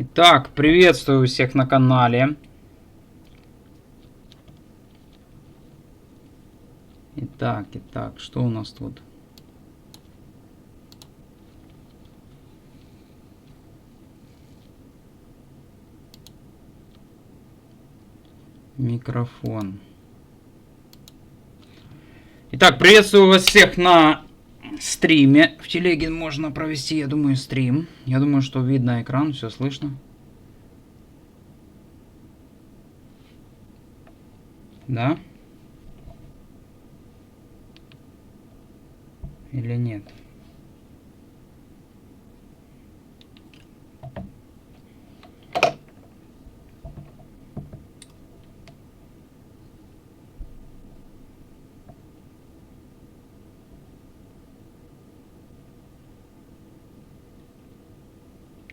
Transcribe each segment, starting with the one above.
Итак, приветствую всех на канале. Итак, что у нас тут? Микрофон. Итак, приветствую вас всех на стриме. В телеге можно провести, я думаю, стрим. Я думаю, что видно экран, все слышно. Да? Или нет?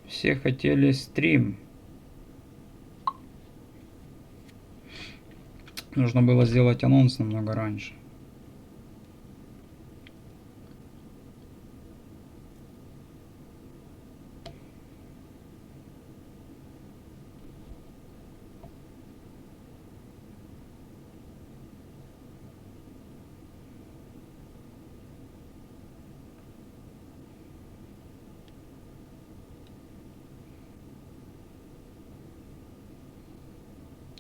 Все хотели стрим. Нужно было сделать анонс намного раньше.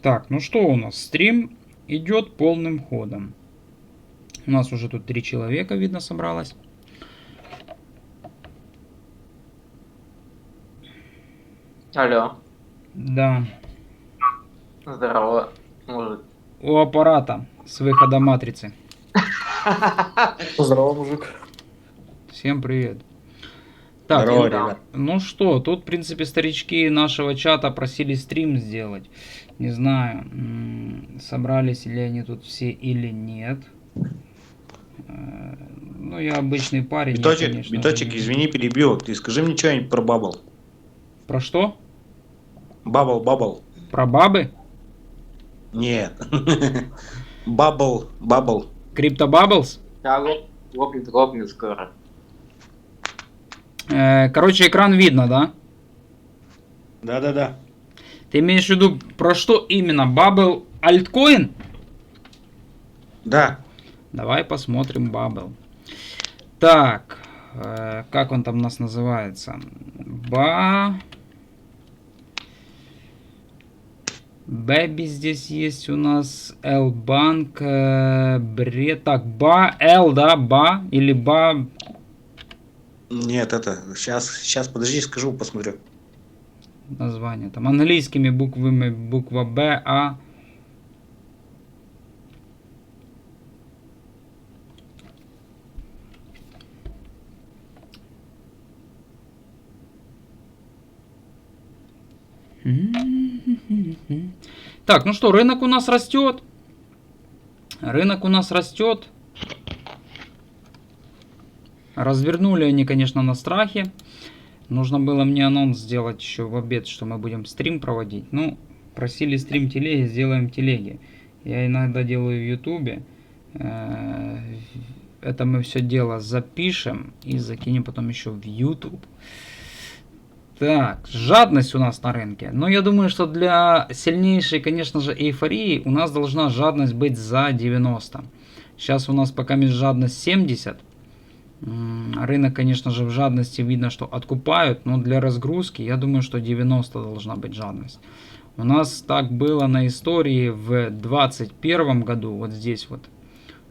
Так, ну что у нас? Стрим идет полным ходом. У нас уже тут 3 человека, видно, собралось. Алло. Да. Здорово, мужик. У аппарата с выхода матрицы. Здорово, мужик. Всем привет. Так, Здорово, да. ребят. ну что, тут, в принципе, старички нашего чата просили стрим сделать. Не знаю, собрались ли они тут все или нет. Ну, я обычный парень. Биточек, извини, перебил. Ты скажи мне что-нибудь про Бабл. Про что? Бабл. Про бабы? Нет. Бабл. Криптобаблс? Да, лопнет скоро. Короче, экран видно, да? Да. Ты имеешь в виду про что именно? Бабл альткоин? Да. Давай посмотрим Бабл. Так, как он там у нас называется? Бэби здесь есть у нас, L-банк, бред, так, L, да, или Нет, это, сейчас, подожди, скажу, посмотрю. название, там, английскими буквами, буква Б, А. Так, ну что, рынок у нас растет. Развернули они, конечно, на страхе. Нужно было мне анонс сделать еще в обед, что мы будем стрим проводить. Ну, просили стрим телеги, сделаем телеги. Я иногда делаю в ютубе. Это мы все дело запишем и закинем потом еще в YouTube. Так, жадность у нас на рынке. Но я думаю, что для сильнейшей, конечно же, эйфории у нас должна жадность быть за 90. Сейчас у нас пока жадность 70. Рынок, конечно же, в жадности видно, что откупают. Но для разгрузки, я думаю, что 90 должна быть жадность. У нас так было на истории в 2021 году. Вот здесь вот.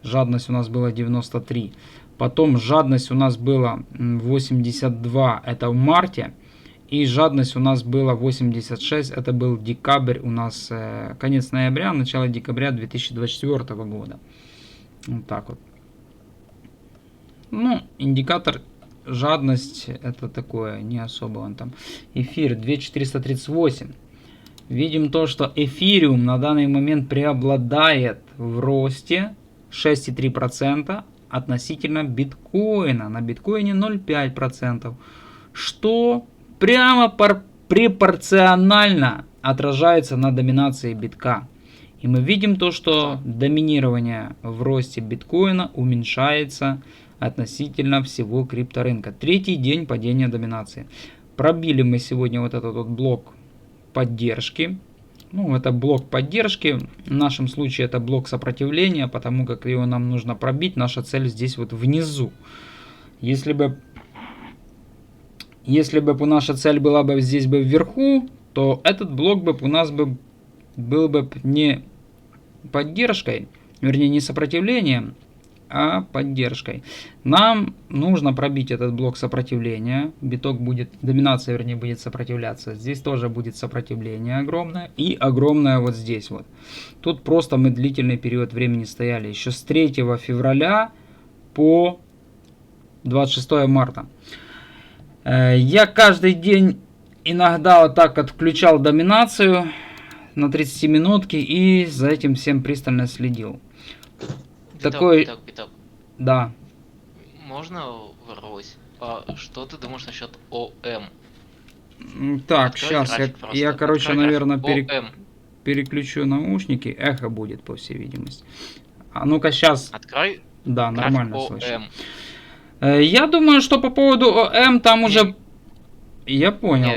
Жадность у нас была 93. Потом жадность у нас была 82. Это в марте. И жадность у нас была 86, это был декабрь у нас, конец ноября, начало декабря 2024 года. Вот так вот. Ну, индикатор жадность, это такое, не особо он там. Эфир 2438. Видим то, что эфириум на данный момент преобладает в росте 6,3% относительно биткоина. На биткоине 0,5%. Что прямо пропорционально отражается на доминации битка. И мы видим то, что доминирование в росте биткоина уменьшается относительно всего крипторынка. Третий день падения доминации. Пробили мы сегодня вот этот вот блок поддержки. Ну, это блок поддержки. В нашем случае это блок сопротивления, потому как его нам нужно пробить. Наша цель здесь вот внизу. Если бы наша цель была бы здесь бы вверху, то этот блок бы у нас бы был бы не поддержкой, вернее не сопротивлением, а поддержкой. Нам нужно пробить этот блок сопротивления. Биток будет, доминация, вернее, будет сопротивляться. Здесь тоже будет сопротивление огромное. И огромное вот здесь вот. Тут просто мы длительный период времени стояли. Еще с 3 февраля по 26 марта. Я каждый день иногда вот так отключал доминацию на 30 минутки и за этим всем пристально следил. Биток. Да. Можно ворвусь? А что ты думаешь насчет ОМ? Так, Открой сейчас график просто. я короче, Открой наверное, график. ОМ. переключу наушники. Эхо будет, по всей видимости. А ну-ка, сейчас. Открой Да, график нормально слышу. ОМ. Я думаю, что по поводу ОМ там уже... Я понял.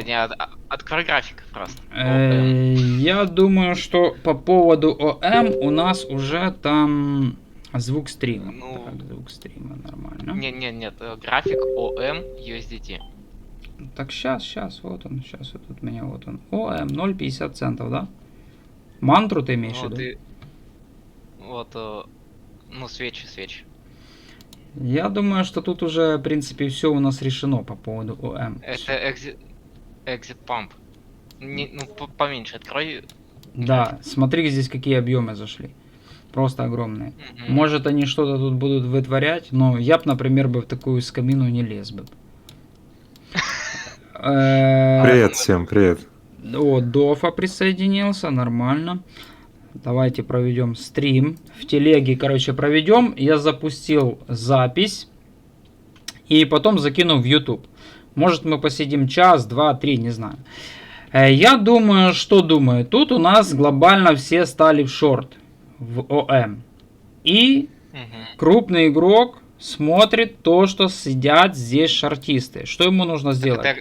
Открой график просто. ОМ. Я думаю, что по поводу ОМ у нас уже там звук стрима. Ну, Так, звук стрима нормально. Нет, график ОМ USDT. Так, сейчас, вот он, сейчас вот тут у меня, вот он. ОМ 0,50 центов, да? Мантру ты имеешь в Вот, виду? ну, свечи. Я думаю, что тут уже, в принципе, все у нас решено по поводу ОМ. Это exit pump. Ну, поменьше открой. Да, смотри, здесь какие объемы зашли. Просто огромные. Мгм. Может, они что-то тут будут вытворять, но я бы, например, в такую скамину не лез бы. Привет всем, привет. О, Дофа присоединился, нормально. Давайте проведем стрим. В телеге, короче, проведем. Я запустил запись. И потом закину в YouTube. Может, мы посидим час, два, три, не знаю. Я думаю, что думаю. Тут у нас глобально все стали в шорт. В ОМ. И Мгм. крупный игрок смотрит то, что сидят здесь шортисты. Что ему нужно сделать? Это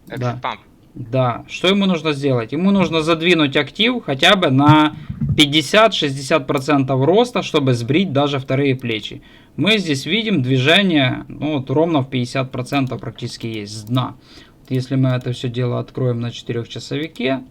exit Да. pump. Да, что ему нужно сделать? Ему нужно задвинуть актив хотя бы на 50-60% роста, чтобы сбрить даже вторые плечи. Мы здесь видим движение, ну, вот ровно в 50% практически есть с дна. Вот если мы это все дело откроем на 4-часовике.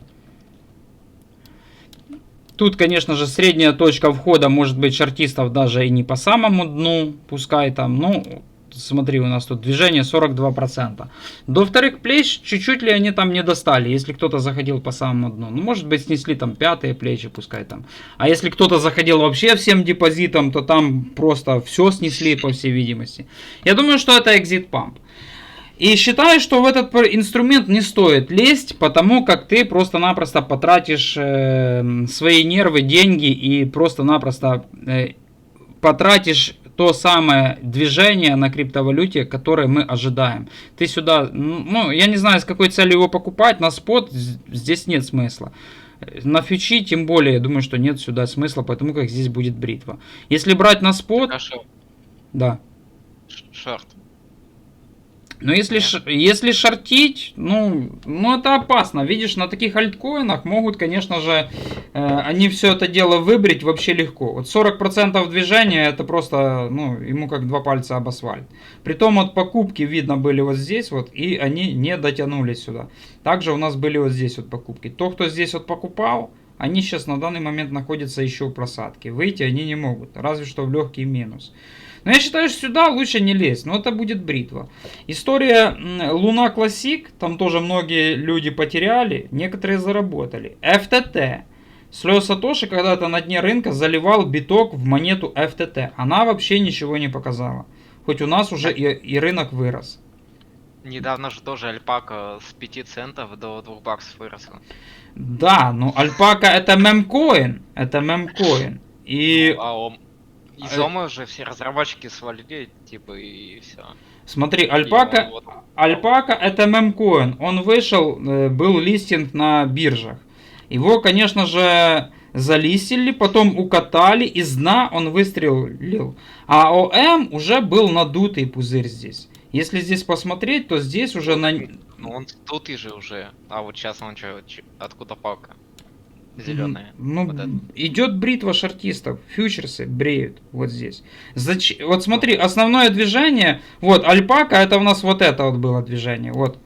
Тут, конечно же, средняя точка входа может быть шортистов даже и не по самому дну, пускай там, ну... Смотри, у нас тут движение 42%. До вторых плеч чуть-чуть ли они там не достали, если кто-то заходил по самому дну. Ну, может быть, снесли там пятые плечи, пускай там. А если кто-то заходил вообще всем депозитом, то там просто все снесли, по всей видимости. Я думаю, что это exit pump. И считаю, что в этот инструмент не стоит лезть, потому как ты просто-напросто потратишь свои нервы, деньги и просто-напросто потратишь то самое движение на криптовалюте, которое мы ожидаем. Ты сюда, ну, я не знаю, с какой целью его покупать, на спот здесь нет смысла. На фьючи, тем более, я думаю, что нет сюда смысла, потому как здесь будет бритва. Если брать на спот, да. Шорт. Но если шортить, ну это опасно. Видишь, на таких альткоинах могут, конечно же, они все это дело выбрить вообще легко. Вот 40% движения, это просто, ну, ему как два пальца об асфальт. Притом вот покупки видно были вот здесь вот, и они не дотянулись сюда. Также у нас были вот здесь вот покупки. То, кто здесь вот покупал, они сейчас на данный момент находятся еще в просадке. Выйти они не могут, разве что в легкий минус. Но я считаю, что сюда лучше не лезть, но это будет бритва. История Луна Классик, там тоже многие люди потеряли, некоторые заработали. FTT. Слез Сатоши когда-то на дне рынка заливал биток в монету FTT. Она вообще ничего не показала. Хоть у нас уже и рынок вырос. Недавно же тоже альпака с 5 центов до 2 баксов выросла. Да, но альпака это мемкоин. Это мемкоин. И... Из ОМы уже все разработчики свалили, типа, и все. Смотри, альпака это мемкоин. Он вышел, был листинг на биржах. Его, конечно же, залистили, потом укатали, из дна он выстрелил. А ОМ уже был надутый пузырь здесь. Если здесь посмотреть, то здесь уже на... Ну он тут и же уже. А вот сейчас он что, откуда палка? Зеленая. Ну, Вот это. идет бритва шортистов, фьючерсы бреют вот здесь. Вот смотри, основное движение, вот, альпака, это у нас вот это вот было движение, вот,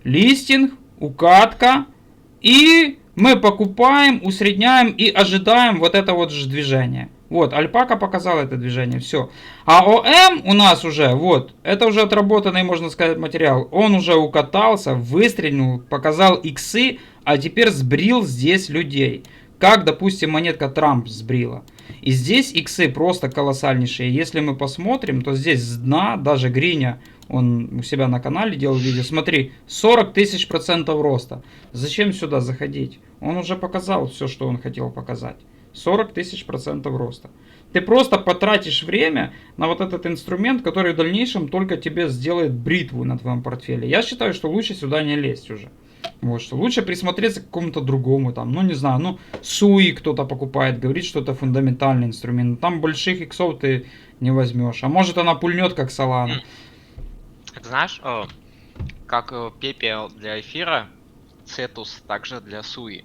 листинг, укатка, и мы покупаем, усредняем и ожидаем вот это вот же движение. Вот, альпака показала это движение, все. А ОМ у нас уже, вот, это уже отработанный, можно сказать, материал. Он уже укатался, выстрелил, показал иксы, а теперь сбрил здесь людей. Как, допустим, монетка Трамп сбрила. И здесь иксы просто колоссальнейшие. Если мы посмотрим, то здесь с дна, даже Гриня, он у себя на канале делал видео, смотри, 40 тысяч % роста. Зачем сюда заходить? Он уже показал все, что он хотел показать. 40 тысяч % роста. Ты просто потратишь время на вот этот инструмент, который в дальнейшем только тебе сделает бритву на твоем портфеле. Я считаю, что лучше сюда не лезть уже. Вот, что лучше присмотреться к какому-то другому, там, ну не знаю, ну Суи кто-то покупает, говорит, что это фундаментальный инструмент. Там больших иксов ты не возьмешь. А может она пульнет, как Solana. Ты знаешь, как Пепе для эфира, Цетус также для Суи.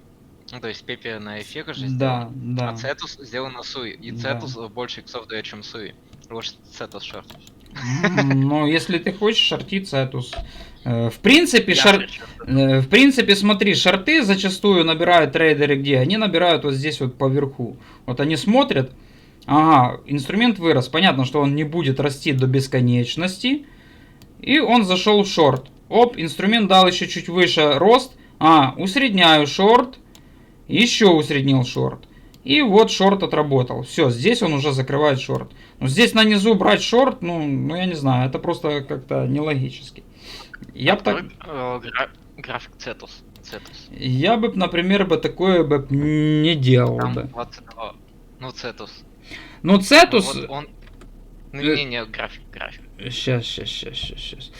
Ну, то есть Пепе на эфире же Да, сделан, да. а Цетус сделан на Суи. И Да. Цетус больше иксов дает, чем Суи. Лучше Цетус шорт. Но если ты хочешь шортить Цетус. В принципе, Я шорт. в принципе, смотри, шорты зачастую набирают трейдеры где? Они набирают вот здесь вот поверху. Вот они смотрят, ага, инструмент вырос. Понятно, что он не будет расти до бесконечности. И он зашел в шорт. Оп, инструмент дал еще чуть выше рост. Усредняю шорт. Еще усреднил шорт. И вот шорт отработал. Все, здесь он уже закрывает шорт. Но здесь на низу брать шорт, ну я не знаю, это просто как-то нелогически. Я бы так... График Цетус. Я бы, например, такое бы не делал Там бы. 22. Ну, Цетус. Ну, Цетус... Вот он... Ну, не, график. Сейчас.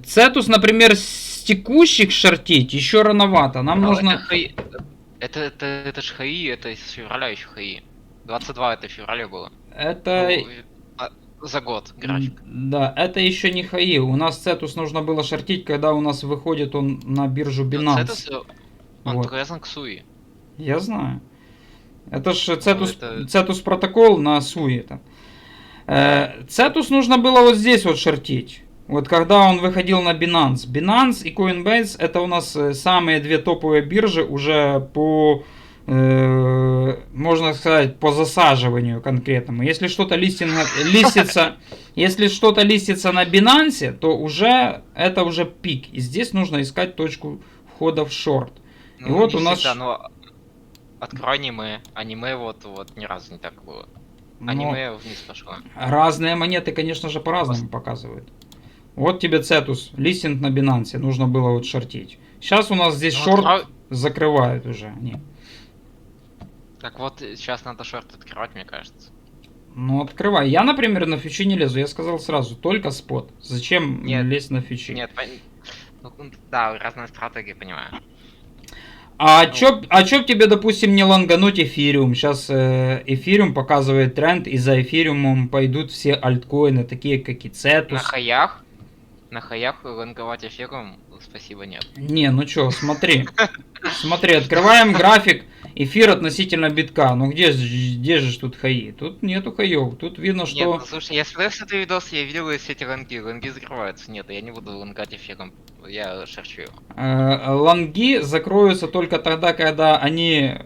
Цетус, например, с текущих шортить еще рановато. Нам нужно... Это ж ХАИ, это из февраля еще ХАИ. 22 это в феврале было. Это... За год график. Да, это еще не ХАИ. У нас Цетус нужно было шортить, когда у нас выходит он на биржу Binance. Цетус, он Вот. привязан к Суи. Я знаю. Это ж Цетус, это- Цетус протокол на Суи. Цетус нужно было вот здесь вот шортить. Вот когда он выходил на Binance. Binance и Coinbase это у нас самые две топовые биржи уже по, можно сказать, по засаживанию конкретному. Если что-то листится, если что-то листится на Binance, то уже это уже пик. И здесь нужно искать точку входа в шорт. И Ну, вот не у нас... всегда, но открой аниме. Аниме вот ни разу не так было. но Аниме вниз пошло. разные монеты, конечно же, по-разному показывают. Вот тебе Цетус, листинг на Binance, нужно было вот шортить. Сейчас у нас здесь Ну, шорт открой- закрывают уже они. Так вот, сейчас надо шорт открывать, мне кажется. Ну, открывай. Я, например, на фьючи не лезу. Я сказал сразу, только спот. Зачем Нет. лезть на фьючи? Нет, ну, да, разные стратегии, понимаю. А чё б тебе, допустим, не лонгануть эфириум? Сейчас эфириум показывает тренд, и за эфириумом пойдут все альткоины, такие как и Цетус. На хаях лонговать эфиром, спасибо, нет. Не, ну чё, смотри. Смотри, открываем график эфир относительно битка. Ну где же тут хаи? Тут нету хаев. Тут видно, Нет, что... ну, слушай, я смотрел все эти видосы, я видел все эти лонги закрываются. Нет, я не буду лонгать эфиром, я шарчу его. Лонги закроются только тогда, когда они,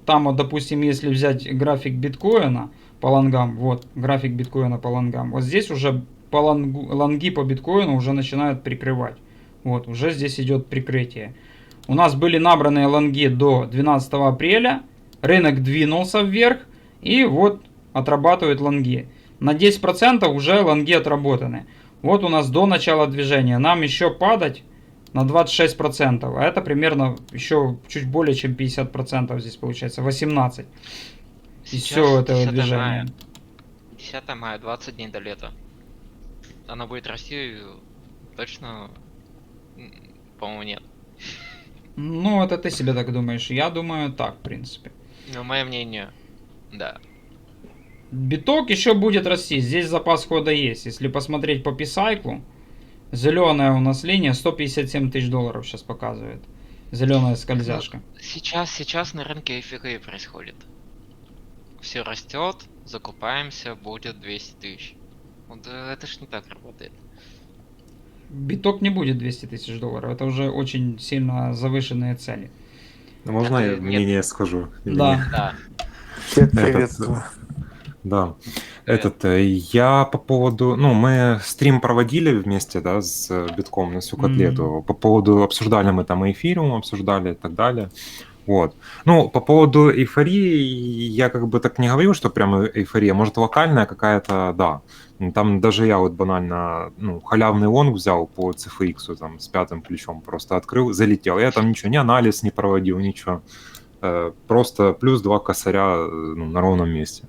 там, вот, допустим, если взять график биткоина по лонгам, вот, график биткоина по лонгам, вот здесь уже лонги по биткоину уже начинают прикрывать. Вот, уже здесь идет прикрытие. У нас были набранные лонги до 12 апреля, рынок двинулся вверх, и вот отрабатывают лонги. На 10% уже лонги отработаны. Вот у нас до начала движения. Нам еще падать на 26%. А это примерно еще чуть более чем 50% здесь получается. 18%. Из всего этого 10 движения. мая. 10 мая, 20 дней до лета. Она будет расти точно, по-моему, нет. Ну, это ты себе так думаешь. Я думаю так, в принципе. Но мое мнение, да. Биток еще будет расти. Здесь запас хода есть. Если посмотреть по писайклу, Зеленая у нас линия 157 тысяч долларов сейчас показывает. Зеленая скользяшка. Сейчас на рынке эйфории происходит. Все растет, закупаемся, будет 200 тысяч. Вот это ж не так работает. Биток не будет 200 тысяч долларов. Это уже очень сильно завышенные цели. Можно Это я нет. мнение скажу? Или Да. нет? Да. Всех Этот, приветствую. Да. Я по поводу, ну, мы стрим проводили вместе, да, с Битком на всю котлету. По поводу, обсуждали мы там и эфириум, обсуждали и так далее. Вот. Ну, по поводу эйфории, я как бы так не говорю, что прям эйфория. Может, локальная какая-то, да. Ну, там даже я вот банально, ну, халявный лонг взял по CFX, там, с 5 ключом просто открыл, залетел. Я там ничего, ни анализ не проводил, ничего. Просто плюс 2 косаря ну, на ровном месте.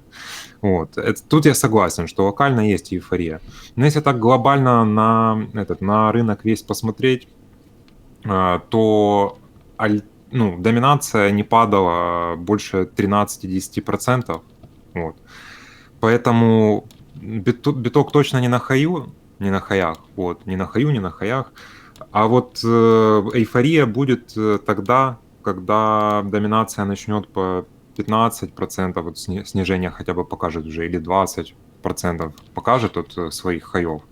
Вот. Тут я согласен, что локально есть эйфория. Но если так глобально на рынок весь посмотреть, то доминация не падала больше 13-10%. Вот. Поэтому биток точно не на хаю, не на хаях. Вот. Не на хаю, не на хаях. А вот эйфория будет тогда, когда доминация начнет по 15%, вот снижение хотя бы покажет уже, или 20% покажет от своих хаев.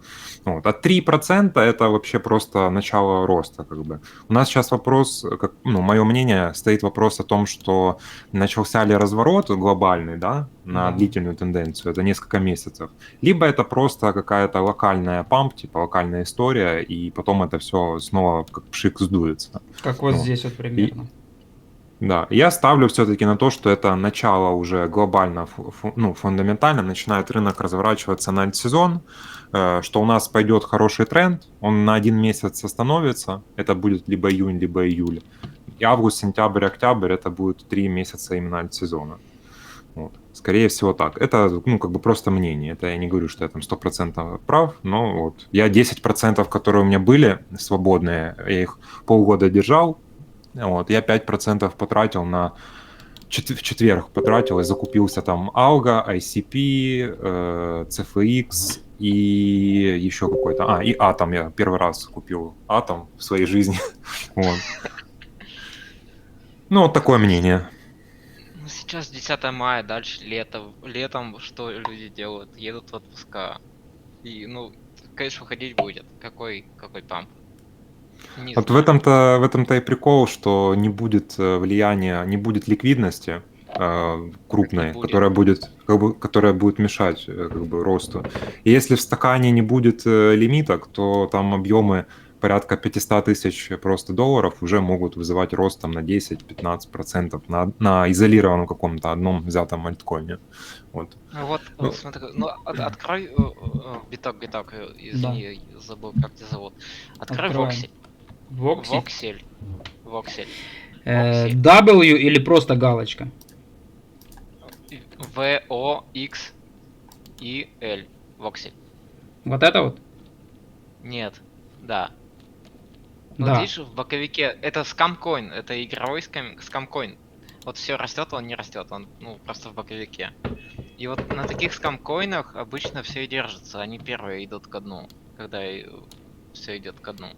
Вот. А 3% это вообще просто начало роста. Как бы. У нас сейчас вопрос, мое мнение, стоит вопрос о том, что начался ли разворот глобальный, да, на длительную тенденцию, это несколько месяцев, либо это просто какая-то локальная памп, типа локальная история, и потом это все снова как пшик сдуется. Как вот здесь вот примерно. Да, я ставлю все-таки на то, что это начало уже глобально, фундаментально, начинает рынок разворачиваться на альтсезон, что у нас пойдет хороший тренд, он на 1 месяц остановится, это будет либо июнь, либо июль. И август, сентябрь, октябрь, это будет 3 месяца именно альтсезона. Вот. Скорее всего так. Это, как бы просто мнение. Это я не говорю, что я там 100% прав, но вот я 10%, которые у меня были свободные, я их полгода держал. Вот, я 5% потратил в четверг потратил и закупился там Algo, ICP, CFX и еще какой-то. И Atom. Я первый раз купил Atom в своей жизни. Вот. Ну, вот такое мнение. Ну, сейчас 10 мая, дальше летом что люди делают? Едут в отпуска. И, конечно, выходить будет. Какой памп? Не Вот в знаю. этом-то и прикол, что не будет влияния, не будет ликвидности крупной, будет. которая будет мешать как бы росту. И если в стакане не будет лимиток, то там объемы порядка 500 тысяч просто долларов уже могут вызывать рост там на 10-15% на изолированном каком-то одном взятом альткоине. Вот. Смотри, открой биток, извини, забыл, как тебя зовут. Открой Открываем. Воксель. Воксель? Воксель. W или просто галочка? VOXEL. Воксель. Вот это вот? Нет. Да. Да. Вот видишь, в боковике это скамкоин, это игровой скамкоин. Вот все растет, он не растет, он просто в боковике. И вот на таких скамкоинах обычно все и держится, они первые идут ко дну, когда все идет ко дну.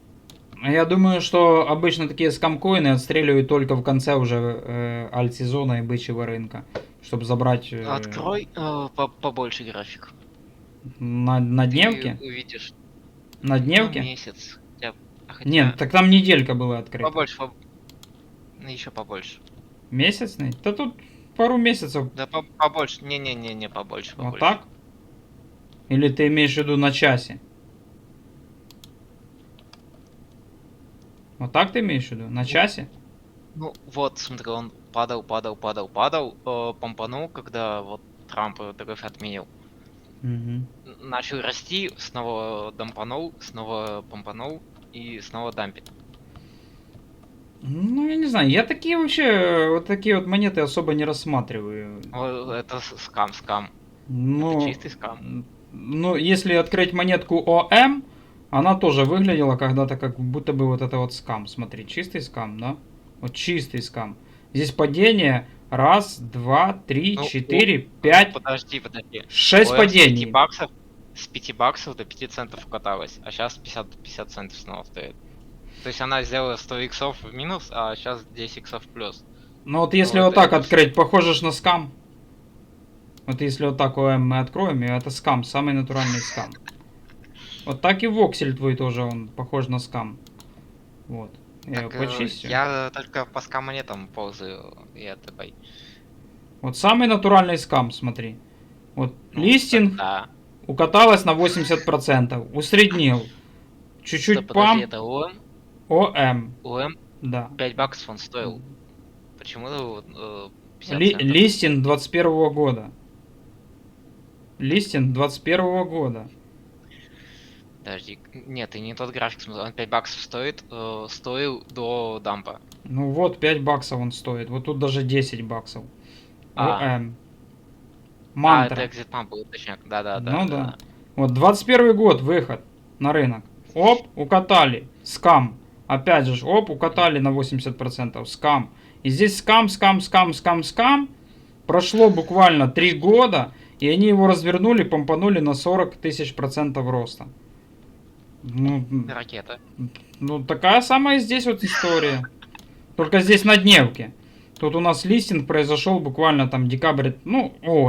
Я думаю, что обычно такие скамкоины отстреливают только в конце уже альт-сезона и бычьего рынка, чтобы забрать Открой побольше график. на дневке. Ты увидишь. На дневке? Месяц. Нет, так там неделька была открыта. Побольше, еще побольше. Месячный? Да тут пару месяцев. Да побольше. Не, побольше. Вот так? Или ты имеешь в виду на часе? Вот так ты имеешь в виду? На часе? Ну вот, смотри, он падал, помпанул, когда вот Трамп ТГФ отменил. Угу. Начал расти, снова дампанул, снова помпанул и снова дампит. Ну, я не знаю, я такие вообще, вот такие вот монеты особо не рассматриваю. Это скам. Ну, Это чистый скам. Ну, если открыть монетку ОМ, она тоже выглядела когда-то как будто бы вот это вот скам. Смотри, чистый скам, да? Вот чистый скам. Здесь падение. 1, 2, 3, 4, 5. Подожди. 6 OM падений. с 5 баксов. с 5 баксов до 5 центов укаталась, а сейчас 50 центов снова стоит. То есть она сделала 100 иксов в минус, а сейчас 10 иксов в плюс. Ну вот если Вот вот так это открыть, похоже ж на скам. Вот если вот так ОМ мы откроем, и это скам, самый натуральный скам. Вот так и воксель твой тоже, он похож на скам. Вот. Я его Так, почистил. я только по скам-монетам ползаю, я такой. Вот самый натуральный скам, смотри. Вот Ну, листинг Да. укаталась на 80%, усреднил. Чуть-чуть Стоп, подожди, пам, это ОМ? ОМ, ОМ да. 5 баксов он стоил. Почему 50 центов? Листинг 21 года. Листинг 21 года. Подожди, нет, ты не тот график смотрел, он 5 баксов стоит, стоил до дампа. Ну вот 5 баксов он стоит. Вот тут даже 10 баксов. А. ОМ. А, Мантра. это экзит памп был, точняк, да-да-да. Ну да. Вот 21 год, выход на рынок. Оп, укатали. Скам. Опять же, оп, укатали на 80%. Скам. И здесь скам. Прошло буквально 3 года, и они его развернули, помпанули на 40 тысяч процентов роста. Ну, Ракета. ну, такая самая здесь вот история. Только здесь на дневке. Тут у нас листинг произошел буквально там декабрь,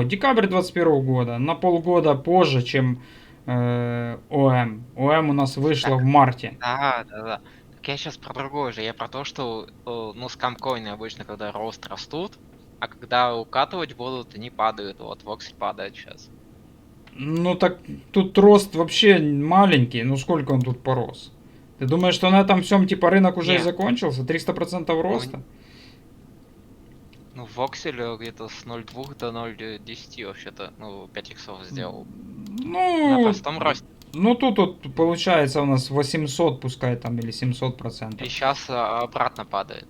декабрь 21 года. На полгода позже, чем ОМ. ОМ у нас вышло Так. в марте. Да. Так я сейчас про другое же. Я про то, что, скамкоины обычно, когда рост растут, а когда укатывать будут, они падают. Вот, воксель падает сейчас. Ну так тут рост вообще маленький. Ну сколько он тут порос? Ты думаешь, что на этом всем типа рынок уже и Не. закончился? 300% роста? Ну, воксель где-то с 0,2 до 0,10 вообще-то, 5 иксов сделал. На Ну, простом росте. ну тут вот получается у нас 800, пускай там, или 700%. И сейчас обратно падает.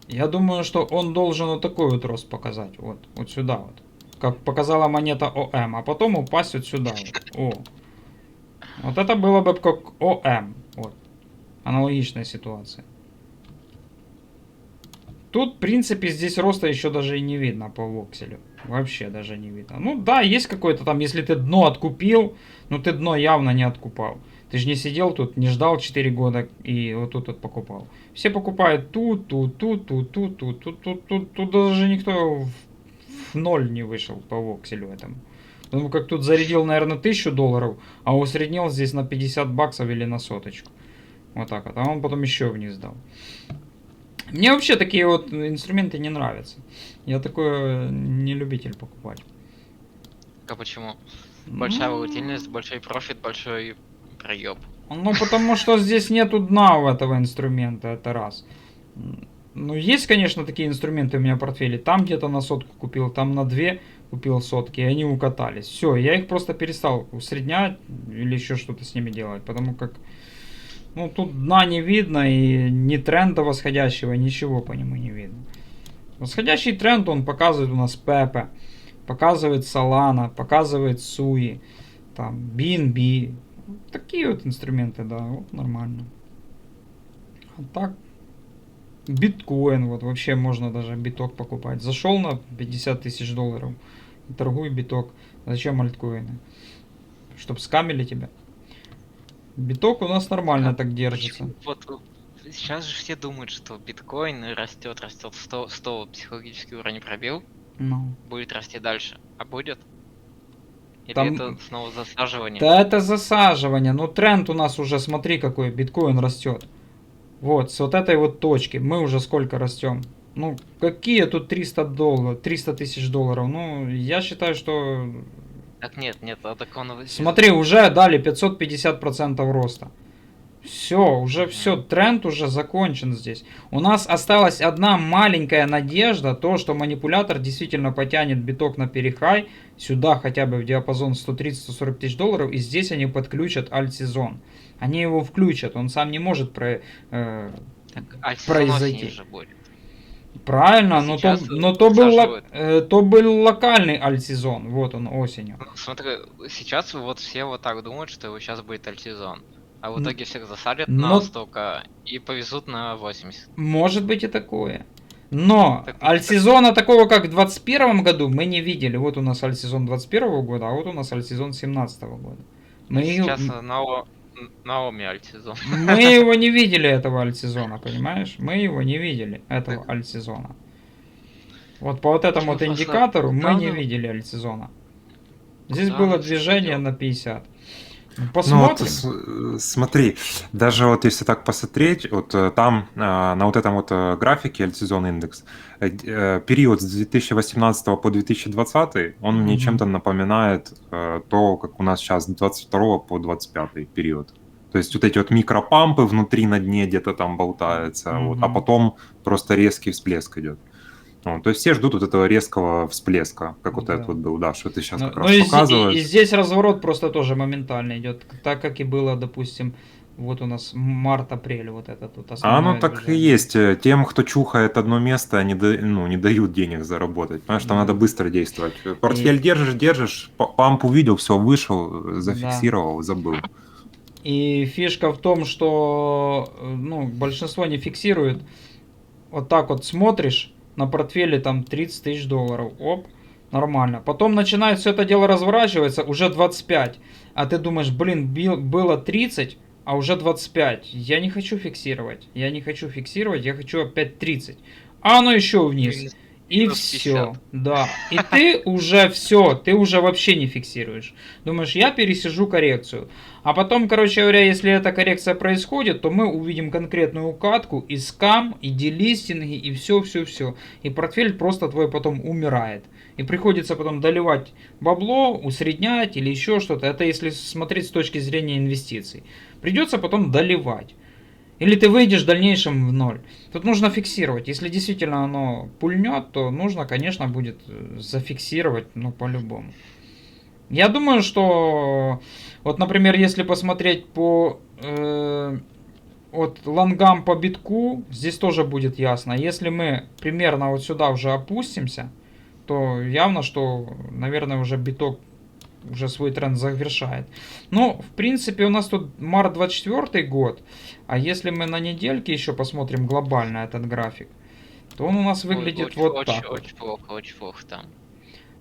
Я думаю, что он должен вот такой вот рост показать. Вот сюда вот. Как показала монета ОМ. А потом упасть вот сюда вот. О. Вот это было бы как ОМ. Вот. Аналогичная ситуация. Тут, в принципе, здесь роста еще даже и не видно по вокселю. Вообще даже не видно. Ну да, есть какой-то там, если ты дно откупил, но ты дно явно не откупал. Ты же не сидел тут, не ждал 4 года и вот тут вот покупал. Все покупают тут. Тут даже никто в ноль не вышел по вокселю этому. Потому как тут зарядил, наверное, $1000, а усреднил здесь на 50 баксов или на соточку. Вот так вот. А он потом еще вниз дал. Мне вообще такие вот инструменты не нравятся. Я такой не любитель покупать. А почему? Большая Ну, волатильность, большой профит, большой проеб. Ну, потому что здесь нету дна у этого инструмента, это раз. Ну, есть, конечно, такие инструменты у меня в портфеле. Там где-то на сотку купил, там на 2 купил сотки, и они укатались. Все, я их просто перестал усреднять или еще что-то с ними делать, потому как, ну, тут дна не видно, и ни тренда восходящего, ничего по нему не видно. Восходящий тренд, он показывает у нас Pepe, показывает Solana, показывает Sui, там, BNB. Такие вот инструменты, да, вот нормально. А так, биткоин, вот вообще можно даже биток покупать. Зашел на 50 тысяч долларов и торгуй биток. Зачем альткоины? Чтоб скамили тебя. Биток у нас нормально так держится. Вот сейчас же все думают, что биткоин растет, 100 психологический уровень пробил, Ну. будет расти дальше. А будет? Или Там- это снова засаживание? Да это засаживание. Ну тренд у нас уже, смотри, какой биткоин растет. Вот, с вот этой вот точки. Мы уже сколько растем? Ну, какие тут 300 долларов, 300 тысяч долларов? Ну, я считаю, что... Так нет, а так он... Смотри, уже дали 550% роста. Все, уже все, тренд уже закончен здесь. У нас осталась одна маленькая надежда, то, что манипулятор действительно потянет биток на перехай, сюда хотя бы в диапазон 130-140 тысяч долларов, и здесь они подключат альт-сезон. Они его включат, он сам не может Так, произойти. же будет. Правильно, Сейчас но то был, подсаживают. то был локальный альт-сезон, вот он осенью. Ну, смотри, сейчас вот все вот так думают, что сейчас будет альт-сезон. А в Н- итоге всех засадят но- на столько и повезут на 80. Может быть и такое. Но Так, альтсезона такого, как в 2021 году, мы не видели. Вот у нас альтсезон 2021 года, а вот у нас альтсезон 2017 года. Мы, Сейчас Наоми альтсезон. мы его не видели, этого альтсезона, понимаешь? Мы его не видели, этого альтсезона. Вот по вот этому вот Просто индикатору мы не куда видели альтсезона. Здесь Куда было оно всё движение идёт? на 50. Ну вот Посмотрим. смотри, даже вот если так посмотреть, вот там на вот этом вот графике альтсезон индекс, период с 2018 по 2020, он мне Мгм. чем-то напоминает то, как у нас сейчас с 22 по 25 период. То есть вот эти вот микропампы внутри на дне где-то там болтаются, вот, а Мгм. потом просто резкий всплеск идет. Вот, то есть все ждут вот этого резкого всплеска, как вот Да. этот вот был, да, что ты сейчас как Ну раз и, показываешь. и здесь разворот просто тоже моментально идет, так как и было, допустим, вот у нас март-апрель, вот это тут А основное оно так и движение. есть. Тем, кто чухает одно место, они не дают денег заработать. Понимаешь, там Да. надо быстро действовать. Портфель держишь, памп увидел, все, вышел, зафиксировал, забыл. И фишка в том, что ну, большинство не фиксирует. Вот так вот смотришь, на портфеле там 30 тысяч долларов. Оп, нормально. Потом начинает все это дело разворачиваться, уже 25. А ты думаешь, блин, было 30, а уже 25. Я не хочу фиксировать. Я хочу опять 30. А оно еще вниз. И Минус все, 50. да. И ты уже все, ты уже вообще не фиксируешь. Думаешь, я пересижу коррекцию. А потом, короче говоря, если эта коррекция происходит, то мы увидим конкретную укатку, и скам, и делистинги, и все. И портфель просто твой потом умирает. И приходится потом доливать бабло, усреднять или еще что-то. Это если смотреть с точки зрения инвестиций. Придется потом доливать. Или ты выйдешь в дальнейшем в ноль. Тут нужно фиксировать. Если действительно оно пульнет, то нужно, конечно, будет зафиксировать, ну, по-любому. Я думаю, что вот, например, если посмотреть по вот лонгам по битку, здесь тоже будет ясно. Если мы примерно вот сюда уже опустимся, то явно, что, наверное, уже биток уже свой тренд завершает. Ну, в принципе, у нас тут март 24 год, а если мы на недельке еще посмотрим глобально этот график, то он у нас выглядит вот так вот. Очень плохо там.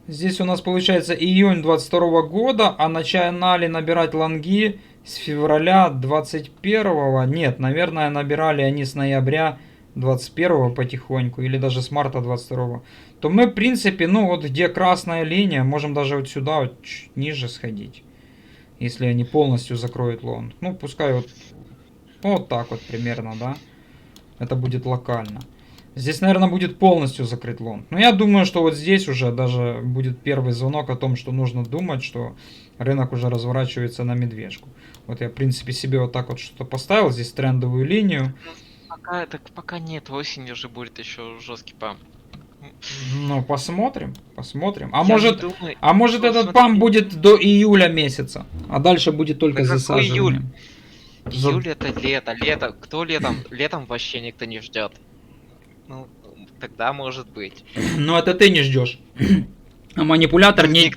Здесь у нас получается июнь 22 года, а начинали набирать лонги с февраля 21. Нет, наверное, набирали они с ноября 21 потихоньку, или даже с марта 22. То мы, в принципе, ну вот где красная линия, можем даже вот сюда вот чуть ниже сходить. Если они полностью закроют лонг. Ну, пускай вот так вот примерно, да. Это будет локально. Здесь, наверное, будет полностью закрыт лонг. Но я думаю, что вот здесь уже даже будет первый звонок о том, что нужно думать, что рынок уже разворачивается на медвежку. Вот я, в принципе, себе вот так вот что-то поставил. Здесь трендовую линию. Пока нет, осенью же будет еще жесткий памп. Ну, посмотрим. А Я может, не думаю, а может ну, этот смотри. памп будет до июля месяца. А дальше будет только Да какой засаживание. Июль это лето. Кто летом? Летом вообще никто не ждет. Ну, тогда может быть. Но это ты не ждешь. А манипулятор Ну, не...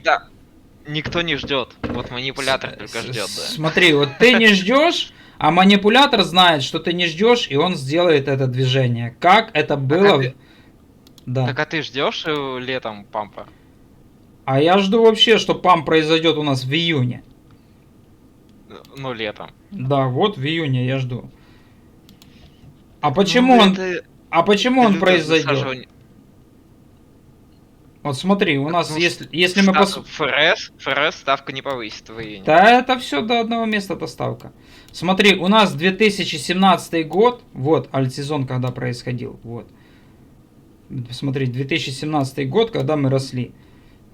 Никто не ждет. Вот манипулятор только ждет, да. Смотри, вот ты не ждешь, а манипулятор знает, что ты не ждешь, и он сделает это движение. Как это было... ты- Да. Так а ты ждешь летом пампа? А я жду вообще, что памп произойдет у нас в июне. Ну, летом. Да, вот в июне я жду. А почему Ну, он... это- А почему это он лютое произойдет? засаживание. Вот смотри, у нас, Ну, если мы ФРС ставка не повысит в июне. Да это все до одного места доставка. Смотри, у нас 2017 год, вот альтсезон, когда происходил, вот. Смотри, 2017 год, когда мы росли.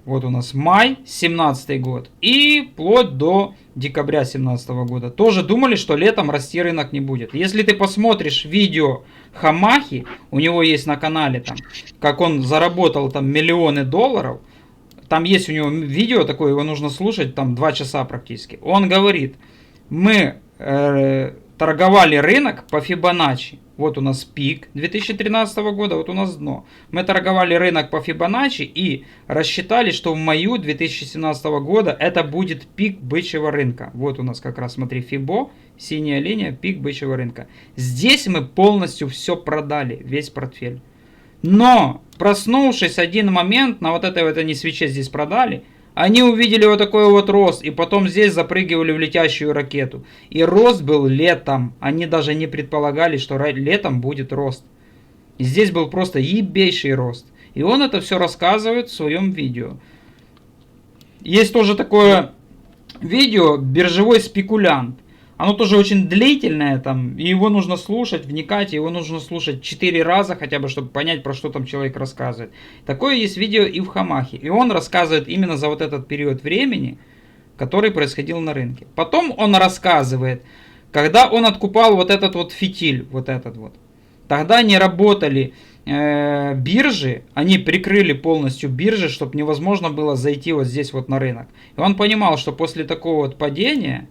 Вот у нас май 17 год и вплоть до декабря 17 года. Тоже думали, что летом расти рынок не будет. Если ты посмотришь видео Хамахи, у него есть на канале там, как он заработал там миллионы долларов. Там есть у него видео такое, его нужно слушать, там 2 часа практически. Он говорит, мы торговали рынок по Фибоначчи. Вот у нас пик 2013 года, вот у нас дно. Мы торговали рынок по Фибоначчи и рассчитали, что в маю 2017 года это будет пик бычьего рынка. Вот у нас как раз, смотри, Фибо, синяя линия, пик бычьего рынка. Здесь мы полностью все продали, весь портфель. Но, проснувшись один момент, на вот этой вот они свече здесь продали, они увидели вот такой вот рост, и потом здесь запрыгивали в летящую ракету. И рост был летом. Они даже не предполагали, что летом будет рост. И здесь был просто ебейший рост. И он это все рассказывает в своем видео. Есть тоже такое видео «Биржевой спекулянт». Оно тоже очень длительное, там, и его нужно слушать, вникать, его нужно слушать 4 раза хотя бы, чтобы понять, про что там человек рассказывает. Такое есть видео и в Хамахе. И он рассказывает именно за вот этот период времени, который происходил на рынке. Потом он рассказывает, когда он откупал вот этот вот фитиль, вот этот вот. Тогда не работали биржи, они прикрыли полностью биржи, чтобы невозможно было зайти вот здесь вот на рынок. И он понимал, что после такого вот падения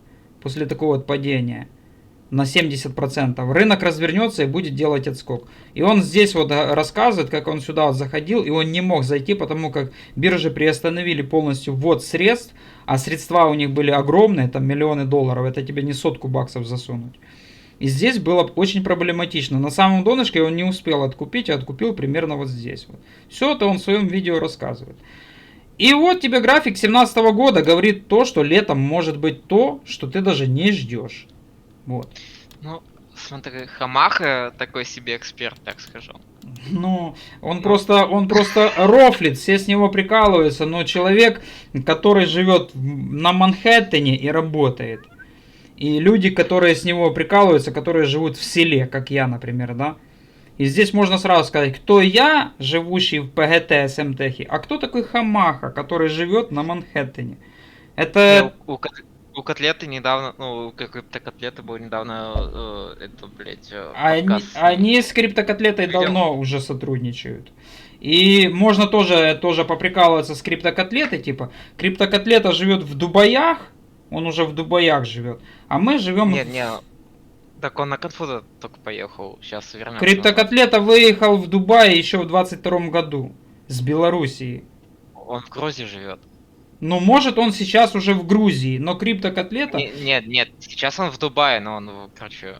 на 70% рынок развернется и будет делать отскок. И он здесь вот рассказывает, как он сюда вот заходил, и он не мог зайти, потому как биржи приостановили полностью ввод средств, а средства у них были огромные, там миллионы долларов, это тебе не $100 засунуть. И здесь было очень проблематично. На самом донышке он не успел откупить, а откупил примерно вот здесь. Вот. Все это он в своем видео рассказывает. И вот тебе график 2017 года говорит то, что летом может быть то, что ты даже не ждешь. Вот. Ну, смотри, Хамаха такой себе эксперт, так скажу. Ну, он просто рофлит, все с него прикалываются, но человек, который живет на Манхэттене и работает, и люди, которые с него прикалываются, которые живут в селе, как я, например, да. И здесь можно сразу сказать, кто я, живущий в ПГТ СМТХе, а кто такой Хамаха, который живет на Манхэттене. Это... У Котлеты недавно, ну, у Криптокотлеты был недавно, это, блядь, подкаст. Они с Криптокотлетой давно уже сотрудничают. И можно тоже поприкалываться с Криптокотлетой, типа, Криптокотлета живет в Дубаях, он уже в Дубаях живет, а мы живем... Не, так он на конфу только поехал, сейчас вернется. Криптокотлета выехал в Дубай еще в 22 году с Белоруссии. Он в Грузии живет. Ну, может, он сейчас уже в Грузии, но Криптокотлета... Нет, сейчас он в Дубае, но он, короче,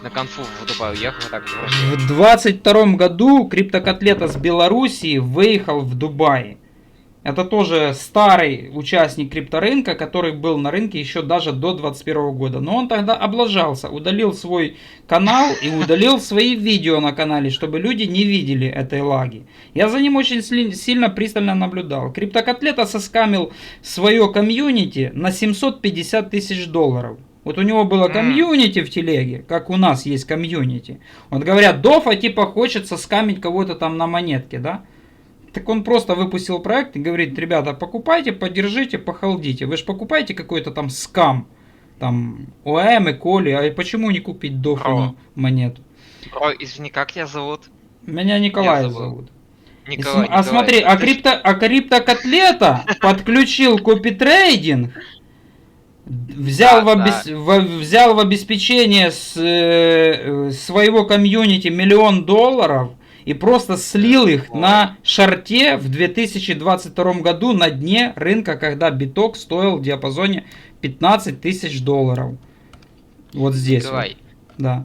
на конфу в Дубай уехал, так В 22 году Криптокотлета с Белоруссии выехал в Дубай. Это тоже старый участник крипторынка, который был на рынке еще даже до 2021 года. Но он тогда облажался, удалил свой канал и удалил свои видео на канале, чтобы люди не видели этой лаги. Я за ним очень сильно пристально наблюдал. Криптокотлета соскамил свое комьюнити на $750 тысяч. Вот у него было комьюнити в телеге, как у нас есть комьюнити. Вот говорят, Дофа типа хочет соскамить кого-то там на монетке, да? Так он просто выпустил проект и говорит, ребята, покупайте, поддержите, похолдите. Вы же покупаете какой-то там скам, там ОМ и Коли, а почему не купить Дофину монету? Ой, извини, как тебя зовут? Меня Николай зовут. Николай, а смотри, а Криптокотлета подключил копитрейдинг, взял в обеспечение своего комьюнити $1 миллион и просто слил их на шарте в 2022 году на дне рынка, когда биток стоил в диапазоне $15 тысяч. Вот здесь. Николай. Вот. Да.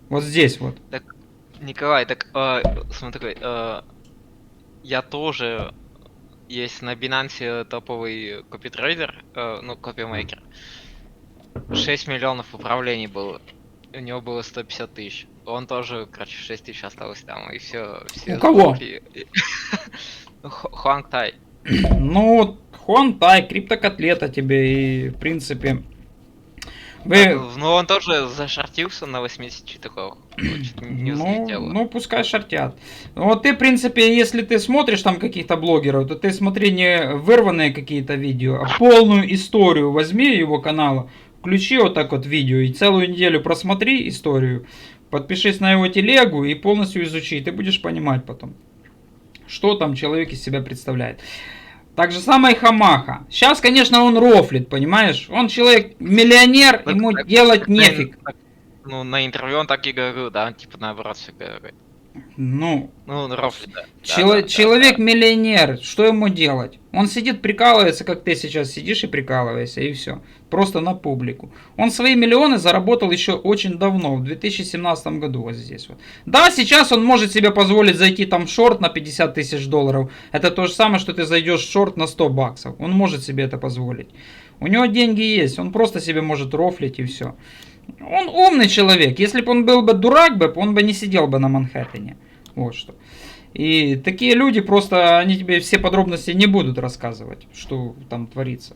Вот здесь вот. Так, Николай, так смотри, я тоже есть на Binance топовый копитрейдер, ну, копимейкер. 6 миллионов управлений было. У него было 150 тысяч. Он тоже, короче, 6 тысяч осталось там, и все. У кого? Хуанг Тай. Ну, Хуан Тай, Криптокотлета тебе, и в принципе... Ну, он тоже зашортился на 84 не взлетело. Ну, пускай шортят. Вот ты, в принципе, если ты смотришь там каких-то блогеров, то ты смотри не вырванные какие-то видео, а полную историю возьми его канала, включи вот так вот видео и целую неделю просмотри историю, подпишись на его телегу и полностью изучи. Ты будешь понимать потом, что там человек из себя представляет. Так же самое и Хамаха. Сейчас, конечно, он рофлит, понимаешь? Он человек-миллионер, ему делать нефиг. Ну, на интервью он так и говорил, да, типа наоборот все говорит. Ну, Ну, он рофлит, да. человек-миллионер, что ему делать? Он сидит, прикалывается, как ты сейчас сидишь и прикалываешься, и все. Просто на публику. Он свои миллионы заработал еще очень давно, в 2017 году, вот здесь вот. Да, сейчас он может себе позволить зайти там в шорт на 50 тысяч долларов. Это то же самое, что ты зайдешь в шорт на 100 баксов. Он может себе это позволить. У него деньги есть, он просто себе может рофлить и все. Он умный человек. Если бы он был бы дурак, он бы не сидел бы на Манхэттене. Вот что. И такие люди просто, они тебе все подробности не будут рассказывать, что там творится.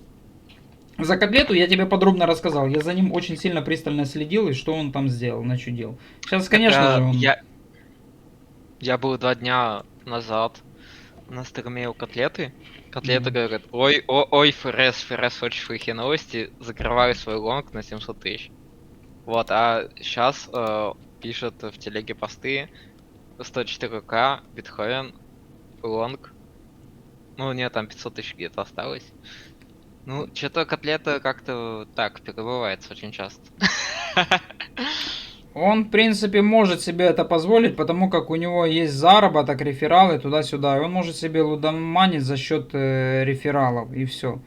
За Котлету я тебе подробно рассказал. Я за ним очень сильно пристально следил, и что он там сделал, начудил. Сейчас, конечно же, он... Я был 2 дня назад на стриме у Котлеты. Котлета говорит, ой, ФРС, очень плохие новости, закрываю свой лонг на 700 тысяч. Вот, а сейчас пишет в телеге посты 104к, биткоин, лонг. Ну, у нее там 500 тысяч где-то осталось. Ну, что-то Котлета как-то так перебывается очень часто. Он, в принципе, может себе это позволить, потому как у него есть заработок, рефералы туда-сюда. И он может себе лудоманить за счет рефералов, и все.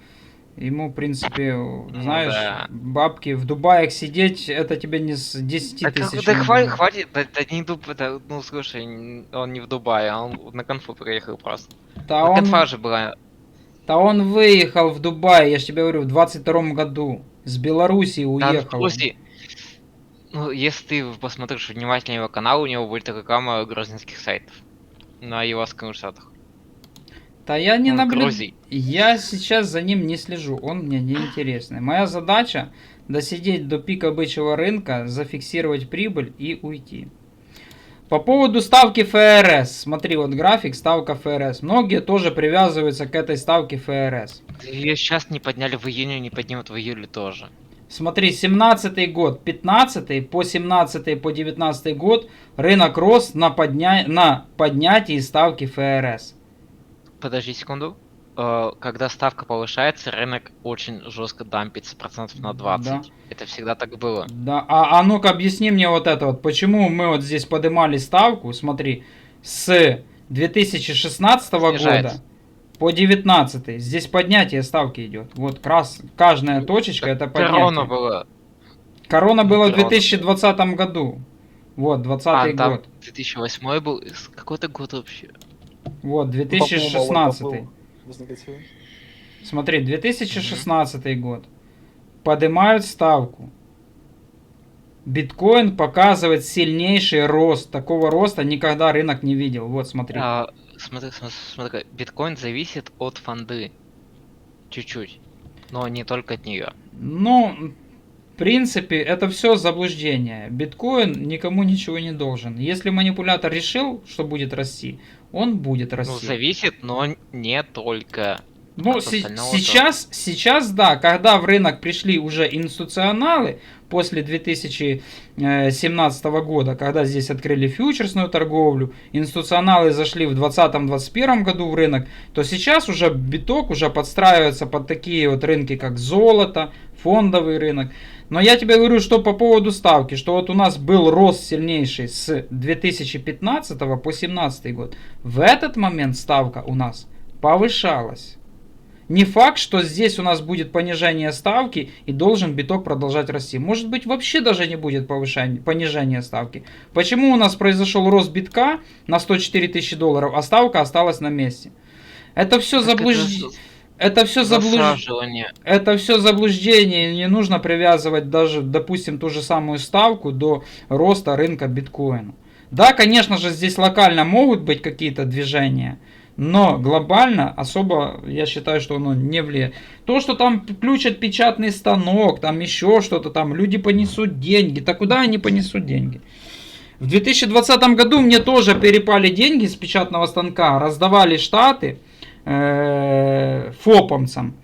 Ему, в принципе, знаешь, да. бабки в Дубаях сидеть, это тебе не с 10 тысяч. Да хватит, да не Дубай, да, ну слушай, он не в Дубае, а он на конфу приехал просто. Да Конфа же была. Да он выехал в Дубай, я же тебе говорю, в 22-м году. С Белоруссии уехал. Слушай, ну, если ты посмотришь внимательно его канал, у него будет реклама грузинских сайтов на его скриншотах. Да я не наблюдаю. Грузии. Я сейчас за ним не слежу, он мне не интересный. Моя задача досидеть до пика бычьего рынка, зафиксировать прибыль и уйти. По поводу ставки ФРС. Смотри, вот график, ставка ФРС. Многие тоже привязываются к этой ставке ФРС. Ее сейчас не подняли в июне, не поднимут в июле тоже. Смотри, 17 год, 15 по 17 по 19 год рынок рос на поднятии ставки ФРС. Подожди секунду. Когда ставка повышается, рынок очень жестко дампится, процентов на 20. Да. Это всегда так было. Да, а ну-ка объясни мне вот это вот, почему мы вот здесь поднимали ставку, смотри, с 2016 года Снижается. по 19. Здесь поднятие ставки идет. Вот каждая точечка это поднятие. Корона была. Корона была в Корона. 2020 году. Вот, 20 там год. 2008 был. Какой-то год вообще. Вот, Ну, 2016. по-моему, был без негатива. Смотри, 2016 год. Поднимают ставку. Биткоин показывает сильнейший рост. Такого роста никогда рынок не видел. Вот, смотри. Смотри, биткоин зависит от фонды. Чуть-чуть. Но не только от нее. Ну, в принципе, это все заблуждение. Биткоин никому ничего не должен. Если манипулятор решил, что будет расти, он будет расти. Ну, зависит, но не только. Ну, от остального сейчас, да, когда в рынок пришли уже институционалы после 2017 года, когда здесь открыли фьючерсную торговлю, институционалы зашли в 2020-2021 году в рынок, то сейчас уже биток уже подстраивается под такие вот рынки, как золото, фондовый рынок. Но я тебе говорю, что по поводу ставки, что вот у нас был рост сильнейший с 2015 по 2017 год. В этот момент ставка у нас повышалась. Не факт, что здесь у нас будет понижение ставки и должен биток продолжать расти. Может быть, вообще даже не будет понижения ставки. Почему у нас произошел рост битка на 104 тысячи долларов, а ставка осталась на месте? Это все заблуждение. Это все заблуждение. Это все заблуждение. Не нужно привязывать даже, допустим, ту же самую ставку до роста рынка биткоина. Да, конечно же, здесь локально могут быть какие-то движения. Но глобально особо, я считаю, что оно не влияет. То, что там включат печатный станок, там еще что-то, там люди понесут деньги. Да куда они понесут деньги? В 2020 году мне тоже перепали деньги с печатного станка. Раздавали штаты фопомцам,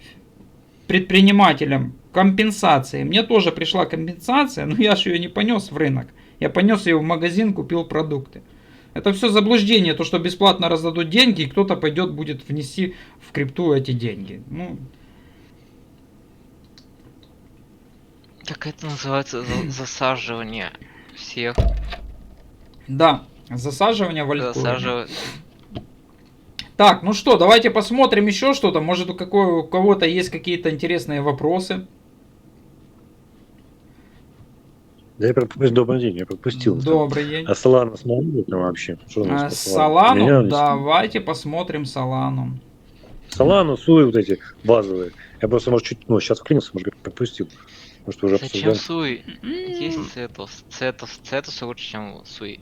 предпринимателям компенсации. Мне тоже пришла компенсация, но я же ее не понес в рынок. Я понес ее в магазин, купил продукты. Это все заблуждение, то, что бесплатно раздадут деньги, и кто-то пойдет, будет внести в крипту эти деньги. Ну. Так это называется засаживание всех. Да. Засаживание в альткоине. Засаживать. Так, ну что, давайте посмотрим еще что-то. Может, у кого-то есть какие-то интересные вопросы. Да я добрый день, я пропустил. Добрый день. А Solana смотрели там вообще? Что у нас по Solana? Солану, Менялись? давайте посмотрим Солану. Solana, Суи вот эти базовые. Я просто, может, чуть, сейчас вклинился, может, пропустил. Может, уже Зачем обсуждали. Суи? Есть Цетус. Цетус лучше, чем Суи.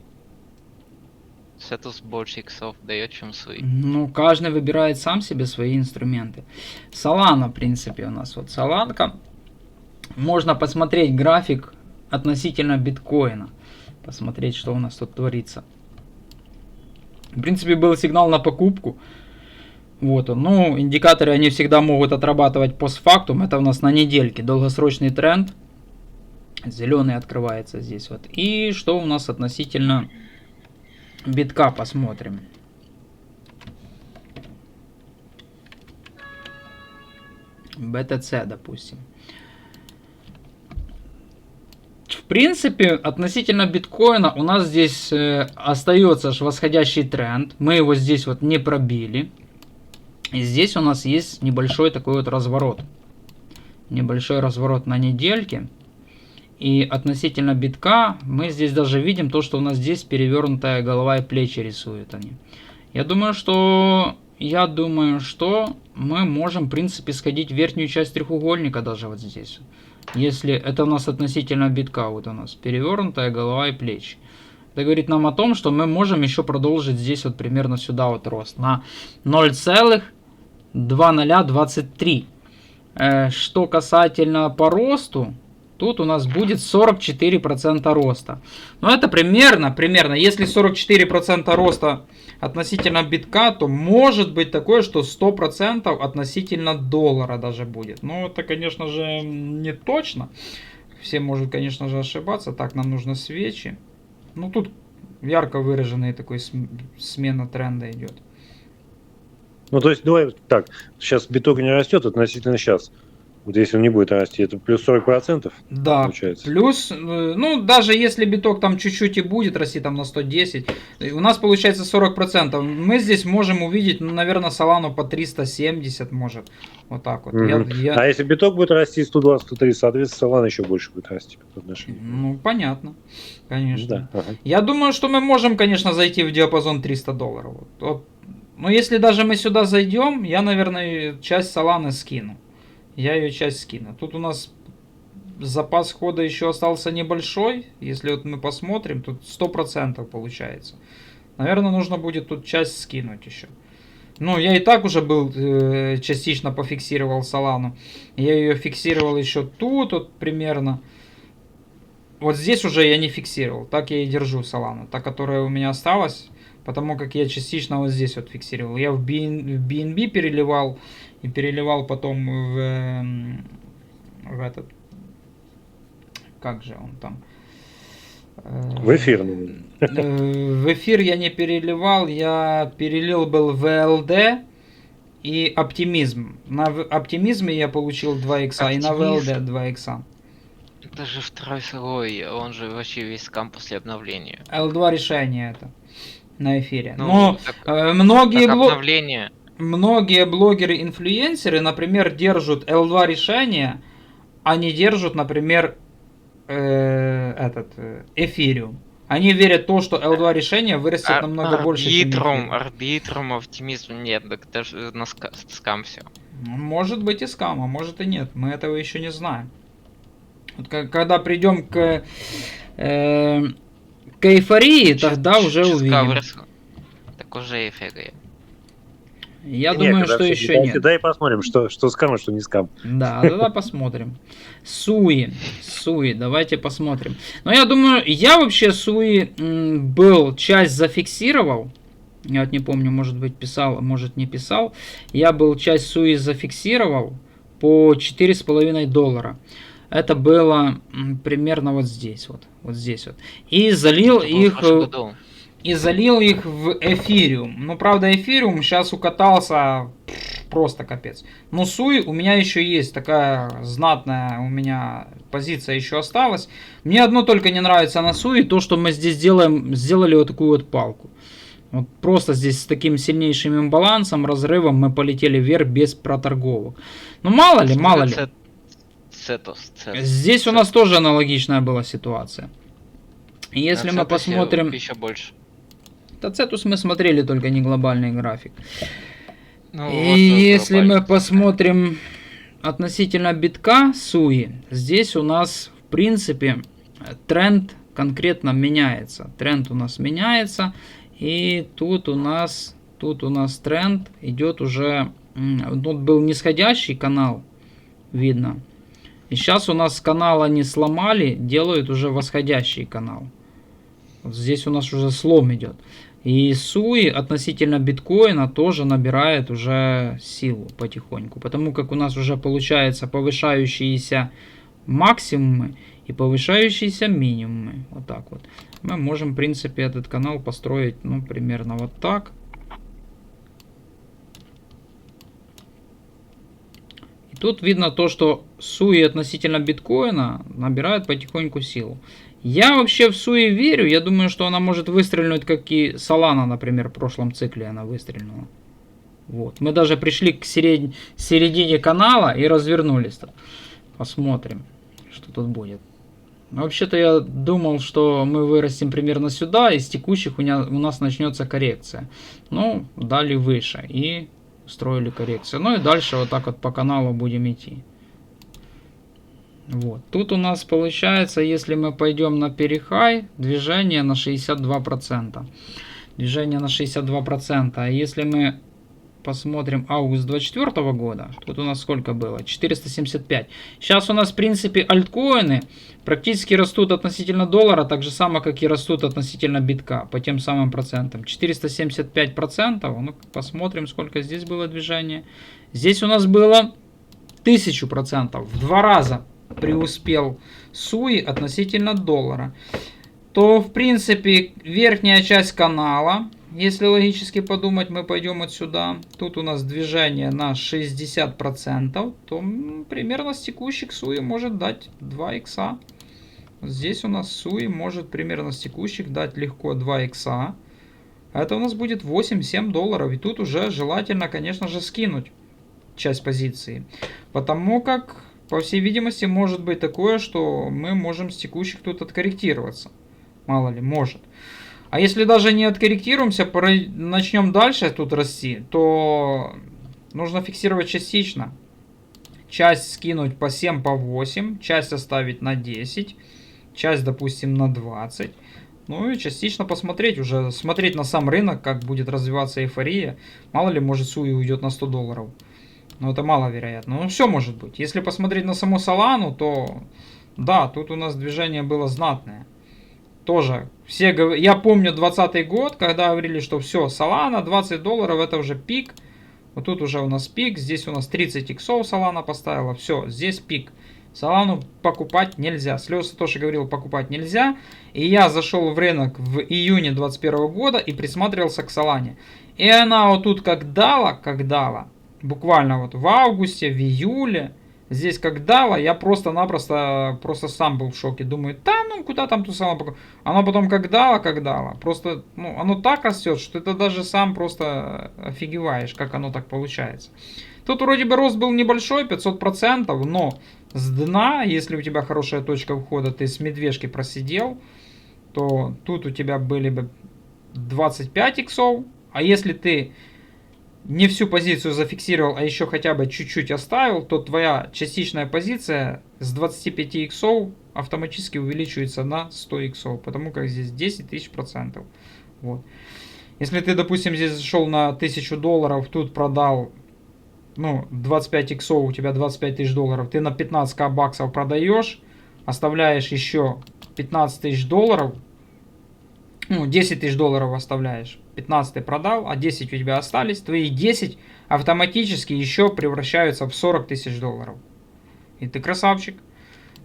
Цетус больше иксов дает, чем Суи. Ну, каждый выбирает сам себе свои инструменты. Солана, в принципе, у нас вот Соланка. Можно посмотреть график относительно биткоина. Посмотреть, что у нас тут творится. В принципе, был сигнал на покупку. Вот он. Ну, индикаторы, они всегда могут отрабатывать постфактум. Это у нас на недельке. Долгосрочный тренд. Зеленый открывается здесь вот. И что у нас относительно битка, посмотрим. BTC, допустим. В принципе, относительно биткоина у нас здесь остается восходящий тренд. Мы его здесь вот не пробили. И здесь у нас есть небольшой такой вот разворот. Небольшой разворот на недельке. И относительно битка мы здесь даже видим то, что у нас здесь перевернутая голова и плечи рисуют они. Я думаю, что мы можем, в принципе, сходить в верхнюю часть треугольника даже вот здесь. Если это у нас относительно битка, вот у нас перевернутая голова и плечи. Это говорит нам о том, что мы можем еще продолжить здесь вот примерно сюда вот рост на 0,2023. Что касательно по росту, тут у нас будет 44% роста. Но это примерно, если 44% роста относительно битка, то может быть такое, что 100% относительно доллара даже будет. Но это, конечно же, не точно. Все могут, конечно же, ошибаться. Так, нам нужно свечи. Ну, тут ярко выраженный такой смена тренда идет. Ну, то есть, давай так, сейчас биток не растет относительно сейчас. Вот если он не будет расти, это плюс 40%? Да, получается. Плюс, ну, даже если биток там чуть-чуть и будет расти там на 110, у нас получается 40%. Мы здесь можем увидеть, ну, наверное, Солану по 370 может. Вот так вот. А если биток будет расти 120-130, соответственно, Solana еще больше будет расти по отношению. Ну, понятно. Конечно. Да, ага. Я думаю, что мы можем, конечно, зайти в диапазон $300. Вот. Но если даже мы сюда зайдем, я, наверное, часть Solana скину. Я ее часть скину. Тут у нас запас хода еще остался небольшой. Если вот мы посмотрим, тут 100% получается. Наверное, нужно будет тут часть скинуть еще. Ну, я и так уже был частично пофиксировал Солану. Я ее фиксировал еще тут вот примерно. Вот здесь уже я не фиксировал. Так я и держу Солану. Та, которая у меня осталась. Потому как я частично вот здесь вот фиксировал. Я в BNB переливал. И переливал потом в этот... Как же он там? В эфир. В эфир я не переливал. Я перелил был в ВЛД и оптимизм. На оптимизме я получил 2 икса. И на ВЛД 2 икса. Это же второй слой, он же вообще весь скам после обновления. L2 решение это. На эфире. Ну, Но так, многие обновление... Многие блогеры-инфлюенсеры, например, держат L2 решение, а не держат, например, эфириум. Они верят в то, что L2 решение вырастет намного больше, чем эфириум. Арбитрум, оптимизм нет, так даже на скам все. Может быть и скам, а может и нет. Мы этого еще не знаем. Вот когда придем к эйфории, тогда уже увидим. Так уже эфига. Я думаю, что еще нет. Дай посмотрим, что скам, а что не скам. Да, тогда посмотрим. Суи, давайте посмотрим. Но я думаю, я вообще Суи был часть зафиксировал. Я вот не помню, может быть писал, может не писал. Я был часть Суи зафиксировал по $4,5. Это было примерно вот здесь вот. Вот здесь вот. И залил их... И залил их в эфириум. Ну, правда, эфириум сейчас укатался просто капец. Но Суи у меня еще есть такая знатная у меня позиция еще осталась. Мне одно только не нравится на Суи, то что мы здесь сделали вот такую вот палку. Вот просто здесь с таким сильнейшим имбалансом, разрывом мы полетели вверх без проторговок. Ну мало ли, мало ли. Здесь у нас тоже аналогичная была ситуация. Если мы посмотрим... Еще больше. Цетус мы смотрели, только не глобальный график. Ну, И вот если мы глобальный. посмотрим относительно битка Суи, здесь у нас в принципе тренд конкретно меняется. Тренд у нас меняется. И тут у нас тренд идет уже... Тут был нисходящий канал, видно. И сейчас у нас канал они сломали, делают уже восходящий канал. Вот здесь у нас уже слом идет. И Суи относительно биткоина тоже набирает уже силу потихоньку. Потому как у нас уже получается повышающиеся максимумы и повышающиеся минимумы. Вот так вот. Мы можем, в принципе, этот канал построить, ну, примерно вот так. И тут видно то, что Суи относительно биткоина набирает потихоньку силу. Я вообще в Суи верю. Я думаю, что она может выстрелить, как и Solana, например, в прошлом цикле она выстрелила. Вот. Мы даже пришли к середине канала и развернулись. Посмотрим, что тут будет. Вообще-то я думал, что мы вырастем примерно сюда, и с текущих у нас начнется коррекция. Ну, дали выше и устроили коррекцию. Ну и дальше вот так вот по каналу будем идти. Вот. Тут у нас получается, если мы пойдем на перехай, движение на 62%. Движение на 62%. А если мы посмотрим август 2024 года, тут у нас сколько было? 475. Сейчас у нас, в принципе, альткоины практически растут относительно доллара, так же само, как и растут относительно битка, по тем самым процентам. 475%. Ну, посмотрим, сколько здесь было движение. Здесь у нас было 1000%. В 2 раза преуспел Суи относительно доллара. То, в принципе, верхняя часть канала, если логически подумать, мы пойдем вот сюда. Тут у нас движение на 60%, то примерно с текущих Суи может дать 2 икса. Здесь у нас Суи может примерно с текущих дать легко 2 икса. Это у нас будет 8-7 долларов. И тут уже желательно, конечно же, скинуть часть позиции. Потому как, по всей видимости, может быть такое, что мы можем с текущих тут откорректироваться. Мало ли, может. А если даже не откорректируемся, начнем дальше тут расти, то нужно фиксировать частично. Часть скинуть по 7, по 8, часть оставить на 10, часть, допустим, на 20. Ну и частично посмотреть, уже смотреть на сам рынок, как будет развиваться эйфория. Мало ли, может, Суи уйдет на 100 долларов. Но это маловероятно. Но все может быть. Если посмотреть на саму Солану, то да, тут у нас движение было знатное. Тоже все, я помню 2020 год, когда говорили, что все, Solana 20 долларов это уже пик. Вот тут уже у нас пик, здесь у нас 30 иксов Solana поставила, все, здесь пик. Солану покупать нельзя. Слез тоже говорил, покупать нельзя. И я зашел в рынок в июне 2021 года и присматривался к Солане. И она вот тут как дала, буквально вот в августе, в июле, здесь как дала, я просто-напросто сам был в шоке. Думаю, да ну куда там ту Солану покупать. Оно потом как дала. Просто, ну, оно так растет, что ты даже сам просто офигеваешь, как оно так получается. Тут вроде бы рост был небольшой, 500%, но с дна, если у тебя хорошая точка входа, ты с медвежки просидел, то тут у тебя были бы 25 иксов. А если ты не всю позицию зафиксировал, а еще хотя бы чуть-чуть оставил, то твоя частичная позиция с 25 иксов автоматически увеличивается на 100 иксов, потому как здесь 10 тысяч процентов. Вот. Если ты, допустим, здесь зашел на 1000 долларов, тут продал, ну, 25 иксов, у тебя 25 тысяч долларов, ты на 15 баксов продаешь, оставляешь еще 15 тысяч долларов, ну, 10 тысяч долларов оставляешь, 15 ты продал, а 10 у тебя остались, твои 10 автоматически еще превращаются в 40 тысяч долларов. И ты красавчик.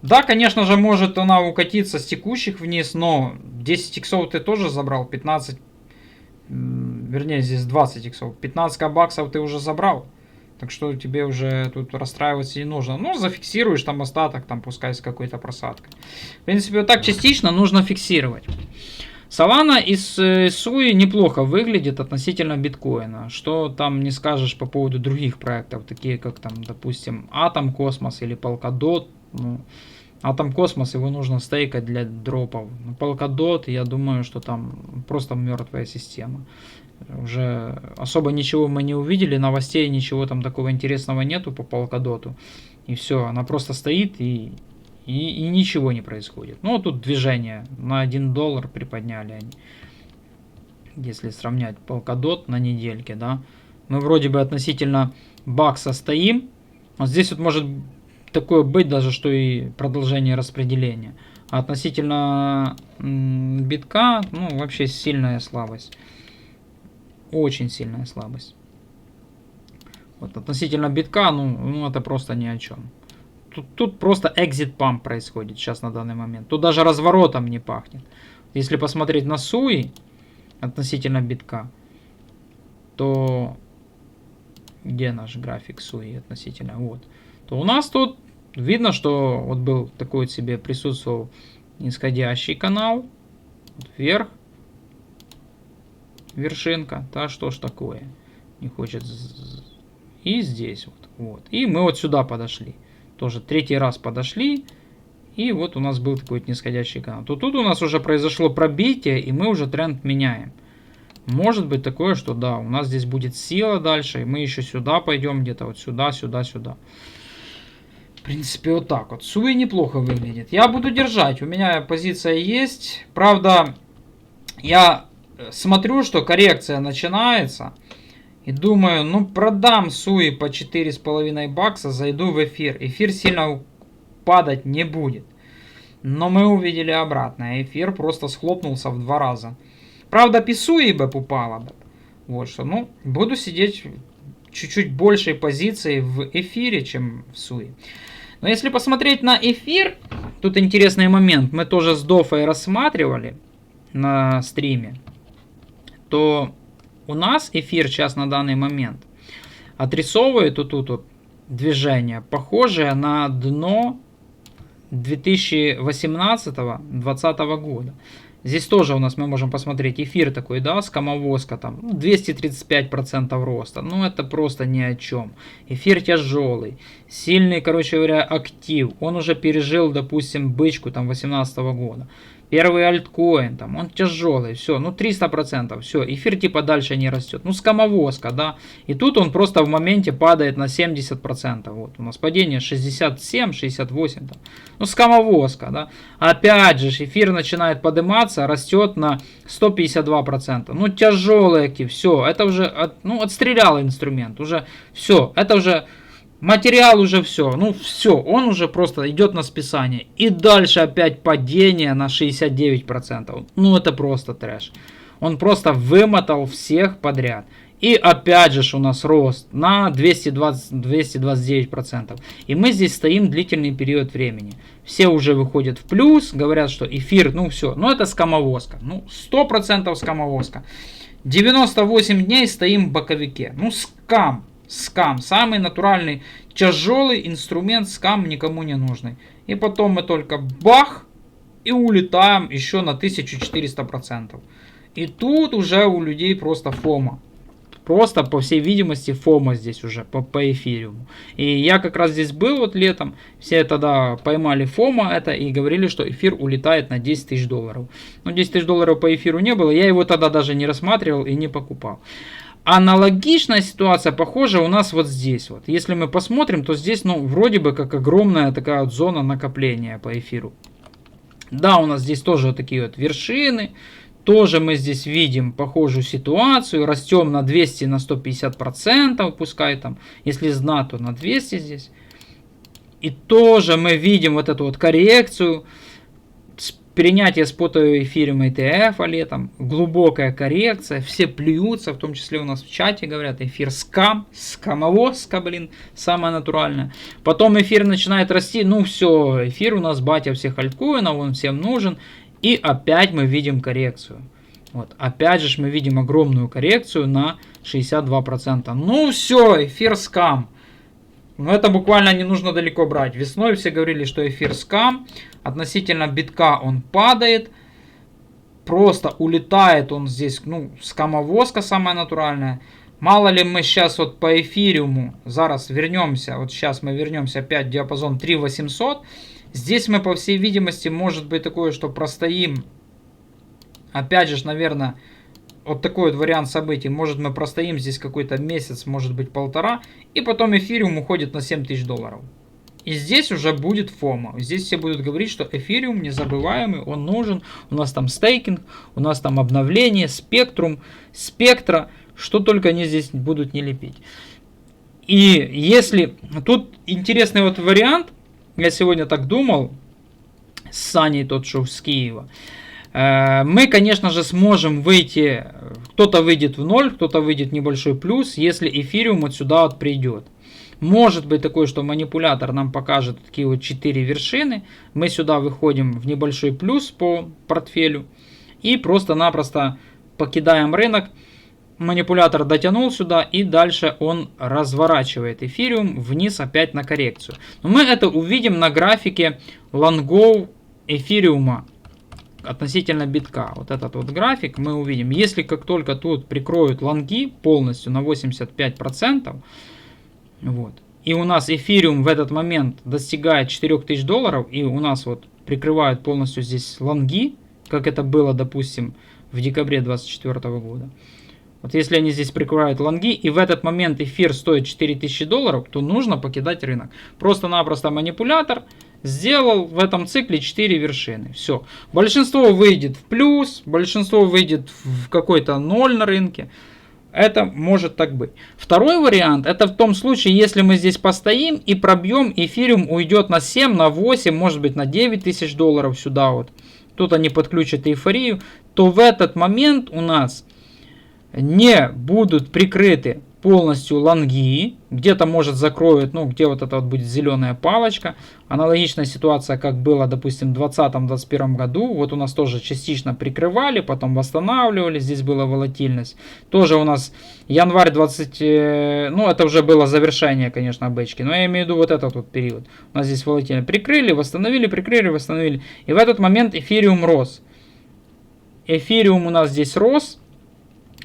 Да, конечно же, может она укатиться с текущих вниз, но 10 иксов ты тоже забрал, 15, вернее, здесь 20 иксов, 15 баксов ты уже забрал. Так что тебе уже тут расстраиваться не нужно. Ну, зафиксируешь там остаток, там пускай с какой-то просадкой. В принципе, вот так частично нужно фиксировать. Solana из SUI неплохо выглядит относительно биткоина. Что там не скажешь по поводу других проектов, такие как там, допустим, Atom Cosmos или Polkadot. Ну, Atom Cosmos его нужно стейкать для дропов. Polkadot, я думаю, что там просто мертвая система. Уже особо ничего мы не увидели, новостей, ничего там такого интересного нету по Polkadot. И все, она просто стоит и ничего не происходит. Ну, тут движение на $1 приподняли они. Если сравнять Polkadot на недельке, да. Мы вроде бы относительно бакса стоим. Вот здесь вот может такое быть даже, что и продолжение распределения. А относительно битка, ну, вообще сильная слабость. Очень сильная слабость. Вот относительно битка, ну это просто ни о чем. Тут просто exit pump происходит сейчас на данный момент. Тут даже разворотом не пахнет. Если посмотреть на SUI относительно битка, то где наш график SUI относительно? Вот. То у нас тут видно, что вот был такой себе присутствовал нисходящий канал. Вверх. Вершинка. Да что ж такое? Не хочет. И здесь вот. И мы вот сюда подошли. Тоже третий раз подошли. И вот у нас был такой нисходящий канал. То тут у нас уже произошло пробитие, и мы уже тренд меняем. Может быть такое, что да, у нас здесь будет сила дальше, и мы еще сюда пойдем, где-то вот сюда, сюда, сюда. В принципе, вот так вот. SUI неплохо выглядит. Я буду держать, у меня позиция есть. Правда, я смотрю, что коррекция начинается. И думаю, ну продам SUI по 4,5 бакса, зайду в эфир. Эфир сильно падать не будет. Но мы увидели обратное. Эфир просто схлопнулся в 2 раза. Правда, SUI бы упала бы. Вот что, ну, буду сидеть чуть-чуть большей позиции в эфире, чем в SUI. Но если посмотреть на эфир, тут интересный момент. Мы тоже с Дофой рассматривали на стриме. То у нас эфир сейчас на данный момент отрисовывает вот тут вот движение, похожее на дно 2018-2020 года. Здесь тоже у нас мы можем посмотреть эфир такой, да, скамовозка там, 235% роста. Ну, это просто ни о чем. Эфир тяжелый, сильный, короче говоря, актив. Он уже пережил, допустим, бычку там 2018 года. Первый альткоин, там, он тяжелый, все, ну 300%, все, эфир типа дальше не растет. Ну, скамовозка, да. И тут он просто в моменте падает на 70%. Вот, у нас падение 67, 68, там. Ну, скамовозка, да. Опять же, эфир начинает подниматься, растет на 152%. Ну, тяжелый актив, все, это уже, отстрелял инструмент, уже все, это уже... Материал уже все, ну все, он уже просто идет на списание. И дальше опять падение на 69%. Ну это просто трэш. Он просто вымотал всех подряд. И опять же у нас рост на 229%. И мы здесь стоим длительный период времени. Все уже выходят в плюс, говорят, что эфир, ну все, ну это скамовозка. Ну 100% скамовозка. 98 дней стоим в боковике. Ну скам. Скам, самый натуральный, тяжелый инструмент, скам никому не нужный. И потом мы только бах, и улетаем еще на 1400%. И тут уже у людей просто фома. Просто, по всей видимости, фома здесь уже по эфириуму. И я как раз здесь был вот летом, все тогда поймали фома это и говорили, что эфир улетает на 10 тысяч долларов. Но 10 тысяч долларов по эфиру не было, я его тогда даже не рассматривал и не покупал. Аналогичная ситуация похожа у нас вот здесь. Вот. Если мы посмотрим, то здесь, ну, вроде бы как огромная такая вот зона накопления по эфиру. Да, у нас здесь тоже вот такие вот вершины. Тоже мы здесь видим похожую ситуацию. Растем на 200, на 150%, пускай там, если зна, то на 200 здесь. И тоже мы видим вот эту вот коррекцию. Принятие спотового эфириума ETF летом, глубокая коррекция, все плюются, в том числе у нас в чате говорят, эфир скам, скамовозка, блин, самое натуральное. Потом эфир начинает расти, ну все, эфир у нас батя всех альткоинов, он всем нужен, и опять мы видим коррекцию. Вот. Опять же мы видим огромную коррекцию на 62%. Ну все, эфир скам. Но это буквально не нужно далеко брать. Весной все говорили, что эфир скам. Относительно битка он падает. Просто улетает он здесь, ну, скамовозка самая натуральная. Мало ли мы сейчас вот по эфириуму, зараз вернемся, вот сейчас мы вернемся опять в диапазон 3800. Здесь мы, по всей видимости, может быть такое, что простоим. Опять же, наверное, вот такой вот вариант событий. Может мы простоим здесь какой-то месяц, может быть полтора. И потом эфириум уходит на $7000. И здесь уже будет фома. Здесь все будут говорить, что эфириум незабываемый, он нужен. У нас там стейкинг, у нас там обновление, спектрум, спектра. Что только они здесь будут не лепить. И если... Тут интересный вот вариант. Я сегодня так думал. С Саней тот шоу с Киева. Мы, конечно же, сможем выйти. Кто-то выйдет в ноль, кто-то выйдет в небольшой плюс, если эфириум вот сюда вот придет. Может быть такое, что манипулятор нам покажет такие вот 4 вершины. Мы сюда выходим в небольшой плюс по портфелю. И просто-напросто покидаем рынок. Манипулятор дотянул сюда, и дальше он разворачивает эфириум вниз опять на коррекцию. Но мы это увидим на графике лонгов эфириума относительно битка. Вот этот вот график мы увидим. Если как только тут прикроют лонги полностью на 85%, вот, и у нас эфириум в этот момент достигает $4000, и у нас вот прикрывают полностью здесь лонги, как это было, допустим, в декабре 2024 года. Вот если они здесь прикрывают лонги, и в этот момент эфир стоит $4000, то нужно покидать рынок. Просто-напросто манипулятор сделал в этом цикле 4 вершины. Все. Большинство выйдет в плюс, большинство выйдет в какой-то ноль на рынке. Это может так быть. Второй вариант, это в том случае, если мы здесь постоим и пробьем, эфириум уйдет на 7, на 8, может быть на $9000 сюда вот. Тут они подключат эйфорию. То в этот момент у нас не будут прикрыты полностью лонги, где-то может закроют, ну где вот эта вот будет зеленая палочка. Аналогичная ситуация, как было, допустим, в 2020-2021 году. Вот у нас тоже частично прикрывали, потом восстанавливали, здесь была волатильность. Тоже у нас январь 20, ну это уже было завершение, конечно, бэчки, но я имею в виду вот этот вот период. У нас здесь волатильность. Прикрыли, восстановили, прикрыли, восстановили. И в этот момент эфириум рос. Эфириум у нас здесь рос.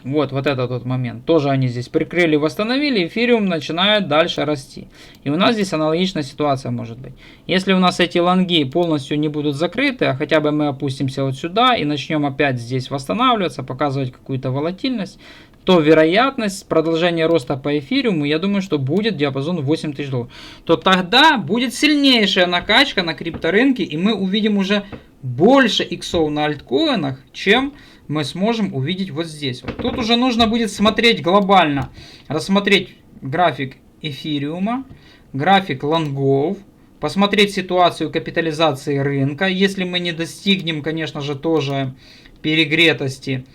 Вот этот вот момент. Тоже они здесь прикрыли, восстановили, эфириум начинает дальше расти. И у нас здесь аналогичная ситуация может быть. Если у нас эти лонги полностью не будут закрыты, а хотя бы мы опустимся вот сюда и начнем опять здесь восстанавливаться, показывать какую-то волатильность, то вероятность продолжения роста по эфириуму, я думаю, что будет диапазон $8000. То тогда будет сильнейшая накачка на крипторынке, и мы увидим уже больше иксов на альткоинах, чем мы сможем увидеть вот здесь. Вот. Тут уже нужно будет смотреть глобально, рассмотреть график эфириума, график лонгов, посмотреть ситуацию капитализации рынка. Если мы не достигнем, конечно же, тоже перегретости,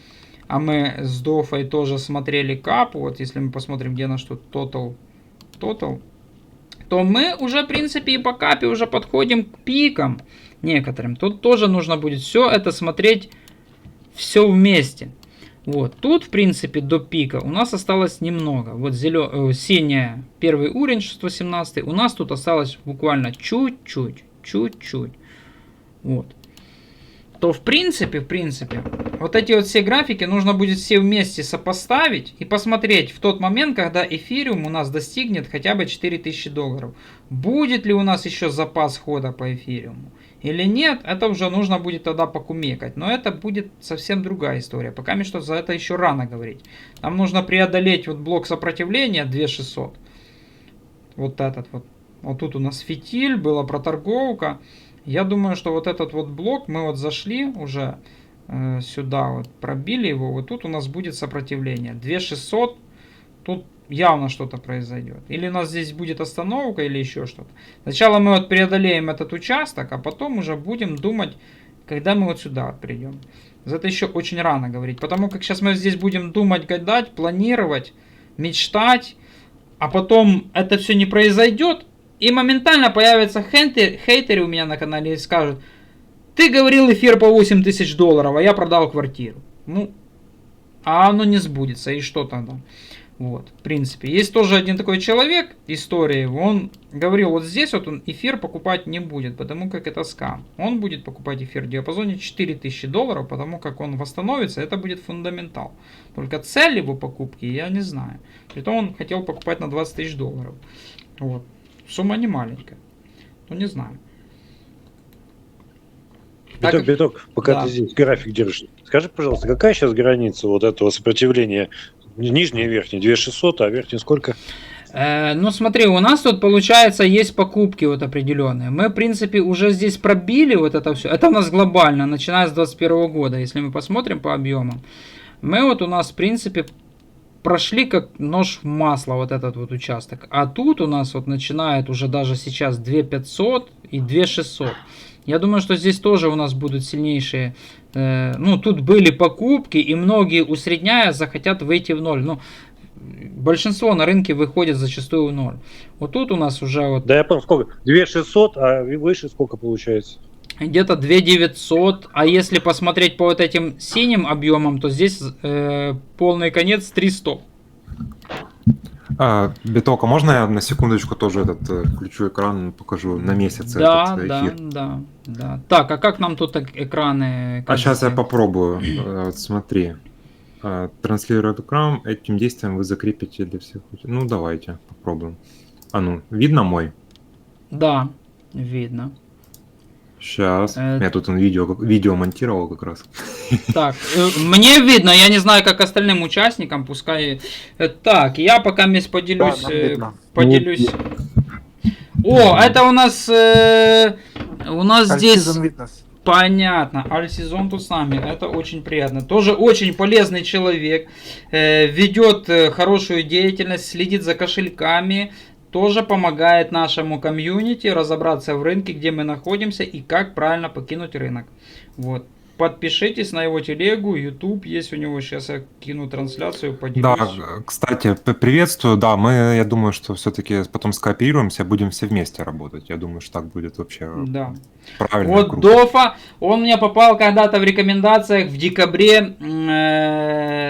а мы с Дофой тоже смотрели капу, вот если мы посмотрим, где наш тут total, то мы уже, в принципе, и по капе уже подходим к пикам некоторым. Тут тоже нужно будет все это смотреть, все вместе. Вот. Тут, в принципе, до пика у нас осталось немного. Вот синяя, первый уровень 617, у нас тут осталось буквально чуть-чуть. Вот. То, в принципе, вот эти вот все графики нужно будет все вместе сопоставить и посмотреть в тот момент, когда эфириум у нас достигнет хотя бы $4000. Будет ли у нас еще запас хода по эфириуму или нет, это уже нужно будет тогда покумекать. Но это будет совсем другая история. Пока что за это еще рано говорить. Нам нужно преодолеть вот блок сопротивления 2600. Вот этот вот. Вот тут у нас фитиль, была проторговка. Я думаю, что вот этот вот блок, мы вот зашли уже сюда, вот пробили его, вот тут у нас будет сопротивление. 2600, тут явно что-то произойдет. Или у нас здесь будет остановка, или еще что-то. Сначала мы вот преодолеем этот участок, а потом уже будем думать, когда мы вот сюда вот придем. За это еще очень рано говорить, потому как сейчас мы здесь будем думать, гадать, планировать, мечтать, а потом это все не произойдет. И моментально появятся хейтеры у меня на канале и скажут: ты говорил эфир по $8000, а я продал квартиру. Ну, а оно не сбудется, и что тогда? Вот, в принципе. Есть тоже один такой человек, история его, он говорил, вот здесь вот он эфир покупать не будет, потому как это скам. Он будет покупать эфир в диапазоне $4000, потому как он восстановится, это будет фундаментал. Только цель его покупки я не знаю. Притом он хотел покупать на $20 000. Вот. Сумма не маленькая. Ну, не знаю. Так, Биток, пока да. ты здесь график держишь, скажи, пожалуйста, какая сейчас граница вот этого сопротивления? Нижняя и верхняя 2600, а верхняя сколько? Ну смотри, у нас тут получается есть покупки вот определенные. Мы в принципе уже здесь пробили вот это все. Это у нас глобально, начиная с 2021 года, если мы посмотрим по объемам. Мы вот у нас в принципе прошли как нож в масло вот этот вот участок. А тут у нас вот начинает уже даже сейчас 2500 и 2600. Я думаю, что здесь тоже у нас будут сильнейшие. Ну, тут были покупки, и многие, усредняя, захотят выйти в ноль. Ну, большинство на рынке выходит зачастую в ноль. Вот тут у нас уже вот Да я понял, сколько? 2600, а выше сколько получается? где-то 2900. А если посмотреть по вот этим синим объемам, то здесь полный конец 300. Биток, а можно я на секундочку тоже этот включу экран, покажу на месяц Да, этот да, эфир? да. Так, а как нам тут экраны? А сейчас я кажется? попробую. Вот смотри. Транслирует экран. Этим действием вы закрепите для всех. Ну, давайте попробуем. А ну, видно мой? Да, видно. Сейчас. Я тут видео монтировал как раз. Так, мне видно, я не знаю, как остальным участникам, пускай... Так, я пока поделюсь... Да, нам видно. поделюсь... О, это у нас здесь... Альсизон Витнес. Понятно, Альсизон тут с нами, это очень приятно. Тоже очень полезный человек, ведет хорошую деятельность, следит за кошельками, тоже помогает нашему комьюнити разобраться в рынке, где мы находимся и как правильно покинуть рынок. Вот. Подпишитесь на его телегу, YouTube есть у него, сейчас я кину трансляцию, поделюсь. Да, кстати, приветствую. Да, я думаю, что все-таки потом скооперируемся, будем все вместе работать. Я думаю, что так будет вообще Да. правильно. Вот круто. Дофа, он мне попал когда-то в рекомендациях в декабре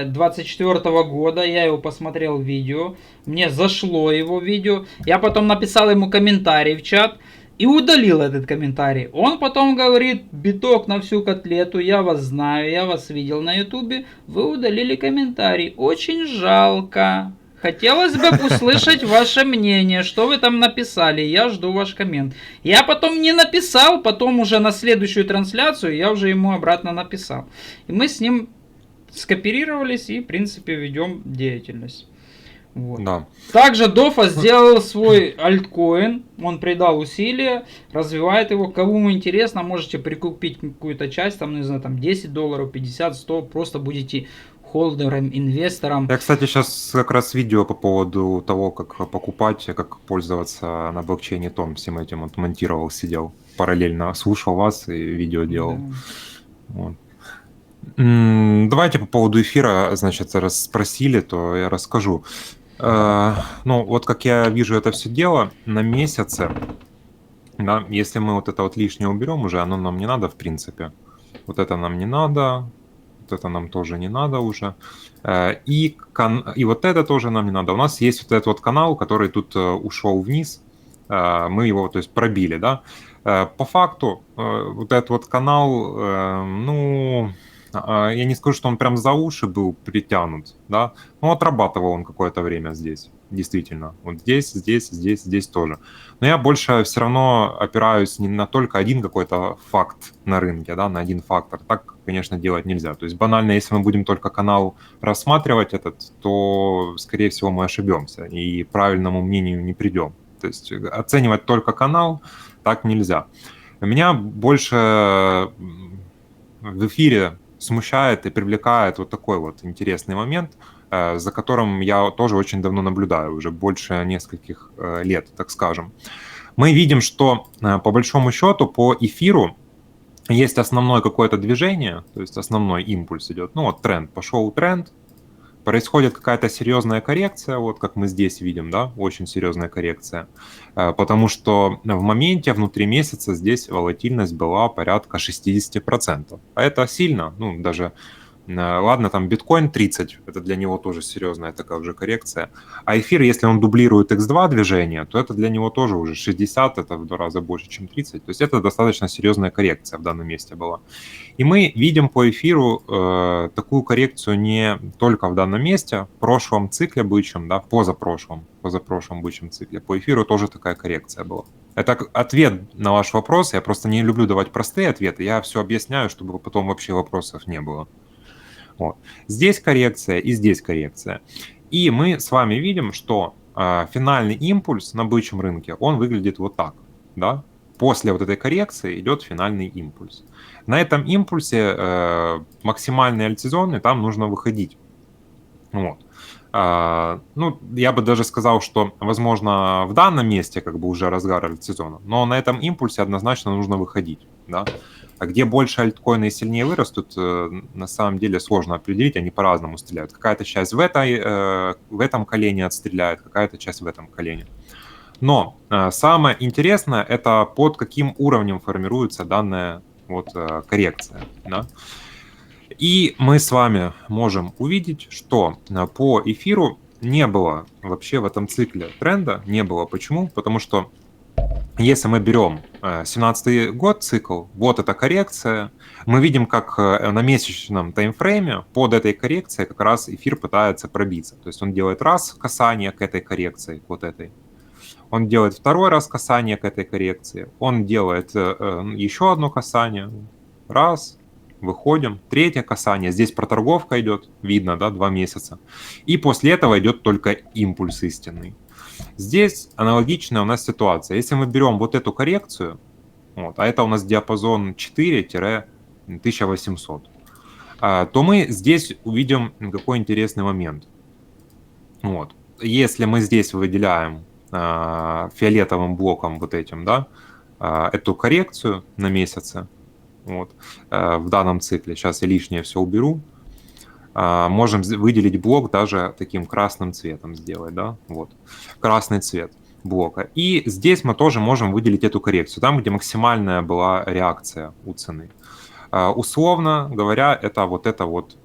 24 года. Я его посмотрел видео. Мне зашло его видео. Я потом написал ему комментарий в чат и удалил этот комментарий. Он потом говорит: Биток на всю котлету, я вас знаю, я вас видел на ютубе. Вы удалили комментарий. Очень жалко. Хотелось бы услышать ваше мнение, что вы там написали. Я жду ваш коммент. Я потом не написал, потом уже на следующую трансляцию я уже ему обратно написал. И мы с ним скооперировались и, в принципе, ведем деятельность. Вот. Да. Также Дофа сделал свой альткоин, он придал усилия, развивает его. Кому интересно, можете прикупить какую-то часть, там, не знаю, там $10, 50, 100, просто будете холдером, инвестором. Я, кстати, сейчас как раз видео по поводу того, как покупать, как пользоваться на блокчейне Том, всем этим вот монтировал, сидел, параллельно слушал вас и видео делал. Да. Вот. Давайте по поводу эфира, значит, раз спросили, то я расскажу. Ну, вот как я вижу это все дело, на месяце, да, если мы вот это вот лишнее уберем уже, оно нам не надо в принципе. Вот это нам не надо, вот это нам тоже не надо уже. И вот это тоже нам не надо. У нас есть вот этот вот канал, который тут ушел вниз, мы его, то есть, пробили, да. По факту, вот этот вот канал, ну... Я не скажу, что он прям за уши был притянут, да, но отрабатывал он какое-то время здесь, действительно. Вот здесь тоже. Но я больше все равно опираюсь не на только один какой-то факт на рынке, да, на один фактор. Так, конечно, делать нельзя. То есть банально, если мы будем только канал рассматривать то, скорее всего, мы ошибемся и к правильному мнению не придем. То есть оценивать только канал так нельзя. Меня больше в эфире смущает и привлекает вот такой вот интересный момент, за которым я тоже очень давно наблюдаю, уже больше нескольких лет, так скажем. Мы видим, что по большому счету по эфиру есть основное какое-то движение, то есть основной импульс идет, ну вот тренд, пошел тренд, происходит какая-то серьезная коррекция, вот как мы здесь видим, да, очень серьезная коррекция, потому что в моменте внутри месяца здесь волатильность была порядка 60%. А это сильно, ну, даже Ладно, там биткоин 30, это для него тоже серьезная такая уже коррекция. А эфир, если он дублирует X2 движение, то это для него тоже уже 60, это в 2 раза больше, чем 30. То есть это достаточно серьезная коррекция в данном месте была. И мы видим по эфиру такую коррекцию не только в данном месте, в прошлом цикле бычьем, да, позапрошлом бычьем цикле. По эфиру тоже такая коррекция была. Это ответ на ваш вопрос. Я просто не люблю давать простые ответы. Я все объясняю, чтобы потом вообще вопросов не было. Вот. Здесь коррекция и здесь коррекция. И мы с вами видим, что финальный импульс на бычьем рынке, он выглядит вот так. Да? После вот этой коррекции идет финальный импульс. На этом импульсе максимальный альтизонный, там нужно выходить. Вот. Ну, я бы даже сказал, что, возможно, в данном месте как бы уже разгар альтсезона, но на этом импульсе однозначно нужно выходить, да. А где больше альткоины сильнее вырастут, на самом деле сложно определить, они по-разному стреляют. Какая-то часть в этом колене отстреляет, какая-то часть в этом колене. Но самое интересное, это под каким уровнем формируется данная вот коррекция, да. И мы с вами можем увидеть, что по эфиру не было вообще в этом цикле тренда. Не было. Почему? Потому что если мы берем 17-й год цикл, вот эта коррекция, мы видим, как на месячном таймфрейме под этой коррекцией как раз эфир пытается пробиться. То есть он делает раз касание к этой коррекции, вот этой. Он делает второй раз касание к этой коррекции. Он делает еще одно касание. Раз. Выходим. Третье касание. Здесь проторговка идет. Видно, да, 2 месяца. И после этого идет только импульс истинный. Здесь аналогичная у нас ситуация. Если мы берем вот эту коррекцию, вот, а это у нас диапазон 4-1800, то мы здесь увидим какой интересный момент. Вот. Если мы здесь выделяем фиолетовым блоком вот этим, да, эту коррекцию на месяце, вот, в данном цикле, сейчас я лишнее все уберу, можем выделить блок даже таким красным цветом сделать, да, вот, красный цвет блока. И здесь мы тоже можем выделить эту коррекцию, там, где максимальная была реакция у цены. Условно говоря, это вот это вот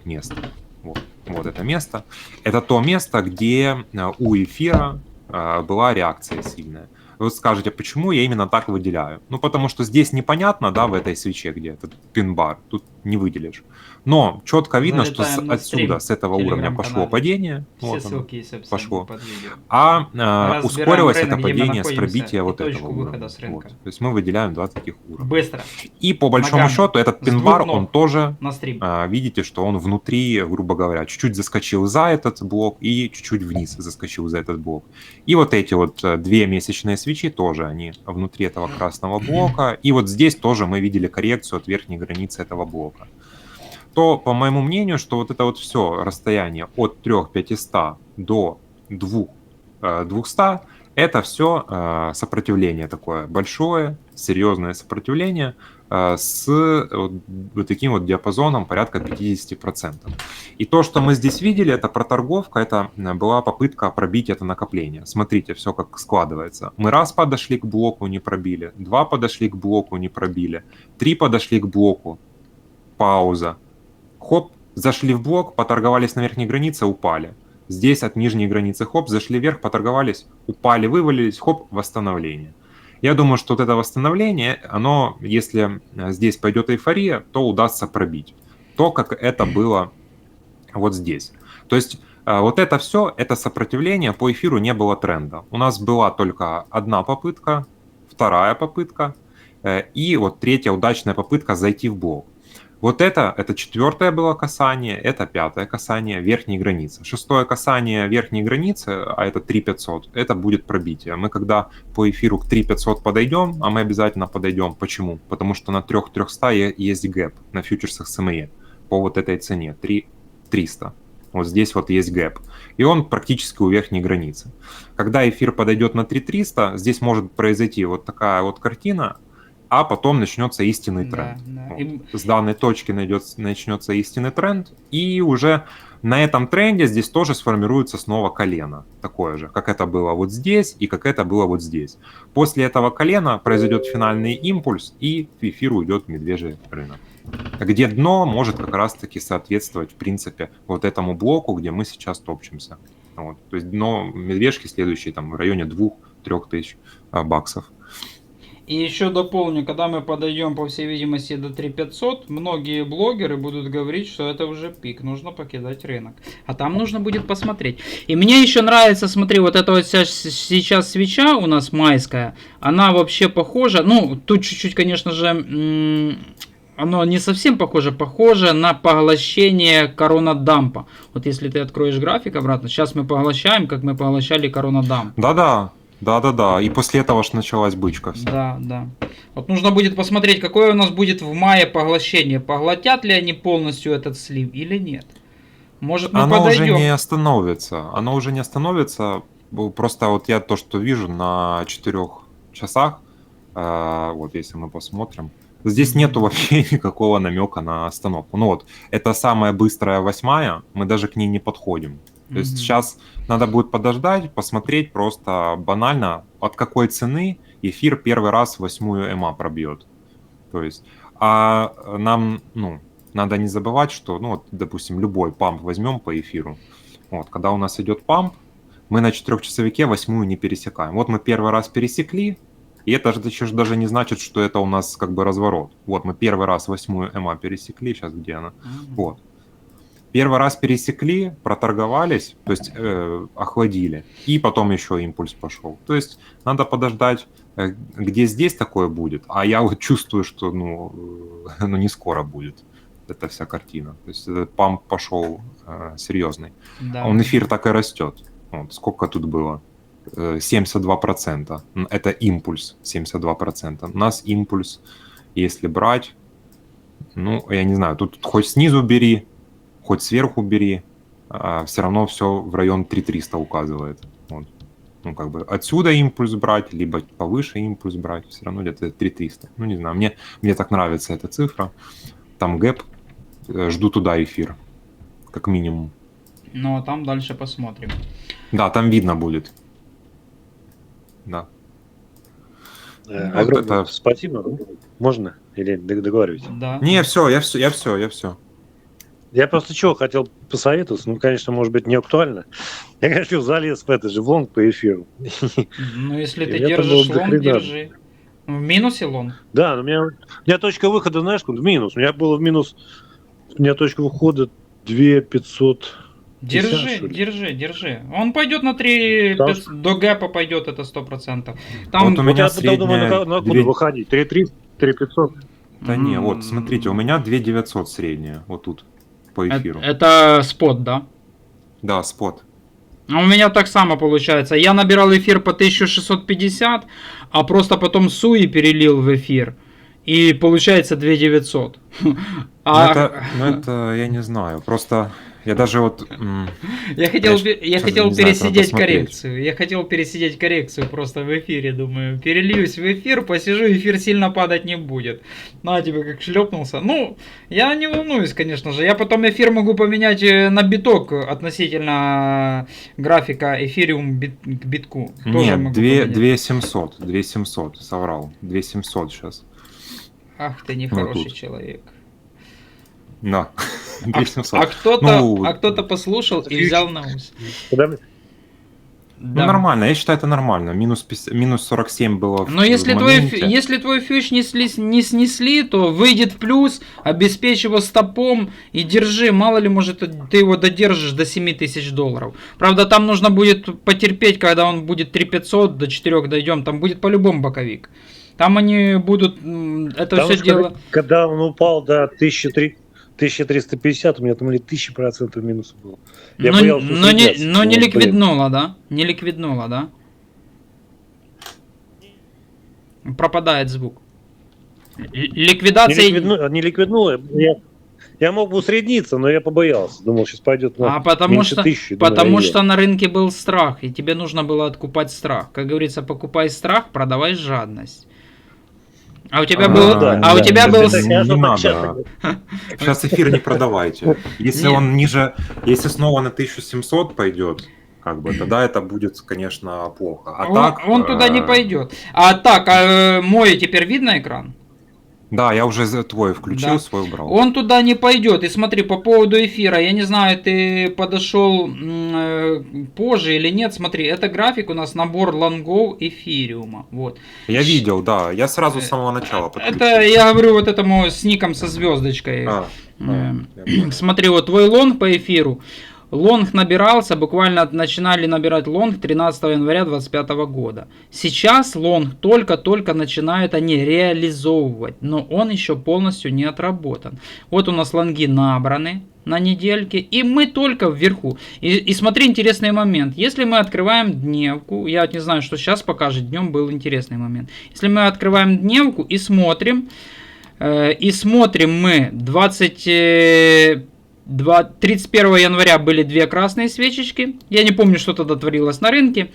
место. Вот это место. Это то место, где у эфира была реакция сильная. Вы скажете, почему я именно так выделяю? Ну, потому что здесь непонятно, да, в этой свече, где этот пин-бар, тут не выделишь. Но четко видно, что отсюда, с этого уровня пошло падение. Все вот ссылки есть пошло. под видео. Ускорилось рынок, это где мы падение с находимся, пробития и вот точку этого выхода уровня. с рынка. Вот. То есть мы выделяем 2 таких уровня. Быстро. И по большому Ногами. счету этот С пин-бар, двух ног он тоже, на стрим. видите, что он внутри, грубо говоря, чуть-чуть заскочил за этот блок и чуть-чуть вниз заскочил за этот блок. И вот эти вот 2 месячные свечи тоже, они внутри этого красного блока. И вот здесь тоже мы видели коррекцию от верхней границы этого блока. То, по моему мнению, что вот это вот все расстояние от 3500 до 200, это все сопротивление такое большое, серьезное сопротивление с вот таким вот диапазоном порядка 50%. И то, что мы здесь видели, это проторговка, это была попытка пробить это накопление. Смотрите, все как складывается. Мы раз подошли к блоку, не пробили, 2 подошли к блоку, не пробили, 3 подошли к блоку, пауза. Хоп, зашли в блок, поторговались на верхней границе, упали. Здесь от нижней границы, хоп, зашли вверх, поторговались, упали, вывалились, хоп, восстановление. Я думаю, что вот это восстановление, оно, если здесь пойдет эйфория, то удастся пробить. То, как это было вот здесь. То есть вот это все, это сопротивление, по эфиру не было тренда. У нас была только одна попытка, вторая попытка и вот третья удачная попытка зайти в блок. Вот это 4-е было касание, это 5-е касание верхней границы. 6-е касание верхней границы, а это 3500, это будет пробитие. Мы когда по эфиру к 3500 подойдем, а мы обязательно подойдем. Почему? Потому что на 3300 есть гэп на фьючерсах СМЕ по вот этой цене, 3300. Вот здесь вот есть гэп. И он практически у верхней границы. Когда эфир подойдет на 3300, здесь может произойти вот такая вот картина, а потом начнется истинный тренд. Да. Вот. С данной точки начнется истинный тренд, и уже на этом тренде здесь тоже сформируется снова колено, такое же, как это было вот здесь и как это было вот здесь. После этого колена произойдет финальный импульс, и в эфир уйдет медвежий рынок. где дно может как раз-таки соответствовать, в принципе, вот этому блоку, где мы сейчас топчемся. Вот. То есть дно медвежки следующие там в районе 2-3 тысяч баксов. И еще дополню, когда мы подойдем, по всей видимости, до 3500, многие блогеры будут говорить, что это уже пик, нужно покидать рынок. А там нужно будет посмотреть. И мне еще нравится, смотри, вот эта вот сейчас свеча у нас майская, она вообще похожа, ну, тут чуть-чуть, конечно же, оно не совсем похоже на поглощение коронадампа. Вот если ты откроешь график обратно, сейчас мы поглощаем, как мы поглощали коронадамп. Да-да, и после этого ж началась бычка вся. Да. Вот нужно будет посмотреть, какое у нас будет в мае поглощение. Поглотят ли они полностью этот слив или нет? Может, мы Оно подойдем. уже не остановится. Просто вот я то, что вижу на 4 часах, вот если мы посмотрим, здесь нету вообще никакого намека на остановку. Ну вот, это самая быстрая 8-я, мы даже к ней не подходим. То есть сейчас надо будет подождать, посмотреть просто банально, от какой цены эфир первый раз 8-ю ЭМА пробьет. То есть, а нам, надо не забывать, что, вот, допустим, любой памп возьмем по эфиру. Вот, когда у нас идет памп, мы на 4-часовике 8-ю не пересекаем. Вот мы первый раз пересекли, и это же еще даже не значит, что это у нас как бы разворот. Вот мы первый раз 8-ю ЭМА пересекли, сейчас где она? Вот. Первый раз пересекли, проторговались, то есть охладили, и потом еще импульс пошел. То есть надо подождать, где здесь такое будет, а я вот чувствую, что не скоро будет эта вся картина. То есть этот памп пошел серьезный. Да. Он эфир так и растет. Вот, сколько тут было? 72%. Это импульс 72%. У нас импульс, если брать, я не знаю, тут хоть снизу бери, хоть сверху бери, все равно все в район 3300 указывает. Вот. Как бы отсюда импульс брать, либо повыше импульс брать, все равно где-то 3300. Не знаю, мне так нравится эта цифра. Там гэп, жду туда эфир, как минимум. Ну, а там дальше посмотрим. Да, там видно будет. Да. Огромное спасибо. Можно? Или договариваетесь? Да. Не, все, я все. Я просто чего хотел посоветоваться, конечно, может быть, не актуально. Я, конечно, залез в это же, в лонг по эфиру. Ну, если И ты у меня там держишь было лонг, дохрена. держи. В минусе лонг? Да, но у меня точка выхода, знаешь, в минус. У меня было в минус, у меня точка выхода 2500. Держи. Он пойдет на 3, до гэпа пойдет, это 100%. Там Вот у меня Я думаю, средняя... на куда выходить? 3300, 3500? Да не, вот, смотрите, у меня 2900 средняя, вот тут, по эфиру. Это спот, да? Да, спот. А у меня так само получается. Я набирал эфир по 1650, а просто потом суи перелил в эфир. И получается 2900. Это я не знаю. Просто я даже вот... Я хотел пересидеть посмотреть. коррекцию. Я хотел пересидеть коррекцию просто в эфире, думаю. Перельюсь в эфир, посижу, эфир сильно падать не будет. На тебе как шлепнулся. Я не волнуюсь, конечно же. Я потом эфир могу поменять на биток относительно графика эфириум к битку. Тоже могу Нет, поменять. 2700, соврал. 2700 сейчас. Ах ты нехороший тут. человек. Да, 2700. А кто-то послушал и взял на ус. Да. Нормально, я считаю, это нормально. Минус 47 было Но если моменте. если твой фьюч не снесли, то выйдет в плюс, обеспечь его стопом и держи. Мало ли, может, ты его додержишь до $7000. Правда, там нужно будет потерпеть, когда он будет 3500, до 4 дойдем. Там будет по-любому боковик. Там они будут это Там все уж дело... Когда он упал до 1350, у меня там 1000% минуса было. Я боялся усредняться, но не блин. ликвиднуло, да? Не ликвиднуло, да? Пропадает звук. Ликвидация... Не ликвиднуло. Я мог бы усредниться, но я побоялся. Думал, сейчас пойдет на потому меньше что, 1000. потому что на рынке был страх, и тебе нужно было откупать страх. Как говорится, покупай страх, продавай жадность. А у тебя был... у тебя был... Не надо. Сейчас эфир не продавайте. Если он ниже... Если снова на 1700 пойдет, как бы, тогда это будет, конечно, плохо. А так... Он туда не пойдет. А так, мой теперь видно экран? Да, я уже твой включил, Да. свой убрал. Он туда не пойдет. И смотри, по поводу эфира, я не знаю, ты подошел позже или нет. Смотри, это график у нас набор лонгов эфириума. Вот. Я видел, да. Я сразу с самого начала подключил. Это я говорю вот этому с ником со звездочкой. Я понял. Смотри, вот твой лонг по эфиру. Лонг набирался, буквально начинали набирать лонг 13 января 2025 года. Сейчас лонг только-только начинают они реализовывать, но он еще полностью не отработан. Вот у нас лонги набраны на недельке, и мы только вверху. И смотри, интересный момент. Если мы открываем дневку, я не знаю, что сейчас покажет, днем был интересный момент. Если мы открываем дневку и смотрим мы 31 января были две красные свечечки. Я не помню, что тогда творилось на рынке.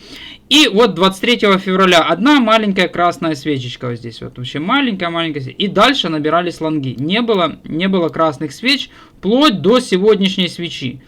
И вот 23 февраля одна маленькая красная свечечка вот здесь. Вот вообще маленькая. И дальше набирались лонги. Не было красных свеч вплоть до сегодняшней свечи.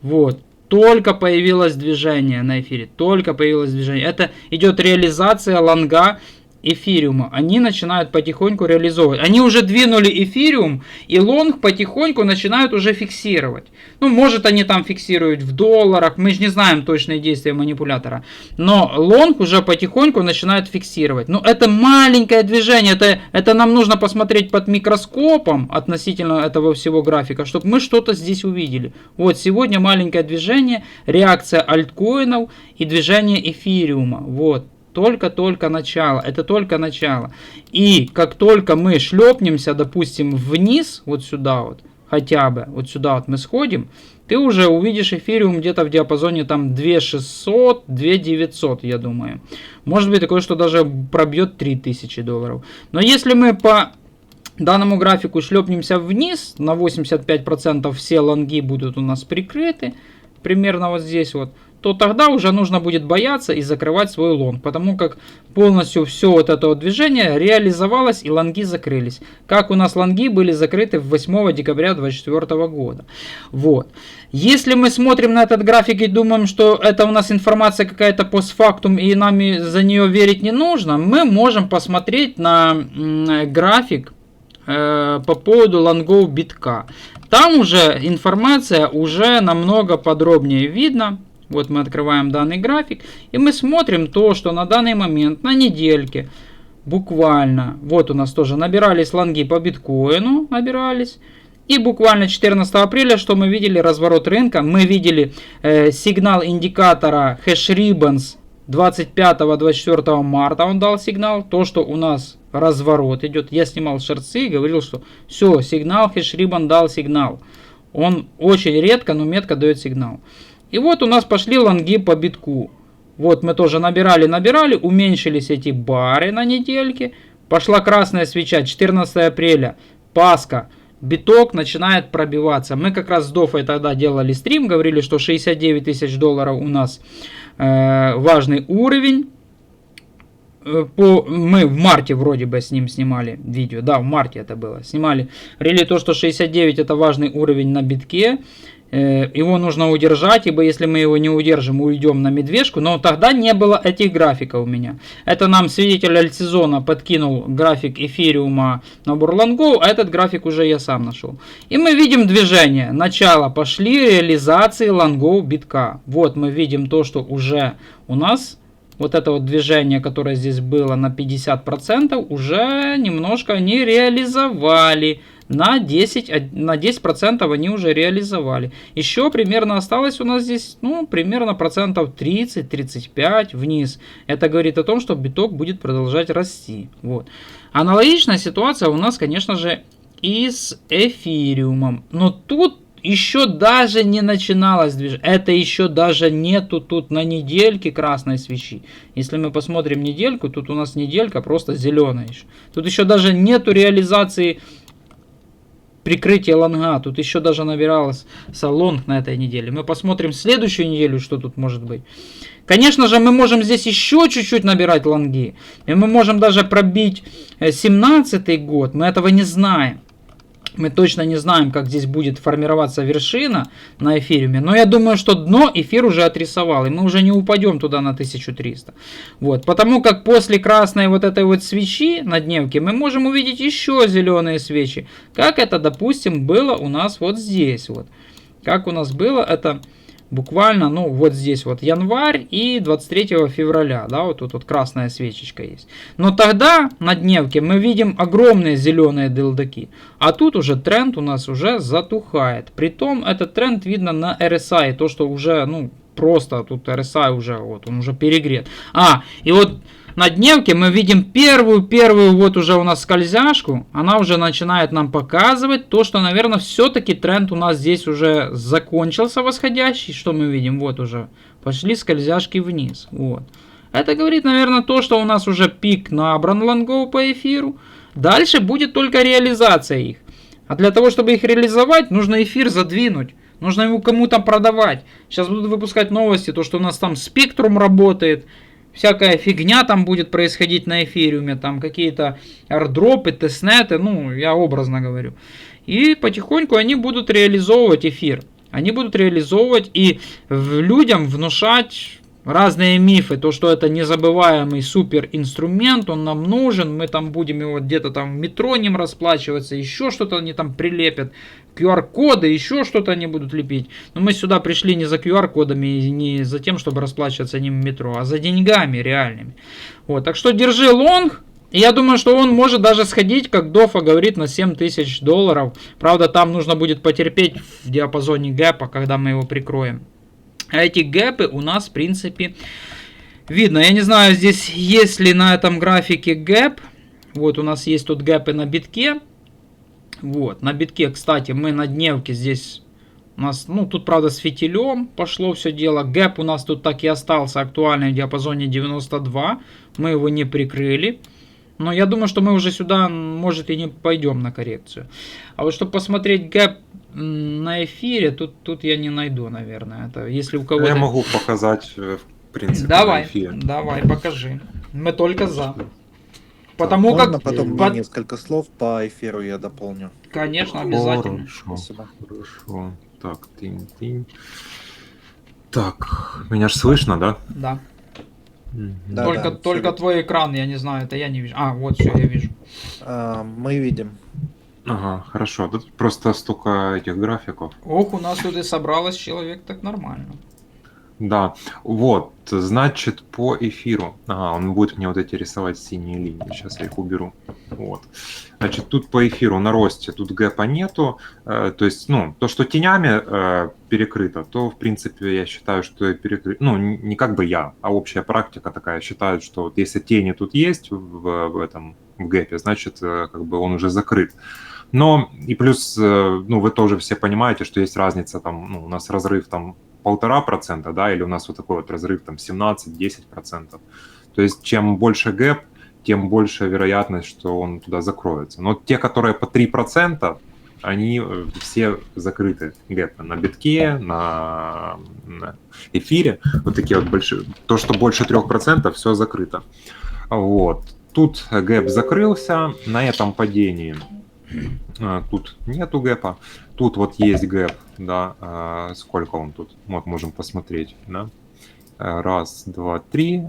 Вот. Только появилось движение на эфире. Только появилось движение. Это идет реализация лонга эфириума. Они начинают потихоньку реализовывать. Они уже двинули эфириум, и лонг потихоньку начинают уже фиксировать. Ну, может, они там фиксируют в долларах, мы же не знаем точные действия манипулятора. Но лонг уже потихоньку начинает фиксировать. Но это маленькое движение, это нам нужно посмотреть под микроскопом относительно этого всего графика, чтобы мы что-то здесь увидели. Вот, сегодня маленькое движение, реакция альткоинов и движение эфириума. Вот. Только начало, это только начало. И как только мы шлепнемся, допустим, вниз, вот сюда вот, хотя бы, вот сюда вот мы сходим, ты уже увидишь эфириум где-то в диапазоне там 2600, 2900, я думаю. Может быть такое, что даже пробьет $3000. Но если мы по данному графику шлепнемся вниз, на 85% все лонги будут у нас прикрыты, примерно вот здесь вот, то тогда уже нужно будет бояться и закрывать свой лонг, потому как полностью все вот это вот движение реализовалось и лонги закрылись. Как у нас лонги были закрыты 8 декабря 2024 года. Вот. Если мы смотрим на этот график и думаем, что это у нас информация какая-то постфактум и нам за нее верить не нужно, мы можем посмотреть на график по поводу лонгов битка. Там уже информация уже намного подробнее видно. Вот мы открываем данный график, и мы смотрим то, что на данный момент, на недельке, буквально, вот у нас тоже набирались лонги по биткоину, набирались. И буквально 14 апреля, что мы видели, разворот рынка, мы видели сигнал индикатора Hash Ribbons 25-24 марта, он дал сигнал, то, что у нас разворот идет. Я снимал шорты и говорил, что все, сигнал, Hash Ribbon дал сигнал. Он очень редко, но метко дает сигнал. И вот у нас пошли лонги по битку. Вот мы тоже набирали, уменьшились эти бары на недельке. Пошла красная свеча, 14 апреля, Пасха. Биток начинает пробиваться. Мы как раз с Дофой тогда делали стрим, говорили, что $69 тысяч у нас важный уровень. Мы в марте вроде бы с ним снимали видео. Да, в марте это было. Снимали. Говорили то, что 69 это важный уровень на битке. Его нужно удержать, ибо если мы его не удержим, уйдем на медвежку. Но тогда не было этих графиков у меня. Это нам свидетель альтсезона подкинул график эфириума набор лонгов, а этот график уже я сам нашел. И мы видим движение. Начало пошли реализации лонгов битка. Вот мы видим то, что уже у нас вот это вот движение, которое здесь было на 50%, уже немножко они реализовали. На 10% они уже реализовали. Еще примерно осталось у нас здесь, ну, примерно процентов 30-35 вниз. Это говорит о том, что биток будет продолжать расти. Вот. Аналогичная ситуация у нас, конечно же, и с эфириумом. Но тут еще даже не начиналось движение. Это еще даже нету тут на недельке красной свечи. Если мы посмотрим недельку, тут у нас неделька просто зеленая еще. Тут еще даже нету реализации прикрытие лонга. Тут еще даже набирался лонг на этой неделе. Мы посмотрим следующую неделю, что тут может быть. Конечно же, мы можем здесь еще чуть-чуть набирать лонги. И мы можем даже пробить 17-й год. Мы этого не знаем. Мы точно не знаем, как здесь будет формироваться вершина на эфириуме, но я думаю, что дно эфир уже отрисовал, и мы уже не упадем туда на 1300. Вот, потому как после красной вот этой вот свечи на дневке мы можем увидеть еще зеленые свечи, как это, допустим, было у нас вот здесь вот. Как у нас было, это буквально, ну, вот здесь вот январь и 23 февраля, да, вот тут вот красная свечечка есть. Но тогда на дневке мы видим огромные зеленые дылдаки, а тут уже тренд у нас уже затухает. Притом этот тренд видно на RSI, то, что уже, ну, просто тут RSI уже, вот, он уже перегрет. И вот на дневке мы видим первую вот уже у нас скользяшку, она уже начинает нам показывать то, что, наверное, все-таки тренд у нас здесь уже закончился восходящий. Что мы видим? Вот уже пошли скользяшки вниз. Вот. Это говорит, наверное, то, что у нас уже пик набран лонгов по эфиру. Дальше будет только реализация их. А для того, чтобы их реализовать, нужно эфир задвинуть. Нужно его кому-то продавать. Сейчас будут выпускать новости, то, что у нас там спектрум работает. Всякая фигня там будет происходить на эфириуме, там какие-то airdropы, тестнеты, ну, я образно говорю. И потихоньку они будут реализовывать эфир. Они будут реализовывать и людям внушать разные мифы. То, что это незабываемый супер инструмент, он нам нужен, мы там будем его где-то там в метро ним расплачиваться, еще что-то они там прилепят. QR-коды, еще что-то они будут лепить. Но мы сюда пришли не за QR-кодами и не за тем, чтобы расплачиваться ним в метро, а за деньгами реальными. Вот, так что держи лонг. И я думаю, что он может даже сходить, как Дофа говорит, на $7000. Правда, там нужно будет потерпеть в диапазоне гэпа, когда мы его прикроем. А эти гэпы у нас, в принципе, видно. Я не знаю, здесь есть ли на этом графике гэп. Вот у нас есть тут гэпы на битке. Вот, на битке, кстати, мы на дневке здесь, у нас, ну, тут, правда, с фитилем пошло все дело. Гэп у нас тут так и остался актуальный в диапазоне 92. Мы его не прикрыли. Но я думаю, что мы уже сюда, может, и не пойдем на коррекцию. А вот чтобы посмотреть гэп на эфире, тут я не найду, наверное. Это если у кого-то... Я могу показать, в принципе, на Давай, эфире. давай, покажи. Мы только за. Потому Можно как... потом под- несколько слов по эфиру я дополню? Конечно, обязательно. Хорошо, Спасибо. хорошо. Так, тынь-тынь. Так, меня ж слышно, да? Да. Мгм. Да, только всё только видно. твой экран, я не знаю, это я не вижу. Вот все, я вижу. Мы видим. Ага, хорошо. Тут просто столько этих графиков. Ох, у нас тут и собралось человек так нормально. Да, вот, значит, по эфиру. Ага, он будет мне вот эти рисовать синие линии. Сейчас я их уберу. Вот. Значит, тут по эфиру на росте, тут гэпа нету. То есть, ну, то, что тенями перекрыто, то, в принципе, я считаю, что перекрыто. Ну, не как бы я, а общая практика такая считает, что вот если тени тут есть в этом в гэпе, значит, как бы он уже закрыт. Но и плюс, ну, вы тоже все понимаете, что есть разница там, ну, у нас разрыв там 1,5%, да, или у нас вот такой вот разрыв там 17-10%. То есть чем больше гэп, тем больше вероятность, что он туда закроется. Но те, которые по 3%, они все закрыты гэпы на битке, на эфире. Вот такие вот большие. То, что больше 3%, все закрыто. Вот. Тут гэп закрылся на этом падении. Тут нету гэпа. Тут вот есть гэп, да. Сколько он тут? Вот можем посмотреть, да. Раз, два, три.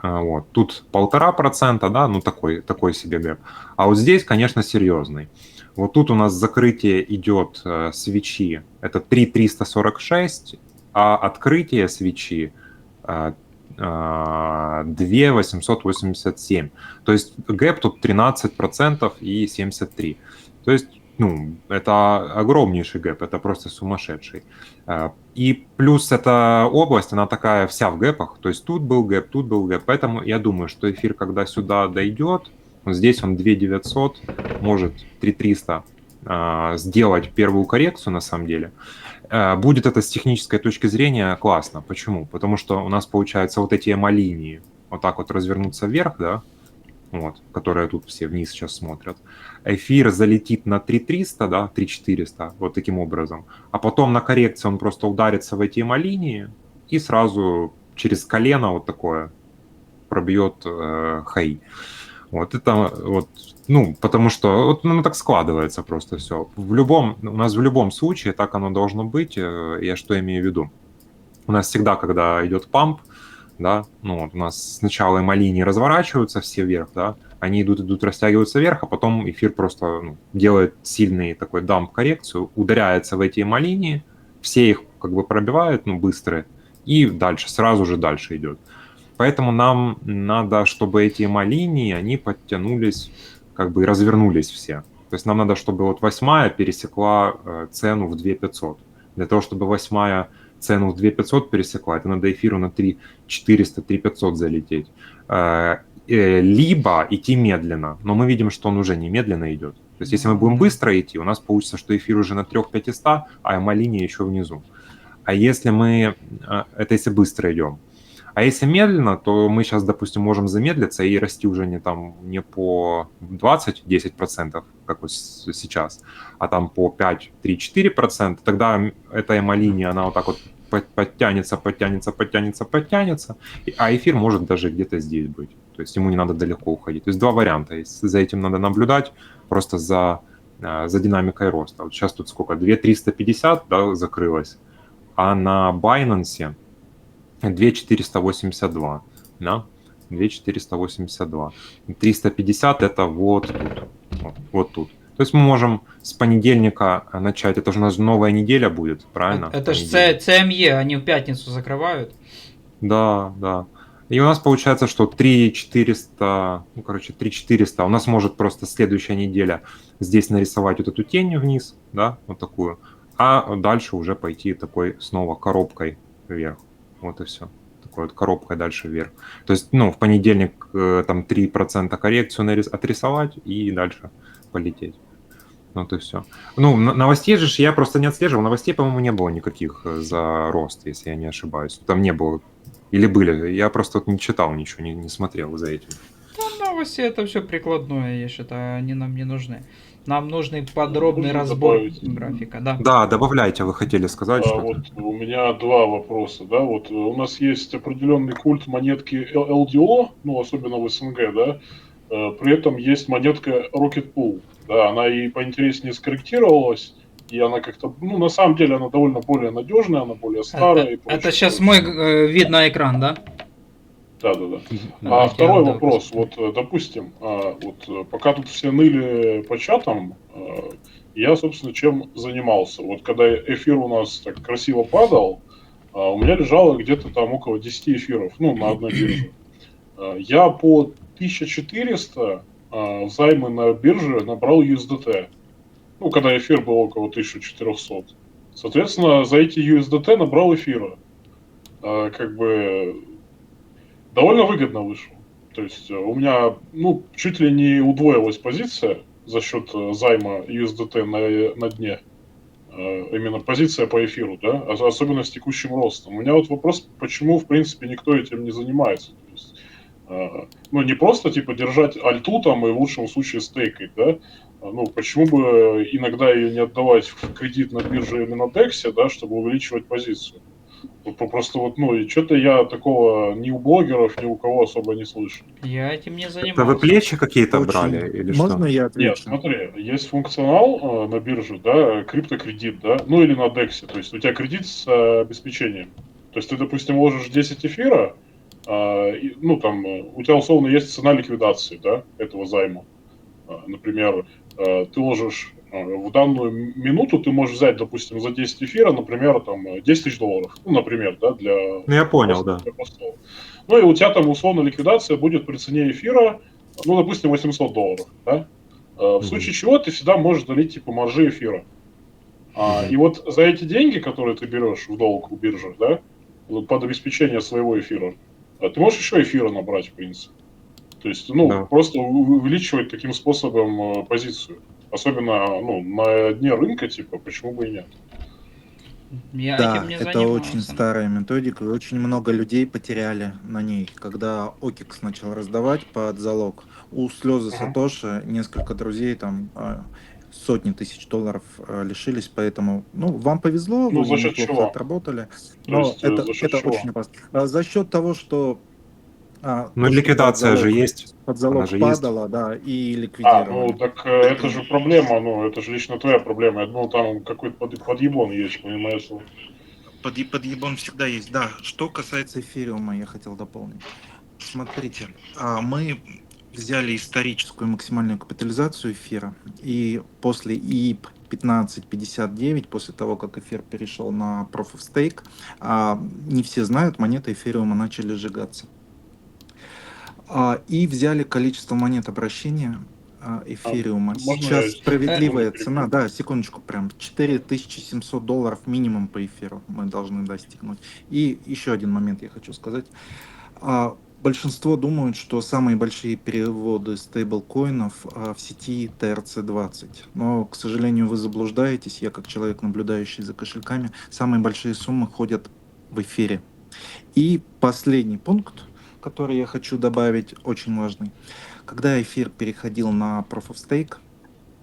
Вот. Тут 1,5%, да, ну такой себе гэп. А вот здесь, конечно, серьезный. Вот тут у нас закрытие идет свечи, это 3,346, а открытие свечи 2,887. То есть гэп тут 13% и 73. То есть, ну, это огромнейший гэп, это просто сумасшедший. И плюс эта область, она такая вся в гэпах, то есть тут был гэп, поэтому я думаю, что эфир, когда сюда дойдет, вот здесь он 2900, может 3300 сделать первую коррекцию на самом деле. Будет это с технической точки зрения классно. Почему? Потому что у нас получается вот эти эмо-линии вот так вот развернуться вверх, да, вот, которые тут все вниз сейчас смотрят. Эфир залетит на 3300, да, 3400, вот таким образом. А потом на коррекции он просто ударится в эти эмо-линии и сразу через колено вот такое пробьет хай. Вот это вот, ну, потому что вот, ну, так складывается просто все. У нас в любом случае так оно должно быть. Я что имею в виду? У нас всегда, когда идет памп, да, ну, вот у нас сначала эмо-линии разворачиваются все вверх, да, они идут, растягиваются вверх, а потом эфир просто делает сильный такой дамп-коррекцию, ударяется в эти эмо-линии, все их как бы пробивают, ну, быстрые, и дальше, сразу же дальше идет. Поэтому нам надо, чтобы эти эмо-линии, они подтянулись, как бы и развернулись все. То есть нам надо, чтобы вот 8 пересекла цену в 2500. Для того, чтобы 8 цену в 2500 пересекла, это надо эфиру на 3400, 3500 залететь. Либо идти медленно, но мы видим, что он уже не медленно идет. То есть если мы будем быстро идти, у нас получится, что эфир уже на 3500, а эмо-линия еще внизу. А если мы... Это если быстро идем. А если медленно, то мы сейчас, допустим, можем замедлиться и расти уже не по 20-10%, как вот сейчас, а там по 5-3-4%. Тогда эта эмо-линия, она вот так вот подтянется, а эфир может даже где-то здесь быть. То есть ему не надо далеко уходить. То есть два варианта есть. За этим надо наблюдать, просто за динамикой роста. Вот сейчас тут сколько? 2350, да, закрылось, а на Binance 2482, да, 2482. 350 это вот тут, вот тут. То есть мы можем с понедельника начать, это же у нас новая неделя будет, правильно? Это же CME, они в пятницу закрывают. Да, да. И у нас получается, что 3400, ну, короче, 3400, у нас может просто следующая неделя здесь нарисовать вот эту тень вниз, да, вот такую, а дальше уже пойти такой снова коробкой вверх. Вот и все. Такой вот коробкой дальше вверх. То есть, ну, в понедельник там 3% коррекцию отрисовать и дальше полететь. Вот и все. Ну, новостей же я просто не отслеживал. Новостей, по-моему, не было никаких за рост, если я не ошибаюсь. Там не было. Или были. Я просто вот не читал ничего, не смотрел за этим. Ну, новости это все прикладное, я считаю, они нам не нужны. Нам нужный подробный Можно разбор добавить? графика, да. Да, добавляйте, вы хотели сказать что-то. Вот у меня два вопроса, да, вот у нас есть определенный культ монетки LDO, ну, особенно в СНГ, да, при этом есть монетка Rocket Pool, да, она и поинтереснее скорректировалась, и она как-то, ну, на самом деле она довольно более надежная, она более старая. и прочее, Это сейчас прочее. мой вид на экран, да? Да. А второй вопрос, вот, допустим, вот пока тут все ныли по чатам, я, собственно, чем занимался. Вот когда эфир у нас так красиво падал, у меня лежало где-то там около 10 эфиров, ну, на одной бирже. Я по 1400 займы на бирже набрал USDT. Ну, когда эфир был около 1400. Соответственно, за эти USDT набрал эфира. Как бы довольно выгодно вышло. То есть у меня, ну, чуть ли не удвоилась позиция за счет займа USDT на дне. Именно позиция по эфиру, да, особенно с текущим ростом. У меня вот вопрос, почему, в принципе, никто этим не занимается. То есть, ну, не просто, типа, держать альту там и в лучшем случае стейкать, да, ну, почему бы иногда ее не отдавать в кредит на бирже или на дексе, да, чтобы увеличивать позицию. Просто вот, ну, и что-то я такого ни у блогеров, ни у кого особо не слышу. Я этим не занимался. Это вы плечи какие-то Очень- брали или Можно что? я Нет, отвечу? смотри, есть функционал на бирже, да, криптокредит, да, ну или на дексе, то есть у тебя кредит с обеспечением. То есть ты, допустим, ложишь 10 эфира, ну там у тебя условно есть цена ликвидации, да, этого займа. Например, ты ложишь в данную минуту, ты можешь взять, допустим, за 10 эфира, например, там 10 тысяч долларов, ну, например, да, для... Ну, я понял, да. для простого. Ну и у тебя там условно ликвидация будет при цене эфира, ну, допустим, $800, да? В случае чего ты всегда можешь долить типа маржи эфира. И вот за эти деньги, которые ты берешь в долг у биржи, да, под обеспечение своего эфира, ты можешь еще эфира набрать, в принципе. То есть, ну, Да. просто увеличивать таким способом позицию. Особенно, ну, на дне рынка, типа, почему бы и нет. Я Да, этим не это занимался. очень старая методика, и очень много людей потеряли на ней, когда Окикс начал раздавать под залог. У слезы Сатоши несколько друзей там сотни тысяч долларов лишились, поэтому, ну, вам повезло, Ну, вы за счет неплохо чего? отработали, То но есть, это за счет чего? очень опасно. За счет того, что Ну, то, что ликвидация под же залог- есть. под залог Она же есть. падала, да, и А, ликвидировали. ну так это же проблема, ну это же лично твоя проблема. Я думал, там какой-то подъебон есть, помимо этого. Подъебон всегда есть. Да, что касается эфириума, я хотел дополнить. Смотрите, мы взяли историческую максимальную капитализацию эфира, и после ИИП 1559, после того, как эфир перешел на Proof of Stake, не все знают, монеты эфириума начали сжигаться. И взяли количество монет обращения эфириума. можно Сейчас я справедливая секунду цена, перебью? да, секундочку, прям $4700 минимум по эфиру мы должны достигнуть. И еще один момент я хочу сказать. Большинство думают, что самые большие переводы стейблкоинов в сети TRC-20. Но, к сожалению, вы заблуждаетесь. Я, как человек, наблюдающий за кошельками, самые большие суммы ходят в эфире. И последний пункт, который я хочу добавить, очень важный. Когда эфир переходил на Proof of Stake,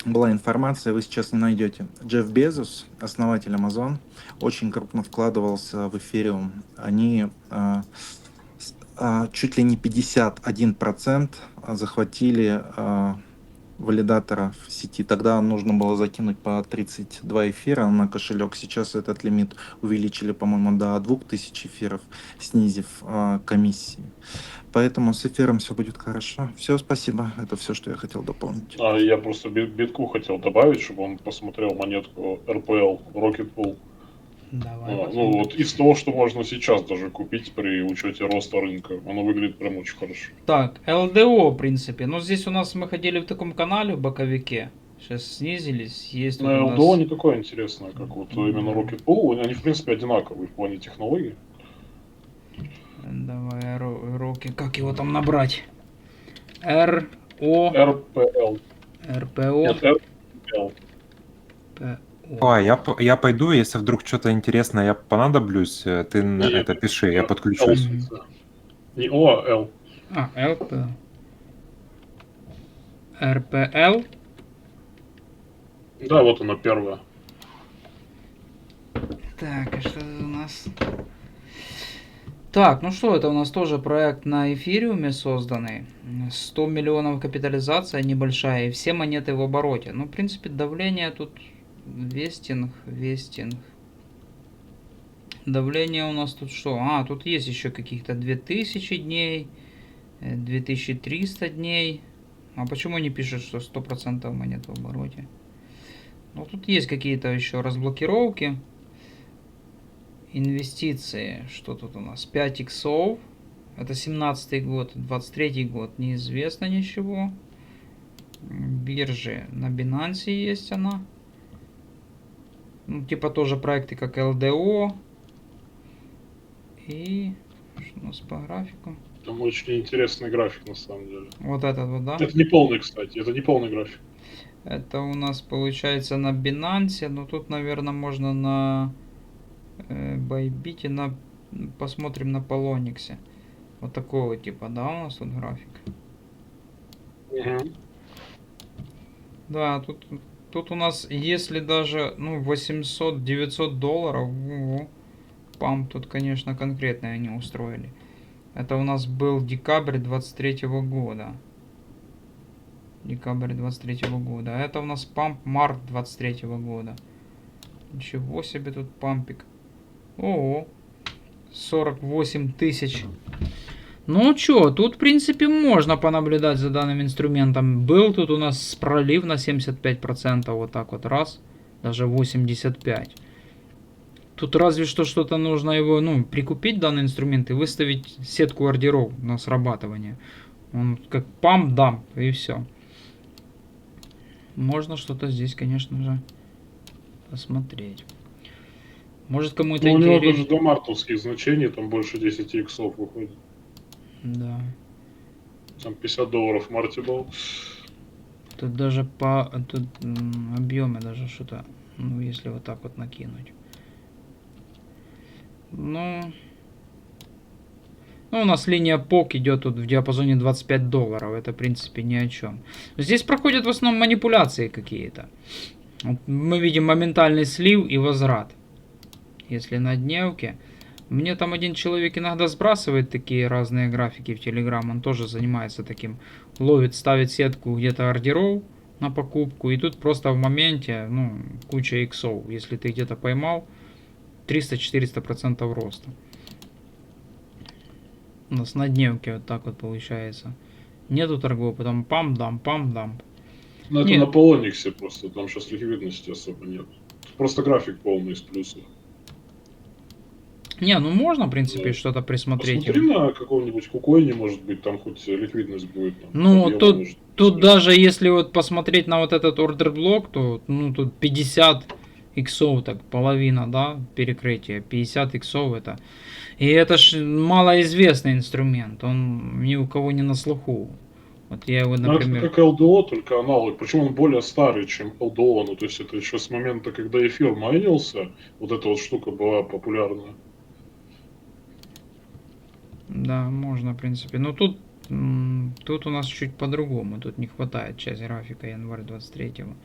была информация, вы сейчас не найдете. Джефф Безос, основатель Amazon, очень крупно вкладывался в эфириум. Они чуть ли не 51% захватили валидатора в сети. Тогда нужно было закинуть по 32 эфира на кошелек. Сейчас этот лимит увеличили, по-моему, до 2000 эфиров, снизив комиссии. Поэтому с эфиром все будет хорошо. Все, спасибо. Это все, что я хотел дополнить. Я просто битку хотел добавить, чтобы он посмотрел монетку RPL, Rocket Pool. Давай. Ну посмотрим. вот из того, что можно сейчас даже купить при учете роста рынка, оно выглядит прям очень хорошо. Так, ЛДО, в принципе. Ну, здесь у нас мы ходили в таком канале, в боковике. Сейчас снизились. Есть тут у Но нас... LDO не такое интересное, как вот именно Rocket Pool. Они, в принципе, одинаковые в плане технологий. Давай, руки. Как его там набрать? РО... RPL. РПО... Нет, RPL. ПО. Ой, я пойду, если вдруг что-то интересное я понадоблюсь, ты Нет, это пиши, я L. подключусь. Не О, а L. ЛП. РПЛ. Да, вот оно первое. Так, а что это у нас? Так, ну что, это у нас тоже проект на эфириуме созданный. 100 миллионов капитализация небольшая, и все монеты в обороте. Ну, в принципе, давление тут вестинг. Давление у нас тут что? Тут есть еще каких-то 2000 дней, 2300 дней. А почему не пишут, что 100% монет в обороте? Ну, тут есть какие-то еще разблокировки. Инвестиции. Что тут у нас? 5 иксов. Это 17 год, 23 год. Неизвестно ничего. Биржи. На Binance есть она. Ну, типа тоже проекты как LDO. И что у нас по графику? Там очень интересный график на самом деле. Вот этот вот, да? Это не полный, кстати, это не полный график. Это у нас получается на Binance. Но тут, наверное, можно на Bybit, посмотрим на Poloniex. Вот такого типа, да, у нас тут график. Угу. Да, тут у нас, если даже, ну, 800-900 долларов, памп тут, конечно, конкретно они устроили. Это у нас был декабрь 23 года. Декабрь 23 года. А это у нас памп март 23 года. Ничего себе тут пампик. Ого. 48 тысяч. Ну чё, тут в принципе можно понаблюдать за данным инструментом. Был тут у нас пролив на 75%, вот так вот раз, даже 85%. Тут разве что что-то нужно его, ну, прикупить данный инструмент и выставить сетку ордеров на срабатывание. Он как памп-дамп и все. Можно что-то здесь, конечно же, посмотреть. Может кому-то Ну, у него интересно. даже до мартовских значений там больше 10 иксов выходит. Да. Там $50 в марте был. Тут даже по тут объеме даже что-то, ну, если вот так вот накинуть. Ну, у нас линия POC идет тут в диапазоне $25. Это, в принципе, ни о чем. Здесь проходят в основном манипуляции какие-то. Вот мы видим моментальный слив и возврат. Если на дневке. Мне там один человек иногда сбрасывает такие разные графики в Telegram, он тоже занимается таким. Ловит, ставит сетку где-то ордеров на покупку, и тут просто в моменте, ну, куча иксов. Если ты где-то поймал, 300-400% роста. У нас на дневке вот так вот получается. Нету торгов, потом пам-дам. Ну, это Нет. на Полониксе просто, там сейчас ликвидности особо нет. Просто график полный из плюсов. Не, ну можно, в принципе, Да. что-то присмотреть. Посмотри на каком-нибудь кукоине, может быть, там хоть ликвидность будет. Там, Ну, объем тут, может тут быть. даже если вот посмотреть на вот этот ордер блок, то ну, тут 50 иксов, так половина, да, перекрытия. 50 иксов это. И это ж малоизвестный инструмент, он ни у кого не на слуху. Вот я его, Ну, это например... как LDO, только аналог. Причем он более старый, чем LDO. Ну, то есть это еще с момента, когда эфир майнился, вот эта вот штука была популярная. Да, можно, в принципе. Но тут, тут у нас чуть по-другому. Тут не хватает часть графика январь 23-го.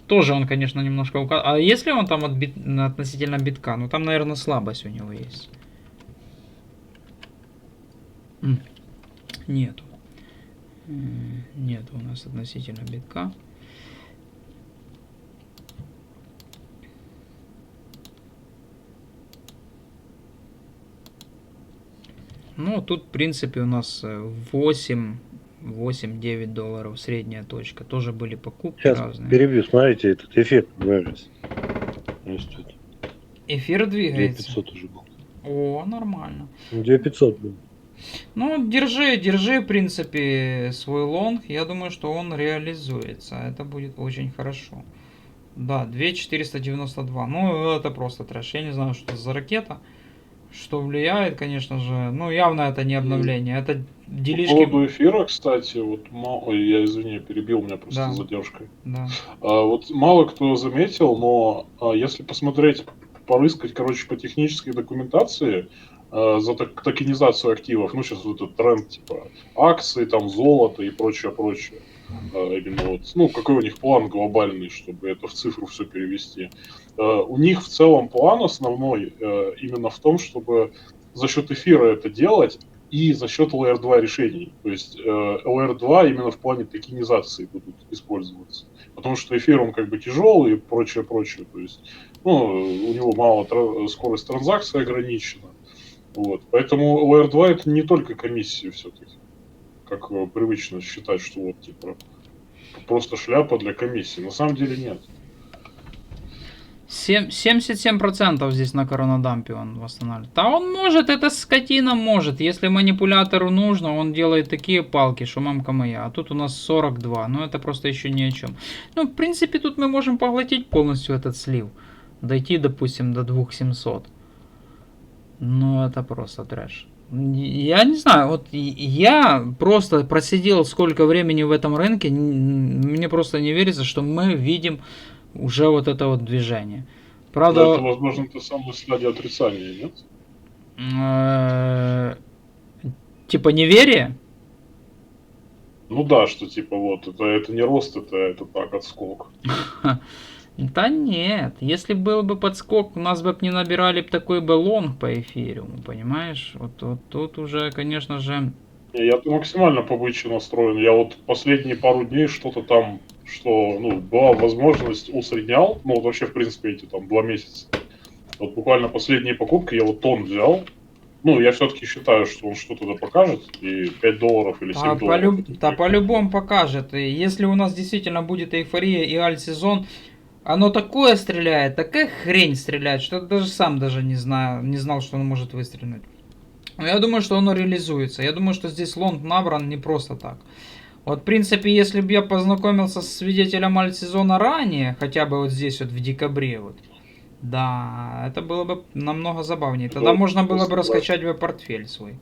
Тоже он, конечно, немножко указан. А если он там относительно битка? Ну, там, наверное, слабость у него есть. Нету. Нету у нас относительно битка. Ну, тут, в принципе, у нас 8-9 долларов средняя точка. Тоже были покупки Сейчас разные. перебью, смотрите, этот эфир вырос. Растет. Эфир двигается. 2500 уже был. О, нормально. 2500 был. Ну, держи, в принципе, свой лонг. Я думаю, что он реализуется. Это будет очень хорошо. Да, 2492. Ну, это просто трэш. Я не знаю, что это за ракета. Что влияет, конечно же. Ну, явно это не обновление. Это По делишки... поводу эфира, кстати, вот Ой, я извини, перебил меня просто Да. с задержкой. Да. Вот мало кто заметил, но если посмотреть, порыскать, короче, по технической документации за токенизацию активов, ну, сейчас вот этот тренд, типа, акции, там, золото и прочее. Именно вот, ну, какой у них план глобальный, чтобы это в цифру все перевести. У них в целом план основной именно в том, чтобы за счет эфира это делать и за счет LR2 решений. То есть LR2 именно в плане токенизации будут использоваться. Потому что эфир, он как бы тяжелый и прочее. То есть, ну, у него мало скорость транзакции ограничена. Вот. Поэтому LR2 это не только комиссии все-таки. Как привычно считать, что вот типа просто шляпа для комиссии. На самом деле нет. 77% здесь на коронадампе он восстанавливает. А он может, эта скотина может. Если манипулятору нужно, он делает такие палки, что мамка моя. А тут у нас 42. Ну это просто еще ни о чем. Ну, в принципе, тут мы можем поглотить полностью этот слив. Дойти, допустим, до 2700. Ну это просто трэш. Я не знаю, вот я просто просидел сколько времени в этом рынке, мне просто не верится, что мы видим уже вот это вот движение. Правда... Но это, возможно, это самая стадия отрицания, нет? Типа неверие? Ну да, что типа вот, это не рост, это так, отскок. Да нет, если был бы подскок, у нас бы не набирали бы такой бы лонг по эфириуму, понимаешь? Вот тут уже, конечно же... Я-то максимально по бычьи настроен. Я вот последние пару дней что-то там, что, ну, была возможность, усреднял. Ну, вот вообще, в принципе, эти там 2 месяца. Вот буквально последние покупки я вот тон взял. Ну, я все-таки считаю, что он что-то да покажет. И 5 долларов или 7 долларов. Да, по-любому покажет. И если у нас действительно будет эйфория и альт-сезон, оно такое стреляет, такая хрень стреляет, что я даже сам не знал, что он может выстрелить. Но я думаю, что оно реализуется. Я думаю, что здесь лонг набран не просто так. Вот, в принципе, если бы я познакомился с свидетелем альт-сезона ранее, хотя бы вот здесь вот в декабре, вот, да, это было бы намного забавнее. Тогда можно было бы раскачать бы портфель свой.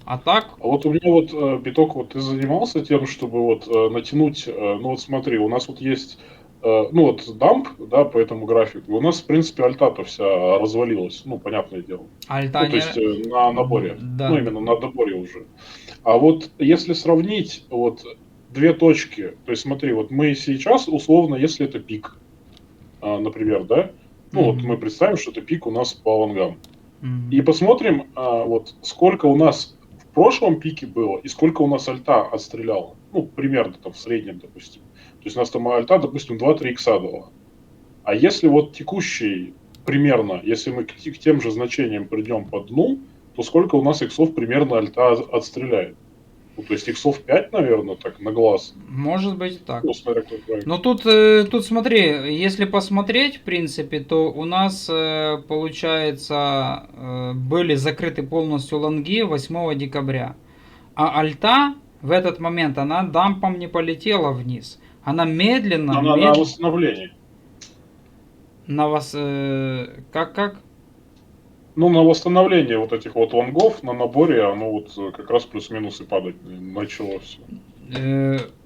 А так... А вот у меня вот, Биток, вот ты занимался тем, чтобы вот натянуть, ну вот смотри, у нас вот есть... Ну вот дамп, да, по этому графику. У нас, в принципе, альта-то вся развалилась, ну, понятное дело. Альта Ну, то есть на наборе. Да. Ну, именно на доборе уже. А вот если сравнить вот 2 точки, то есть смотри, вот мы сейчас, условно, если это пик, например, да, ну вот мы представим, что это пик у нас по лонгам. Мгм. И посмотрим, вот сколько у нас в прошлом пике было и сколько у нас альта отстреляла. Ну, примерно там в среднем, допустим. То есть у нас там альта, допустим, 2-3 икса дала. А если вот текущий примерно, если мы к тем же значениям придем по дну, то сколько у нас иксов примерно альта отстреляет? Ну, то есть иксов 5, наверное, так на глаз. Может быть и так. Ну, смотря какой проект. Но тут, тут смотри, если посмотреть, в принципе, то у нас, получается, были закрыты полностью лонги 8 декабря. А альта в этот момент, она дампом не полетела вниз. Она медленно, На восстановлении. на вас... как? Ну, на восстановление вот этих вот лонгов на наборе, оно вот как раз плюс-минус и падать начало все.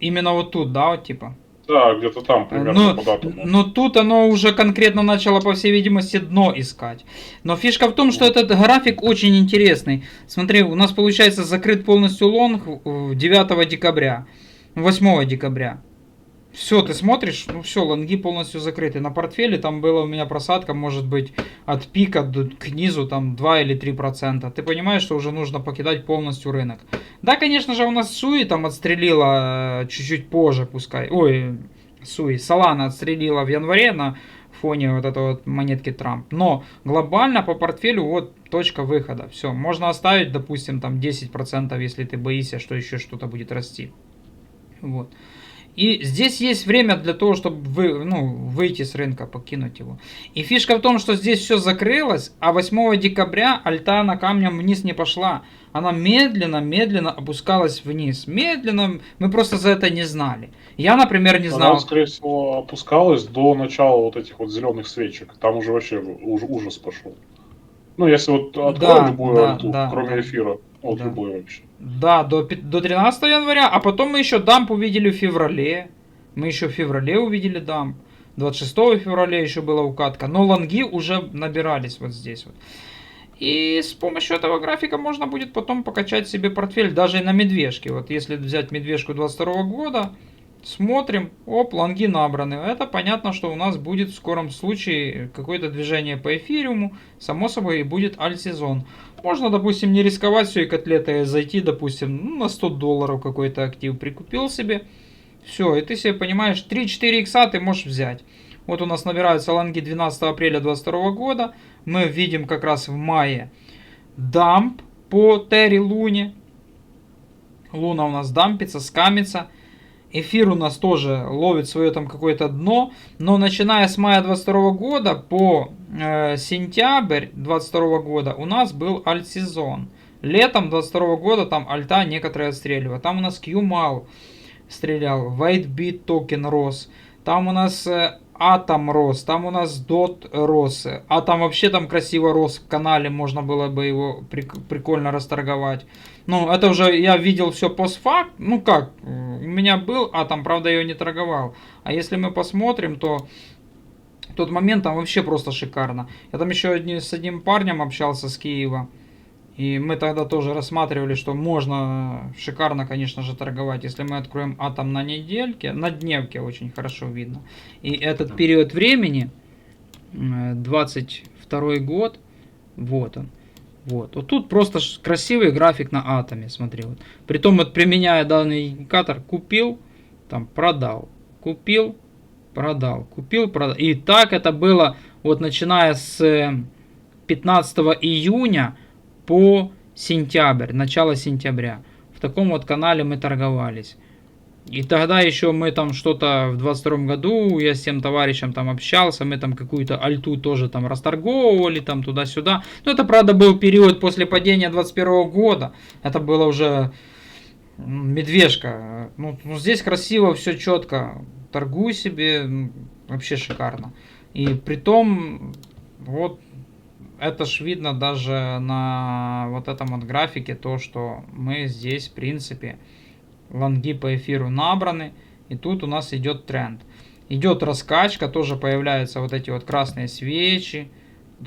Именно вот тут, да, вот типа? Да, где-то там примерно по датам. Но тут оно уже конкретно начало, по всей видимости, дно искать. Но фишка в том, что этот график очень интересный. Смотри, у нас получается закрыт полностью лонг 9 декабря, 8 декабря. Все, ты смотришь, ну все, лонги полностью закрыты. На портфеле там была у меня просадка, может быть, от пика к низу там 2 или 3%. Ты понимаешь, что уже нужно покидать полностью рынок. Да, конечно же, у нас Суи там отстрелила чуть-чуть позже, пускай. Ой, Суи, Solana отстрелила в январе на фоне вот этой вот монетки Трамп. Но глобально по портфелю вот точка выхода. Все, можно оставить, допустим, там 10%, если ты боишься, что еще что-то будет расти. Вот. И здесь есть время для того, чтобы выйти с рынка, покинуть его. И фишка в том, что здесь все закрылось, а 8 декабря альта на камнем вниз не пошла. Она медленно опускалась вниз. Медленно, мы просто за это не знали. Я, например, не знал. Она, скорее всего, опускалась до начала вот этих вот зеленых свечек. Там уже вообще ужас пошел. Ну, если вот открою любую альту, кроме эфира. Вот да. любой вообще. Да, до 13 января, а потом мы еще дамп увидели в феврале. Мы еще в феврале увидели дамп. 26 февраля еще была укатка. Но лонги уже набирались вот здесь вот. И с помощью этого графика можно будет потом покачать себе портфель даже и на медвежке. Вот если взять медвежку 22 года, смотрим, оп, лонги набраны. Это понятно, что у нас будет в скором случае какое-то движение по эфириуму. Само собой, и будет альт-сезон. Можно, допустим, не рисковать все и котлетой, а зайти, допустим, на $100 какой-то актив прикупил себе. Все, и ты себе понимаешь, 3-4 икса ты можешь взять. Вот у нас набираются лонги 12 апреля 2022 года. Мы видим как раз в мае дамп по Терри Луне. Луна у нас дампится, скамится. Эфир у нас тоже ловит свое там какое-то дно. Но начиная с мая 22 года по сентябрь 22 года у нас был альт-сезон. Летом 22 года там альта некоторые отстреливают. Там у нас QMAL стрелял, WhiteBit токен рос. Там у нас Atom рос, там у нас DOT рос. Atom вообще там красиво рос в канале, можно было бы его прикольно расторговать. Ну, это уже я видел все постфакт. Ну как, у меня был Atom, правда я ее не торговал. А если мы посмотрим, то тот момент там вообще просто шикарно. Я там еще с одним парнем общался с Киева. И мы тогда тоже рассматривали, что можно шикарно, конечно же, торговать. Если мы откроем Atom на недельке, на дневке очень хорошо видно. И этот период времени, 22 год, вот он. Вот тут просто красивый график на Атоме, смотри. Вот. Притом, вот, применяя данный индикатор, купил, там продал, купил, продал, купил, продал. И так это было, вот начиная с 15 июня по сентябрь, начало сентября. В таком вот канале мы торговались. И тогда еще мы там что-то в 22 году, я с тем товарищем там общался, мы там какую-то альту тоже там расторговывали, там туда-сюда. Но это, правда, был период после падения 21 года. Это было уже медвежка. Ну, здесь красиво, все четко. Торгуй себе, вообще шикарно. И притом, вот, это ж видно даже на вот этом вот графике, то, что мы здесь, в принципе, лонги по эфиру набраны, и тут у нас идет тренд. Идет раскачка, тоже появляются вот эти вот красные свечи.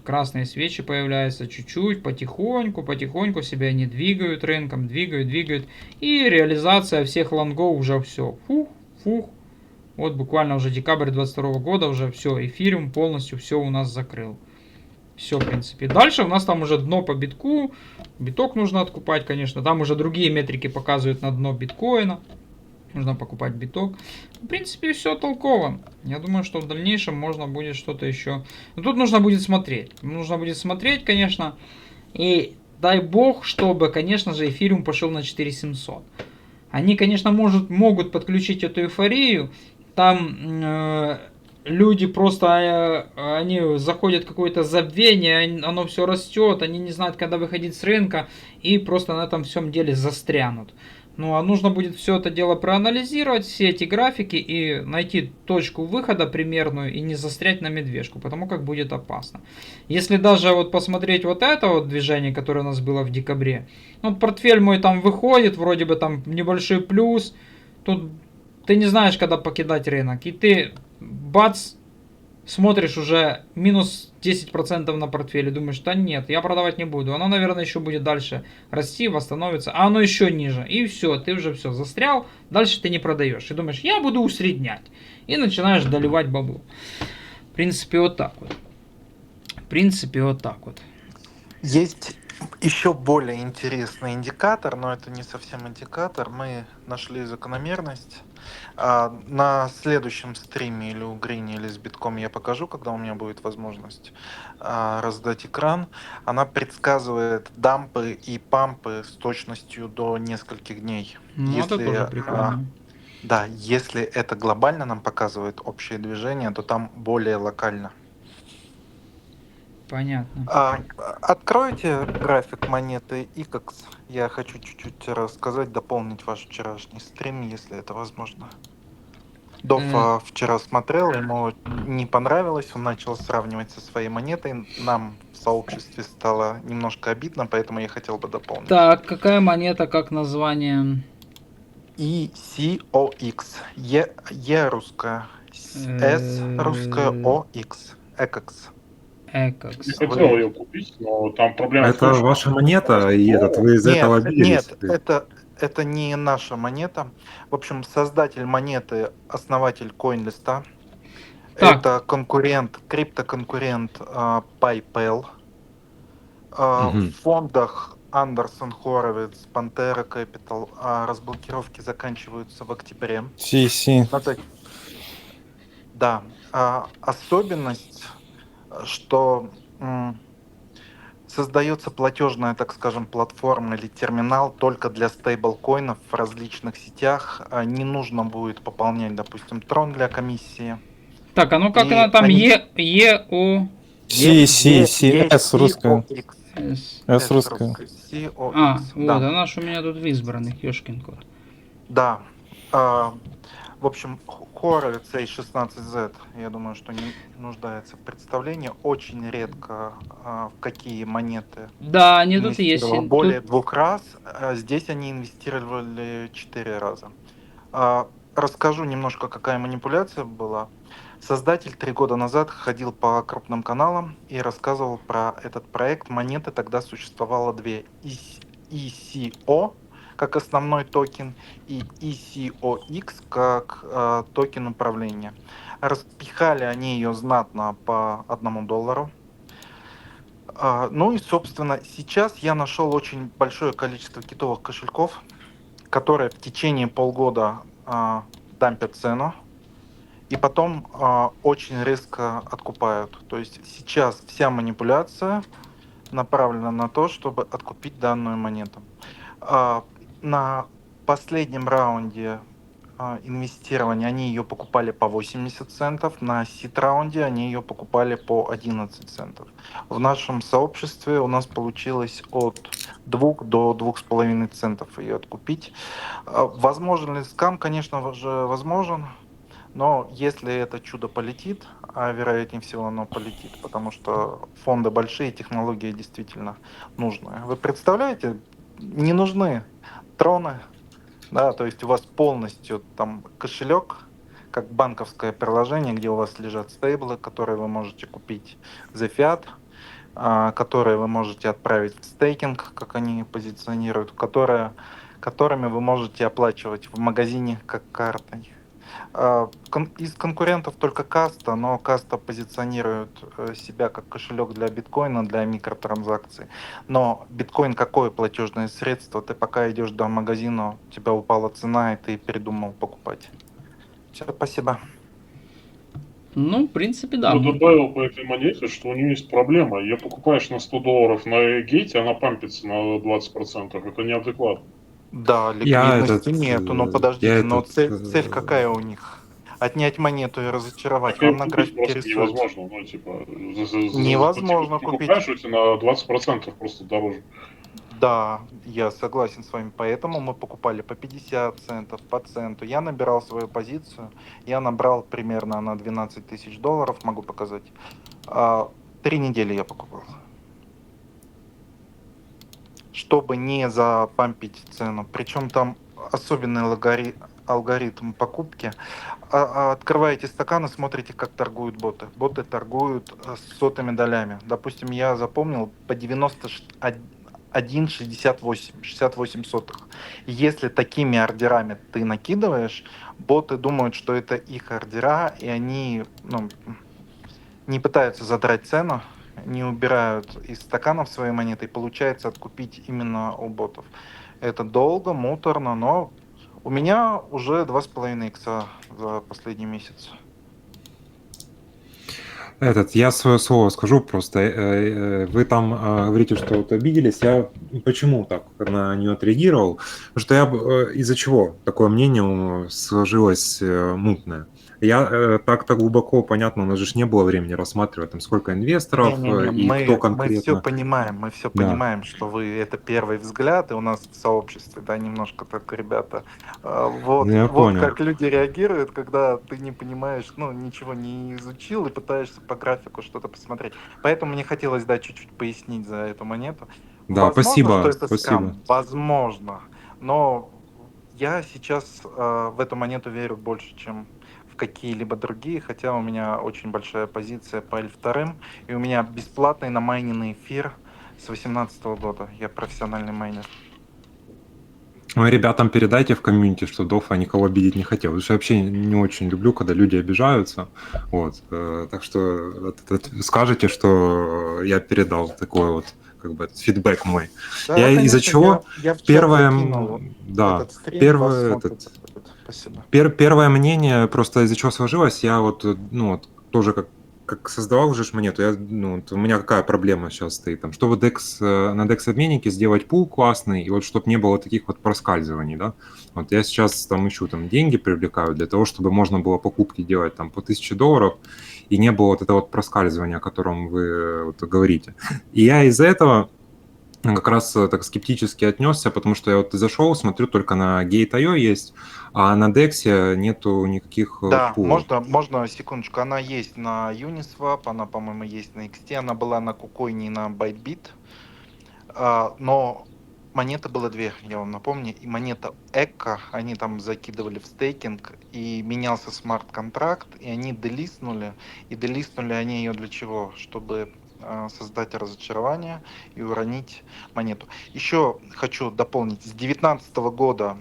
Красные свечи появляются чуть-чуть, потихоньку себя они двигают рынком, двигают. И реализация всех лонгов уже все. Фух. Вот буквально уже декабрь 22 года уже все, эфириум полностью все у нас закрыл. Все, в принципе. Дальше у нас там уже дно по битку. Биток нужно откупать, конечно. Там уже другие метрики показывают на дно биткоина. Нужно покупать биток. В принципе, все толково. Я думаю, что в дальнейшем можно будет что-то еще. Но тут нужно будет смотреть. Нужно будет смотреть, конечно. И дай бог, чтобы, конечно же, эфириум пошел на 4700. Они, конечно, могут подключить эту эйфорию. Там люди просто, они заходят в какое-то забвение, оно все растет, они не знают, когда выходить с рынка, и просто на этом всем деле застрянут. Ну, а нужно будет все это дело проанализировать, все эти графики, и найти точку выхода примерную, и не застрять на медвежку, потому как будет опасно. Если даже вот посмотреть вот это вот движение, которое у нас было в декабре, ну, портфель мой там выходит, вроде бы там небольшой плюс, тут ты не знаешь, когда покидать рынок, и ты, бац, смотришь уже минус 10% на портфеле, думаешь, да нет, я продавать не буду, оно, наверное, еще будет дальше расти, восстановится, а оно еще ниже, и все, ты уже все застрял, дальше ты не продаешь, и думаешь, я буду усреднять, и начинаешь доливать бабло. В принципе, вот так вот. В принципе, вот так вот. Есть еще более интересный индикатор, но это не совсем индикатор. Мы нашли закономерность. На следующем стриме или у Грини, или с битком я покажу, когда у меня будет возможность раздать экран. Она предсказывает дампы и пампы с точностью до нескольких дней. Ну, это тоже прикольно. Да, если это глобально нам показывает общее движение, то там более локально. Понятно. Откройте график монеты ICOX. Я хочу чуть-чуть рассказать, дополнить ваш вчерашний стрим, если это возможно. Дофа вчера смотрел, ему не понравилось, он начал сравнивать со своей монетой. Нам в сообществе стало немножко обидно, поэтому я хотел бы дополнить. Так, какая монета, как название? ECOX. Е русская, С русская, OX. ECOX. Я Экокс. хотел ее купить, но там проблема в Это том, что... ваша монета, и этот, вы из этого обиделись? Нет, это не наша монета. В общем, создатель монеты, основатель CoinList. Так. Это конкурент, криптоконкурент PayPal. В фондах Андерсон Хоровиц, Pantera Capital. Разблокировки заканчиваются в октябре. Да. Особенность, что создается платежная, так скажем, платформа или терминал только для стейблкоинов в различных сетях. Не нужно будет пополнять, допустим, Tron для комиссии. Так, а ну как И она там? они- ЕО. С русская. С русская. А, вот, да. она ж у меня тут в избранных, ёшкин кот. Да. В общем, Хоровиц A16Z, я думаю, что не нуждается в представлении. Очень редко в какие монеты Да, они тут есть. инвестировал Тут- более 2 раз. Здесь они инвестировали 4 раза. Расскажу немножко, какая манипуляция была. Создатель 3 года назад ходил по крупным каналам и рассказывал про этот проект. Монеты тогда существовало 2. ECO как основной токен и ECOX как токен управления. Распихали они ее знатно по $1. Ну и, собственно, сейчас я нашел очень большое количество китовых кошельков, которые в течение полгода дампят цену и потом очень резко откупают. То есть сейчас вся манипуляция направлена на то, чтобы откупить данную монету. На последнем раунде инвестирования они ее покупали по 80 центов, на сид-раунде они ее покупали по 11 центов. В нашем сообществе у нас получилось от 2 до 2,5 центов ее откупить. Возможен ли скам? Конечно же, возможен. Но если это чудо полетит, а вероятнее всего оно полетит, потому что фонды большие, технологии действительно нужны. Вы представляете, не нужны троны, да, то есть у вас полностью там кошелек, как банковское приложение, где у вас лежат стейблы, которые вы можете купить за фиат, которые вы можете отправить в стейкинг, как они позиционируют, которыми вы можете оплачивать в магазине как картой. Из конкурентов только Каста, но Каста позиционирует себя как кошелек для биткоина, для микротранзакций. Но биткоин какое платежное средство? Ты пока идешь до магазина, у тебя упала цена, и ты передумал покупать. Все, спасибо. Ну, в принципе, да. Я добавил по этой монете, что у нее есть проблема. Ее покупаешь на $100 на гейте, она пампится на 20%. Это неадекватно. Да, Я ликвидности этот, нету, но я подождите, но этот, цель какая у них? Отнять монету и разочаровать. Так ее Вам на купить графике просто рисуют. невозможно. Ну, типа, Невозможно ты купить. покупаешь, у тебя на 20% просто дороже. Да, я согласен с вами, поэтому мы покупали по 50 центов, по центу. Я набирал свою позицию, я набрал примерно на 12 тысяч долларов, могу показать. 3 недели я покупал. Чтобы не запампить цену. Причем там особенный алгоритм покупки. Открываете стакан и смотрите, как торгуют боты. Боты торгуют сотыми долями. Допустим, я запомнил по 91,68 сотых. Если такими ордерами ты накидываешь, боты думают, что это их ордера, и они не пытаются задрать цену, не убирают из стаканов свои монеты, и получается откупить именно у ботов. Это долго, муторно, но у меня уже 2,5 икса за последний месяц. Я свое слово скажу просто. Вы там говорите, что вот обиделись. Я почему так на нее отреагировал? Потому что из-за чего такое мнение сложилось мутное. Я так-то глубоко, понятно, у нас же ж не было времени рассматривать, там сколько инвесторов Не-не-не, и кто мы все конкретно. понимаем, Да. что вы это первый взгляд, и у нас в сообществе, да, немножко так, ребята, Ну, я вот понял. как люди реагируют, когда ты не понимаешь, ну, ничего не изучил и пытаешься по графику что-то посмотреть. Поэтому мне хотелось, да, чуть-чуть пояснить за эту монету. Да, Возможно, что спасибо, это спасибо. скам, возможно, но я сейчас в эту монету верю больше, чем в какие-либо другие, хотя у меня очень большая позиция по L2, и у меня бесплатный намайненный эфир с 2018 года. Я профессиональный майнер. Ну, ребятам передайте в комьюнити, что Дофа никого обидеть не хотел. Потому что я вообще не очень люблю, когда люди обижаются. Вот. Так что скажете, что я передал такой вот как бы этот фидбэк мой. Да, Я из-за конечно, чего? я в чат Первое, закинул да, этот стрим, первое, посмотрите. Спасибо. первое мнение просто из-за чего сложилось, я вот, ну, вот тоже как создавал уже ж монету, вот у меня какая проблема сейчас стоит, там, чтобы на DEX обменнике сделать пул классный, и вот чтобы не было таких вот проскальзываний, да, вот я сейчас там ищу, там, деньги привлекаю для того, чтобы можно было покупки делать там по $1000, и не было вот этого вот проскальзывания, о котором вы вот говорите. И я из-за этого как раз так скептически отнесся, потому что я вот зашел, смотрю, только на Gate.io есть, а на DEX нету никаких Да, пулов. можно, секундочку, она есть на Uniswap, она, по-моему, есть на XT, она была на KuCoin и на ByteBit, но монеты было две, я вам напомню, и монета Эко, они там закидывали в стейкинг, и менялся смарт-контракт, и они делистнули, и делистнули они ее для чего? Чтобы создать разочарование и уронить монету. Еще хочу дополнить, с 2019 года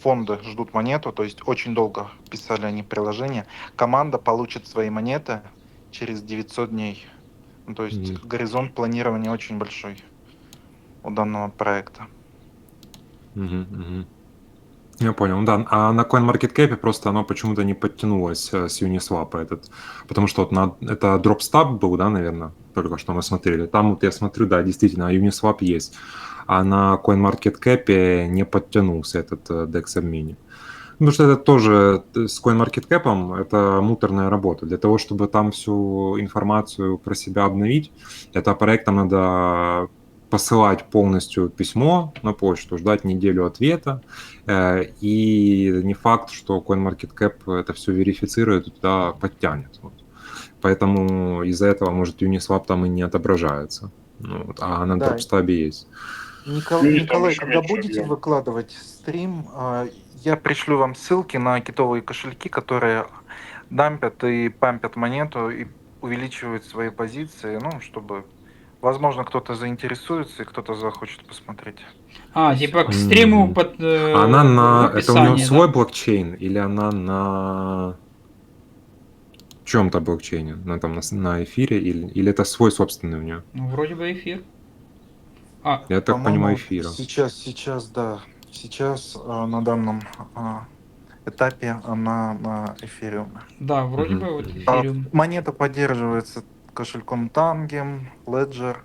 фонды ждут монету, то есть очень долго писали они приложение. Команда получит свои монеты через 900 дней. Ну, то есть горизонт планирования очень большой у данного проекта. Я понял, да. А на CoinMarketCap просто оно почему-то не подтянулось с Uniswap этот, потому что вот это DropStab был, да, наверное, только что мы смотрели. Там вот я смотрю, да, действительно, Uniswap есть, а на CoinMarketCap не подтянулся этот DEX-обменник. Потому что это тоже с CoinMarketCap это муторная работа. Для того, чтобы там всю информацию про себя обновить, это проектам надо посылать полностью письмо на почту, ждать неделю ответа, и не факт, что CoinMarketCap это все верифицирует и туда подтянет. Вот. Поэтому из-за этого, может, Uniswap там и не отображается. А на Да. DropStab есть. Николай, когда будете выкладывать стрим, я пришлю вам ссылки на китовые кошельки, которые дампят и пампят монету и увеличивают свои позиции, ну, чтобы Возможно, кто-то заинтересуется и кто-то захочет посмотреть. А, типа к стриму под Она в на... Это у нее описании, свой да? блокчейн или она на чем-то блокчейне? На эфире или это свой собственный у нее? Ну, вроде бы эфир. А, Я так понимаю, По-моему, эфира. сейчас, да. Сейчас на данном этапе она на эфириуме. да, вроде Мгм. бы вот эфириум. Монета поддерживается кошельком Tangem, Ledger.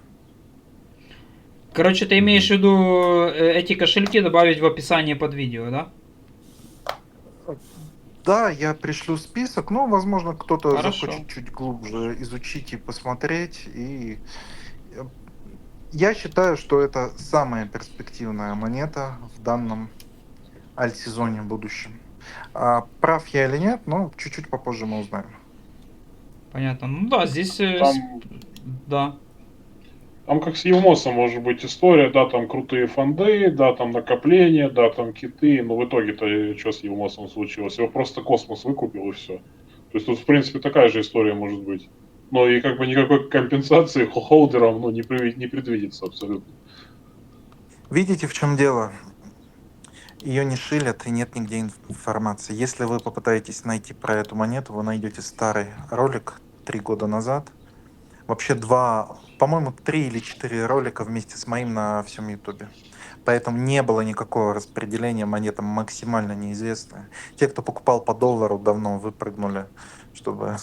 Короче, ты имеешь в виду эти кошельки добавить в описание под видео, да? Да, я пришлю список, но, возможно, кто-то Хорошо. захочет чуть глубже изучить и посмотреть. И э, я считаю, что это самая перспективная монета в данном альт-сезоне в будущем. Прав я или нет, но чуть-чуть попозже мы узнаем. Понятно. Ну да, здесь... Там, да. там как с Евмосом может быть история, да, там крутые фонды, да, там накопления, да, там киты, но в итоге-то что с Евмосом случилось? Его просто космос выкупил и все. То есть тут, в принципе, такая же история может быть. Но и как бы никакой компенсации холдерам ну, не предвидится абсолютно. Видите, в чем дело? Ее не шилят и нет нигде информации. Если вы попытаетесь найти про эту монету, вы найдете старый ролик 3 года назад. Вообще по-моему, 3 или 4 ролика вместе с моим на всем Ютубе. Поэтому не было никакого распределения монет, максимально неизвестные. Те, кто покупал по доллару, давно выпрыгнули, чтобы,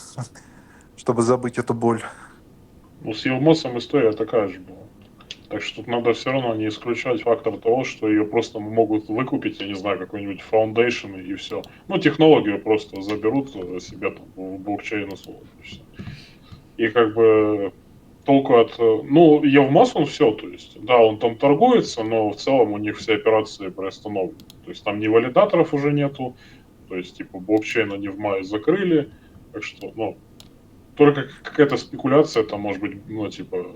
чтобы забыть эту боль. Ну, с Евмосом история такая же была. Так что тут надо все равно не исключать фактор того, что ее просто могут выкупить, я не знаю, какой-нибудь Foundation и все. Ну, технологию просто заберут себе там в блокчейн условно. И всё. И как бы толку от... Ну, Евмос он все, то есть, да, он там торгуется, но в целом у них все операции приостановлены. То есть там ни валидаторов уже нету, то есть, типа, блокчейн они в мае закрыли, так что, ну, только какая-то спекуляция там может быть, ну, типа...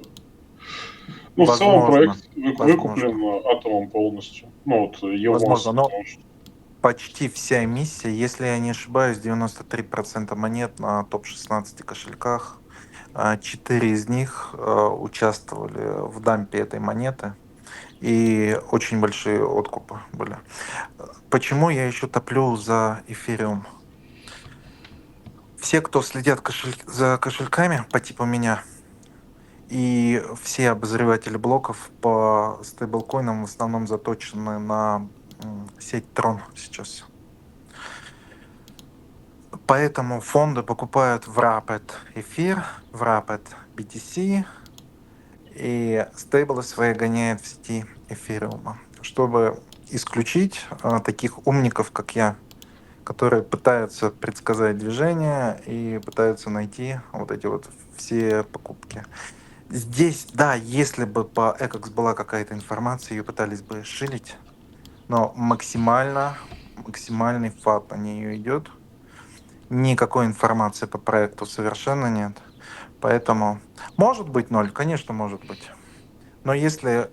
Ну, в целом Возможно, проект возможно. выкуплен атомом полностью. Ну, вот Евмос. Возможно, но почти вся эмиссия, если я не ошибаюсь, 93% монет на топ-16 кошельках. 4 из них участвовали в дампе этой монеты. И очень большие откупы были. Почему я еще топлю за эфириум? Все, кто следят за кошельками по типу меня, и все обозреватели блоков по стейблкоинам в основном заточены на сеть Tron сейчас. Поэтому фонды покупают в Rapid эфир, в Rapid BTC, и стейблы свои гоняют в сети эфириума, чтобы исключить таких умников, как я, которые пытаются предсказать движение и пытаются найти вот эти вот все покупки. Здесь, да, если бы по Экокс была какая-то информация, ее пытались бы шилить, но максимальный фат на нее идет. Никакой информации по проекту совершенно нет. Поэтому может быть ноль, конечно, может быть. Но если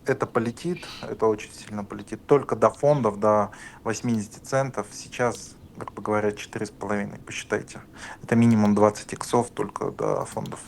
это полетит, это очень сильно полетит. Только до фондов, до 80 центов, сейчас, грубо говоря, 4,5, посчитайте. Это минимум 20 иксов только до фондов.